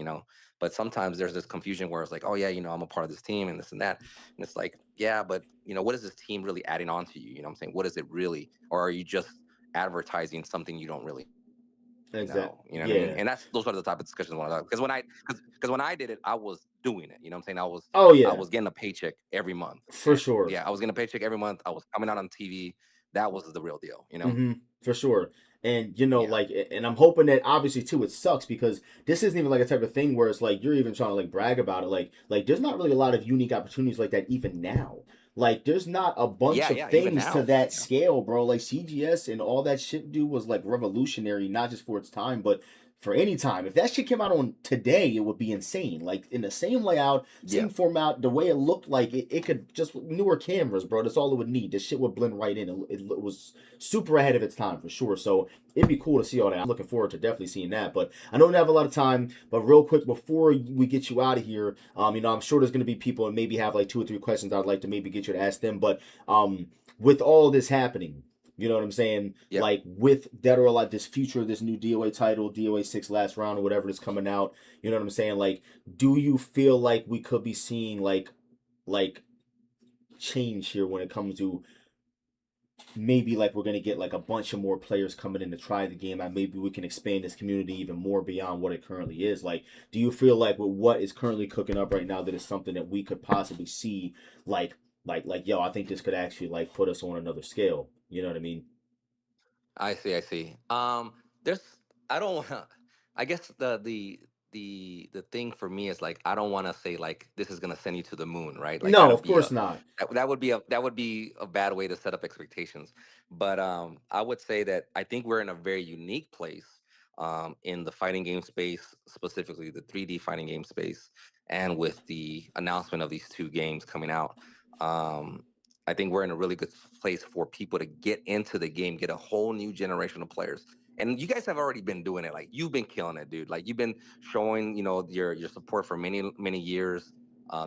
But sometimes there's this confusion where it's like, oh yeah, I'm a part of this team and this and that, and it's like, yeah, but what is this team really adding on to you? You know what I'm saying? What is it really, or are you just advertising something you don't really know? You know what I mean? And that's Exact. those are the type of Yeah. discussions I want to have. Because when I did it, I was doing it. You know what I'm saying? Oh I yeah, was getting a paycheck every month, for and sure. yeah, I was getting a paycheck every month. I was coming out on TV. That was the real deal. Mm-hmm. For sure. And Yeah. like, and I'm hoping that obviously too, it sucks because this isn't even like a type of thing where it's like you're even trying to like brag about it. Like there's not really a lot of unique opportunities like that even now. Like there's not a bunch Yeah, of yeah, even things to now. that Yeah. scale, bro. Like CGS and all that shit, dude, was like revolutionary, not just for its time, but for any time. If that shit came out on today, it would be insane. Like in the same layout, same Yeah. format, the way it looked, like it could just newer cameras, bro. That's all it would need. This shit would blend right in. It was super ahead of its time for sure. So it'd be cool to see all that. I'm looking forward to definitely seeing that. But I don't have a lot of time. But real quick before we get you out of here, I'm sure there's gonna be people and maybe have like two or three questions I'd like to maybe get you to ask them. But with all this happening. You know what I'm saying? Yeah. Like with Dead or Alive, this future, this new DOA title, DOA 6 last round or whatever is coming out. You know what I'm saying? Like, do you feel like we could be seeing like change here when it comes to maybe like we're gonna get like a bunch of more players coming in to try the game and maybe we can expand this community even more beyond what it currently is. Like, do you feel like with what is currently cooking up right now that is something that we could possibly see like yo, I think this could actually like put us on another scale. You know what I mean? I see. I see. There's. I don't. I guess the thing for me is like I don't want to say like this is gonna send you to the moon, right? Like No, that'll of be course a not. that would be a bad way to set up expectations. But I would say that I think we're in a very unique place in the fighting game space, specifically the 3D fighting game space, and with the announcement of these two games coming out. Um, I think we're in a really good place for people to get into the game, get a whole new generation of players. And you guys have already been doing it. Like you've been killing it, dude. Like you've been showing, your support for many many years.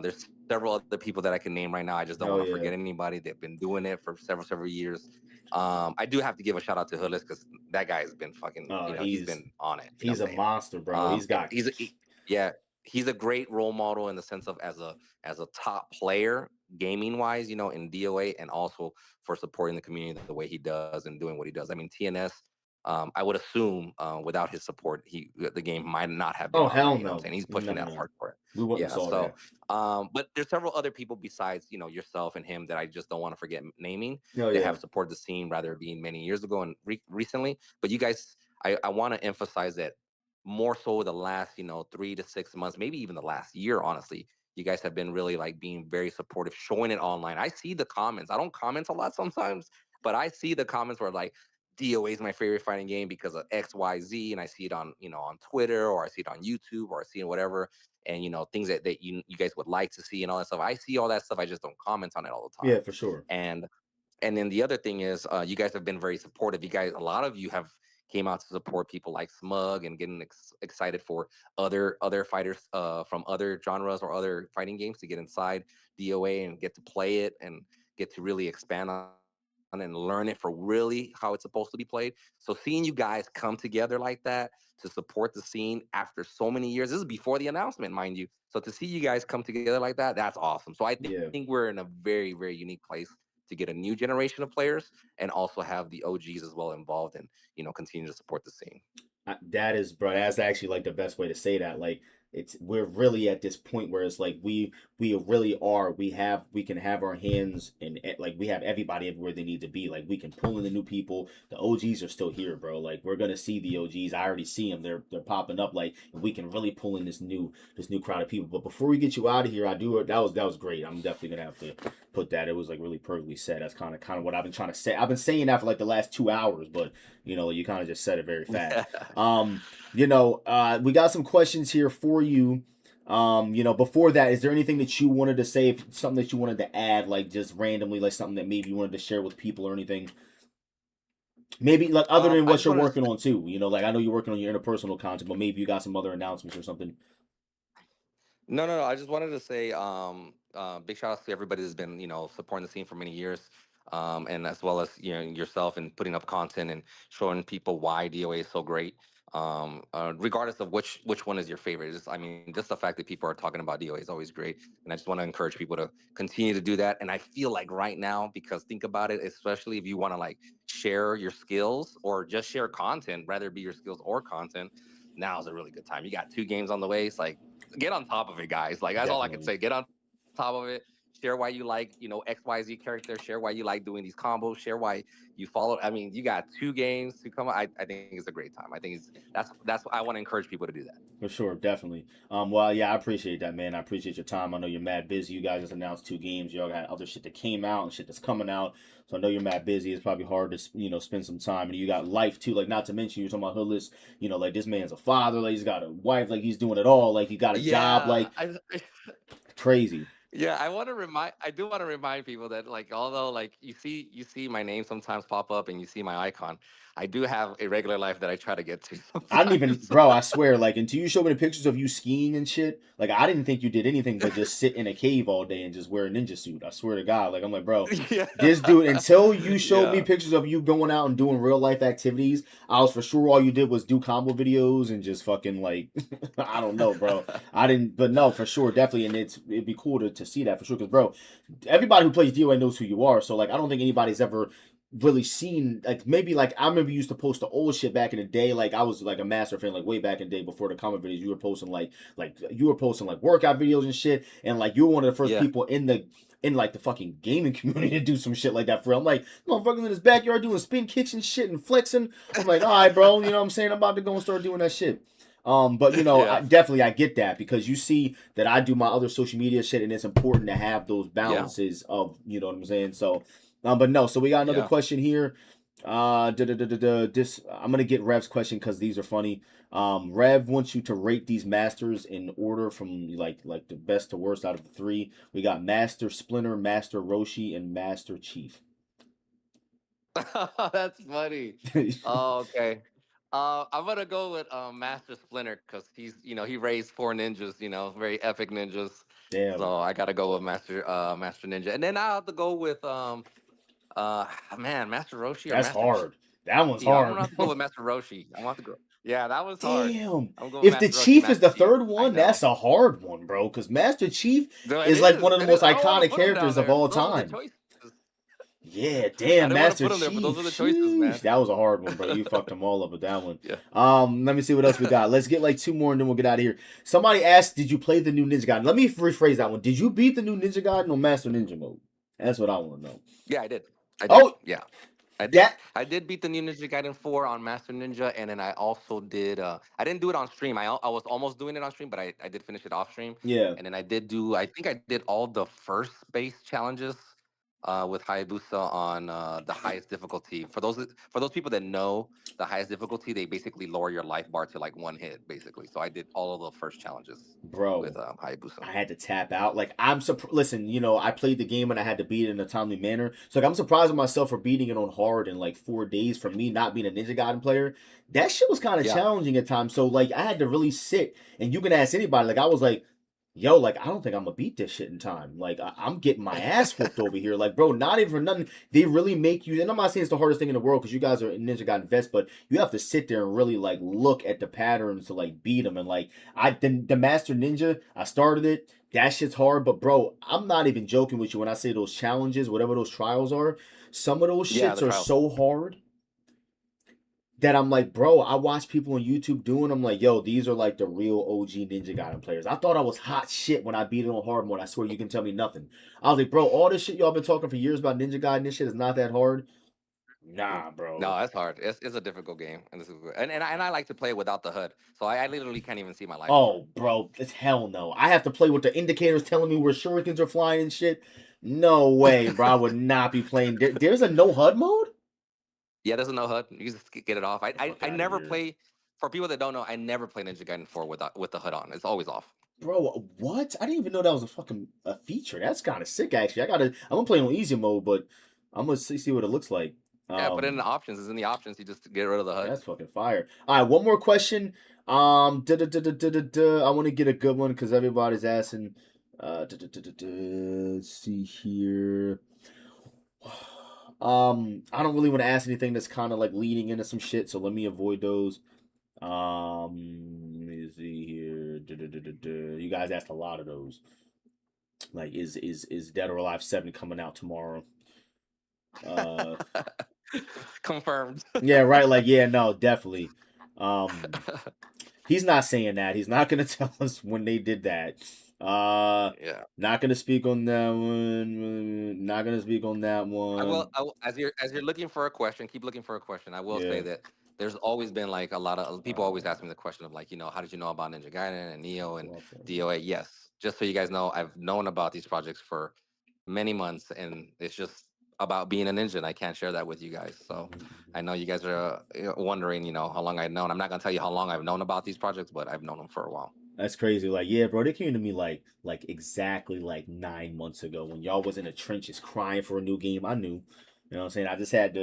There's several other people that I can name right now. I just don't Oh want to yeah. forget anybody. They've been doing it for several years. I do have to give a shout out to Hoodless because that guy has been fucking, he's He's been on it. You know he's what a I'm saying? monster, bro. He's And got yeah, he's a great role model in the sense of as a top player gaming wise, in DOA, and also for supporting the community the way he does and doing what he does. I mean, TNS. I would assume without his support, the game might not have been oh on there. hell You know what I'm no. saying? He's pushing No that no. hard for it. We wouldn't have Yeah. saw So, that. but there's several other people besides yourself and him that I just don't want to forget naming Oh that yeah. have supported the scene, rather it being many years ago and recently. But you guys, I want to emphasize that more so the last 3 to 6 months, maybe even the last year. Honestly, you guys have been really like being very supportive, showing it online. I see the comments. I don't comment a lot sometimes, but I see the comments where like DOA is my favorite fighting game because of XYZ, and I see it on on Twitter, or I see it on YouTube, or I see it whatever, and things that you guys would like to see and all that stuff. I see all that stuff. I just don't comment on it all the Yeah, time. for sure. And then the other thing is, you guys have been very supportive. A lot of you have came out to support people like Smug and getting excited for other fighters from other genres or other fighting games to get inside DOA and get to play it and get to really expand on and learn it for really how it's supposed to be played. So seeing you guys come together like that to support the scene after so many years, this is before the announcement, mind you. So to see you guys come together like that, that's awesome. So I think we're in a very, very unique place to get a new generation of players and also have the OGs as well involved and, continue to support the scene. That is, bro. That's actually like the best way to say that. Like, we're really at this point where it's like we really are. We can have our hands and like we have everybody everywhere they need to be. Like we can pull in the new people. The OGs are still here, bro. Like we're gonna see the OGs. I already see them. They're popping up. Like we can really pull in this new crowd of people. But before we get you out of here, that was great. I'm definitely gonna have to put that. It was like really perfectly said. That's kind of what I've been trying to say. I've been saying that for like the last 2 hours, but you kind of just said it very fast. We got some questions here for you. Before that, is there anything that you wanted to say, something that you wanted to add, like just randomly, like something that maybe you wanted to share with people or anything? Maybe like other than what you're working on too. Like I know you're working on your interpersonal content, but maybe you got some other announcements or something. No. I just wanted to say, big shout out to everybody that's been, supporting the scene for many years, and as well as yourself and putting up content and showing people why DOA is so great. Regardless of which one is your favorite, just the fact that people are talking about DOA is always great, and I just want to encourage people to continue to do that. And I feel like right now, because think about it, especially if you want to like share your skills or just share content, rather it be your skills or content, now is a really good time. You got 2 games on the way. It's like get on top of it, guys. Like that's all I can say. Get on top of it. Share why you like, XYZ character. Share why you like doing these combos. Share why you follow. I mean, you got 2 games to come. I think it's a great time. I think that's I want to encourage people to do that. For sure, definitely. Well, yeah, I appreciate that, man. I appreciate your time. I know you're mad busy. You guys just announced 2 games. Y'all got other shit that came out and shit that's coming out. So I know you're mad busy. It's probably hard to spend some time. And you got life too. Like not to mention you're talking about Hoodless. Like this man's a father. Like he's got a wife. Like he's doing it all. Like he got a job. Like crazy. Yeah, I do want to remind people that like although like you see my name sometimes pop up and you see my icon, I do have a regular life that I try to get to sometimes. I don't even, bro, I swear, like until you showed me the pictures of you skiing and shit, like I didn't think you did anything but just sit in a cave all day and just wear a ninja suit. I swear to God. Like I'm like, bro, this dude, until you showed me pictures of you going out and doing real life activities, I was for sure all you did was do combo videos and just fucking like I don't know, bro. I didn't, but no, for sure, definitely, and it'd be cool to see that for sure, because bro, everybody who plays DOA knows who you are, so like I don't think anybody's ever really seen, like maybe like I remember you used to post the old shit back in the day. Like I was like a master fan, like way back in the day before the comment videos. You were posting like workout videos and shit, and like you were one of the first people in like the fucking gaming community to do some shit like that for real. I'm like, motherfuckers in his backyard doing spin kicks and shit and flexing. I'm like, all right, bro, you know what I'm saying? I'm about to go and start doing that shit. But I get that, because you see that I do my other social media shit, and it's important to have those balances of, you know what I'm saying? So but no, so we got another question here. This I'm gonna get Rev's question because these are funny. Rev wants you to rate these masters in order from like the best to worst out of the 3. We got Master Splinter, Master Roshi, and Master Chief. That's funny. Oh, okay. I'm gonna go with Master Splinter because he's he raised 4 ninjas, very epic ninjas. Damn. So I gotta go with Master Ninja, and then I have to go with Master Roshi. That's Master hard. That one's hard. I'm gonna have to go with Master Roshi. I'm gonna have to go. Yeah, that was hard. Damn. If the Chief is the third one, that's a hard one, bro. Because Master Chief is like one of the most iconic characters of all time. Yeah, damn, Master Chief. Those are the choices, man. That was a hard one, bro. You fucked them all up with that one. Yeah. Let me see what else we got. Let's get like 2 more and then we'll get out of here. Somebody asked, did you play the new Ninja Gaiden? Let me rephrase that one. Did you beat the new Ninja Gaiden on Master Ninja mode? That's what I want to know. Yeah, I did. Yeah. I did beat the new Ninja Gaiden 4 on Master Ninja, and then I also did. I didn't do it on stream. I was almost doing it on stream, but I did finish it off stream. Yeah. And then I think I did all the first base challenges with Hayabusa on the highest difficulty. For those people that know the highest difficulty, they basically lower your life bar to like 1 hit, basically. So I did all of the first challenges, bro, with Hayabusa. I had to tap out. Like listen, I played the game and I had to beat it in a timely manner. So like I'm surprised with myself for beating it on hard in like 4 days. For me not being a Ninja Gaiden player, that shit was kind of challenging at times. So like I had to really sit, and you can ask anybody. Like I was like, yo, like, I don't think I'm gonna beat this shit in time. Like, I'm getting my ass whooped over here. Like, bro, not even for nothing. They really make you, and I'm not saying it's the hardest thing in the world because you guys are in Ninja Gaiden vets, but you have to sit there and really, like, look at the patterns to, like, beat them. And, like, the Master Ninja, I started it. That shit's hard, but, bro, I'm not even joking with you when I say those challenges, whatever those trials are. Some of those shits are so hard that I'm like, bro, I watch people on YouTube doing. I'm like, yo, these are like the real OG Ninja Gaiden players. I thought I was hot shit when I beat it on hard mode. I swear you can tell me nothing. I was like, bro, all this shit y'all been talking for years about Ninja Gaiden, this shit is not that hard. Nah, bro. No, it's hard. It's a difficult game, and this is and I like to play without the HUD, so I literally can't even see my life. Oh, bro, it's hell no. I have to play with the indicators telling me where shurikens are flying and shit. No way, bro. I would not be playing. There's a no HUD mode. Yeah, there's a no HUD. You just get it off. I never play. For people that don't know, I never play Ninja Gaiden 4 with the HUD on. It's always off. Bro, what? I didn't even know that was a feature. That's kind of sick, actually. I'm gonna play on easy mode, but I'm gonna see what it looks like. Yeah, put it in the options. It's in the options. You just get rid of the HUD. That's fucking fire. All right, one more question. I want to get a good one because everybody's asking. Let's see here. I don't really want to ask anything that's kind of like leading into some shit, so let me avoid those. Let me see here. You guys asked a lot of those. Like, is Dead or Alive 7 coming out tomorrow? Confirmed. Yeah, right. Like, yeah, no, definitely. He's not saying that. He's not gonna tell us when they did that. Yeah. Not gonna speak on that one. Not gonna speak on that one. I will as you're looking for a question, keep looking for a question. I will say that there's always been like a lot of people always ask me the question of like, how did you know about Ninja Gaiden and Neo and DOA? Yes. Just so you guys know, I've known about these projects for many months, and it's just about being a ninja, and I can't share that with you guys. So I know you guys are wondering, how long I've known. I'm not gonna tell you how long I've known about these projects, but I've known them for a while. That's crazy. Like, yeah, bro, they came to me like exactly like 9 months ago when y'all was in the trenches crying for a new game. I knew. You know what I'm saying? I just had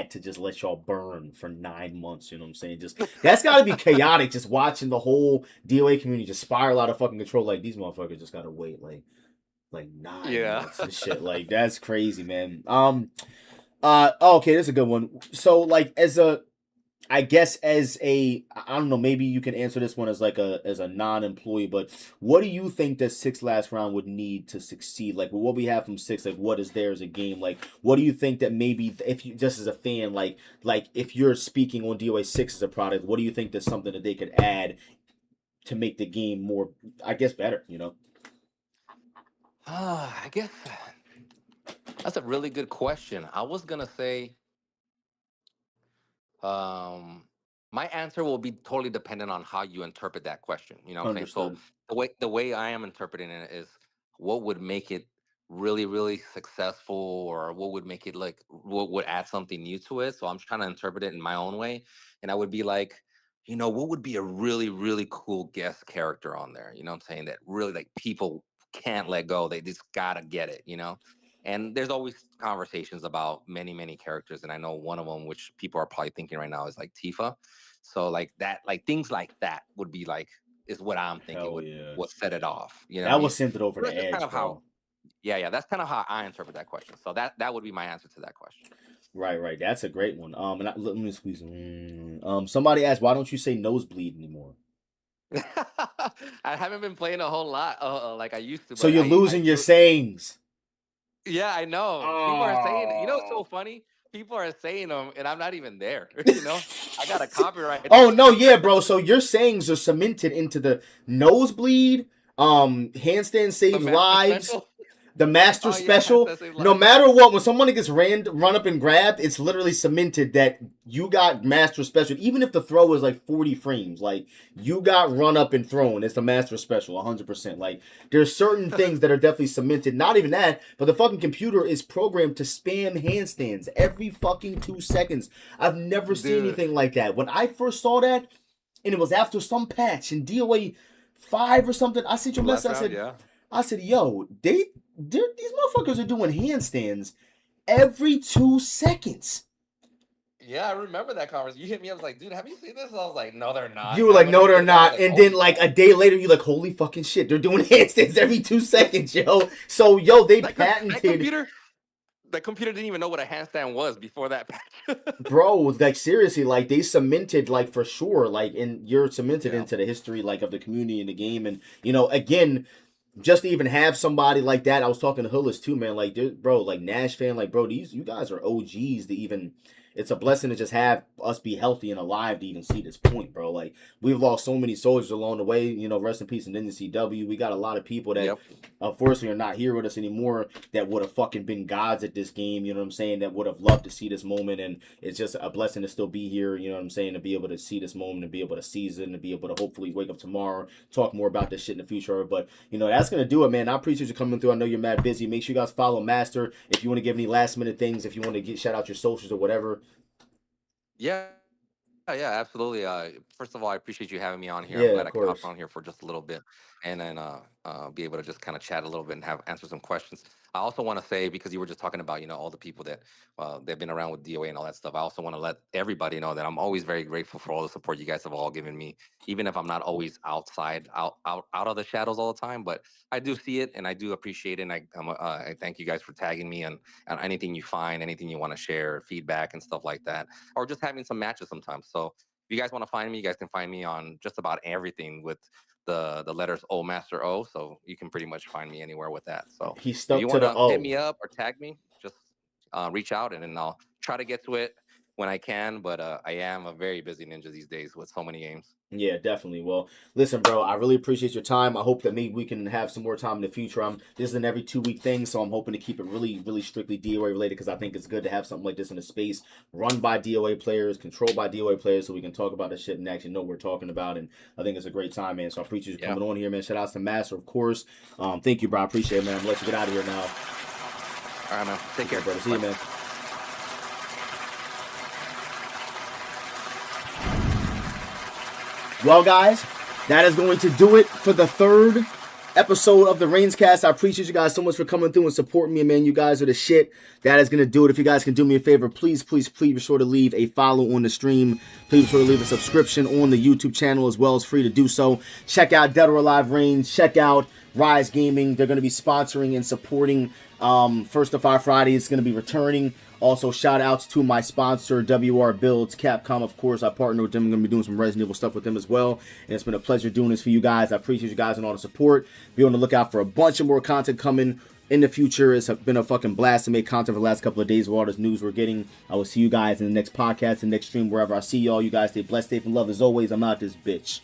to just let y'all burn for 9 months. You know what I'm saying? Just that's gotta be chaotic, just watching the whole DOA community just spiral out of fucking control. Like, these motherfuckers just gotta wait like 9 months and shit. Like, that's crazy, man. Okay, this is a good one. So, like, I don't know, maybe you can answer this one as a non-employee, but what do you think that Six Last Round would need to succeed? Like, what we have from Six, like, what is there as a game? Like, what do you think that maybe, if you, just as a fan, like if you're speaking on DOA 6 as a product, what do you think that's something that they could add to make the game more, I guess, better, I guess that's a really good question. I was gonna say, my answer will be totally dependent on how you interpret that question. You know what I'm saying? So the way I am interpreting it is what would make it really, really successful, or what would make it like what would add something new to it. So I'm trying to interpret it in my own way. And I would be like, what would be a really, really cool guest character on there? You know what I'm saying? That really like people can't let go. They just gotta get it, And there's always conversations about many, many characters. And I know one of them, which people are probably thinking right now, is like Tifa. So like that, like things like that would be like, is what I'm thinking would set it off. That was sent it over the edge, kind of how, that's kind of how I interpret that question. So that would be my answer to that question. Right. That's a great one. And let me squeeze. Somebody asked, why don't you say nosebleed anymore? I haven't been playing a whole lot like I used to. So you're losing your sayings. Yeah, I know. People are saying, it's so funny. People are saying them, and I'm not even there. I got a copyright. Oh no, yeah, bro. So your sayings are cemented into the nosebleed, handstand save lives. Special? The master special, no matter what, when someone gets run up and grabbed, it's literally cemented that you got master special. Even if the throw is like 40 frames, like you got run up and thrown. It's the master special, 100%. Like there's certain things that are definitely cemented. Not even that, but the fucking computer is programmed to spam handstands every fucking 2 seconds. I've never seen anything like that. When I first saw that, and it was after some patch in DOA 5 or something, I sent you a message. I said, yo, these motherfuckers are doing handstands every 2 seconds. Yeah, I remember that conversation. You hit me up, I was like, dude, have you seen this? I was like, no, they're not. You were like, no, they're not. Like, and then like a day later, you like, holy fucking shit, they're doing handstands every 2 seconds, yo. So yo, they patented. That computer didn't even know what a handstand was before that patch. Bro, like seriously, like they cemented, like for sure, like you're cemented into the history, like of the community in the game, and you know, again, just to even have somebody like that. I was talking to Hoodless too, man. Like, bro, like Nash fan, like, bro, you guys are OGs to even. It's a blessing to just have us be healthy and alive to even see this point, bro. Like, we've lost so many soldiers along the way. You know, rest in peace and NCW. We got a lot of people that, unfortunately, are not here with us anymore that would have fucking been gods at this game. You know what I'm saying? That would have loved to see this moment. And it's just a blessing to still be here. You know what I'm saying? To be able to see this moment, and be able to seize it, and to be able to hopefully wake up tomorrow, talk more about this shit in the future. But, you know, that's going to do it, man. I appreciate you coming through. I know you're mad busy. Make sure you guys follow Master. If you want to give any last minute things, if you want to shout out your socials or whatever. Yeah, absolutely. First of all, I appreciate you having me on here. Yeah, I'm glad I could course. hop on here for just a little bit, and then be able to just kind of chat a little bit and answer some questions. I also want to say, because you were just talking about, you know, all the people that they've been around with DOA and all that stuff. I also want to let everybody know that I'm always very grateful for all the support you guys have all given me, even if I'm not always out of the shadows all the time. But I do see it and I do appreciate it. And I thank you guys for tagging me and anything you find, anything you want to share, feedback and stuff like that, or just having some matches sometimes. So if you guys want to find me, you guys can find me on just about everything with the letters O Master O. So you can pretty much find me anywhere with that. So he stuck if you to want the O. hit me up or tag me, just reach out and then I'll try to get to it when I can. But I am a very busy ninja these days with so many games. Yeah, definitely. Well, listen, bro, I really appreciate your time. I hope that maybe we can have some more time in the future. This is an every 2-week thing, so I'm hoping to keep it really, really strictly DOA related because I think it's good to have something like this in a space run by DOA players, controlled by DOA players, so we can talk about this shit and actually know what we're talking about. And I think it's a great time, man. So I appreciate you coming on here, man. Shout out to Master, of course. Thank you, bro. I appreciate it, man. I'm gonna let you get out of here now. All right, man. Take care, brother. See you, man. Well, guys, that is going to do it for the third episode of the ReignsCast. I appreciate you guys so much for coming through and supporting me, man. You guys are the shit. That is going to do it. If you guys can do me a favor, please be sure to leave a follow on the stream. Please be sure to leave a subscription on the YouTube channel as well. It's free to do so. Check out Dead or Alive Reigns. Check out Rise Gaming. They're going to be sponsoring and supporting First of Fire Friday. It's going to be returning. Also, shout outs to my sponsor, WRbuilds, Capcom, of course. I partner with them. I'm going to be doing some Resident Evil stuff with them as well. And it's been a pleasure doing this for you guys. I appreciate you guys and all the support. Be on the lookout for a bunch of more content coming in the future. It's been a fucking blast to make content for the last couple of days with all this news we're getting. I will see you guys in the next podcast, the next stream, wherever I see y'all. You guys stay blessed, safe, and love as always. I'm out this bitch.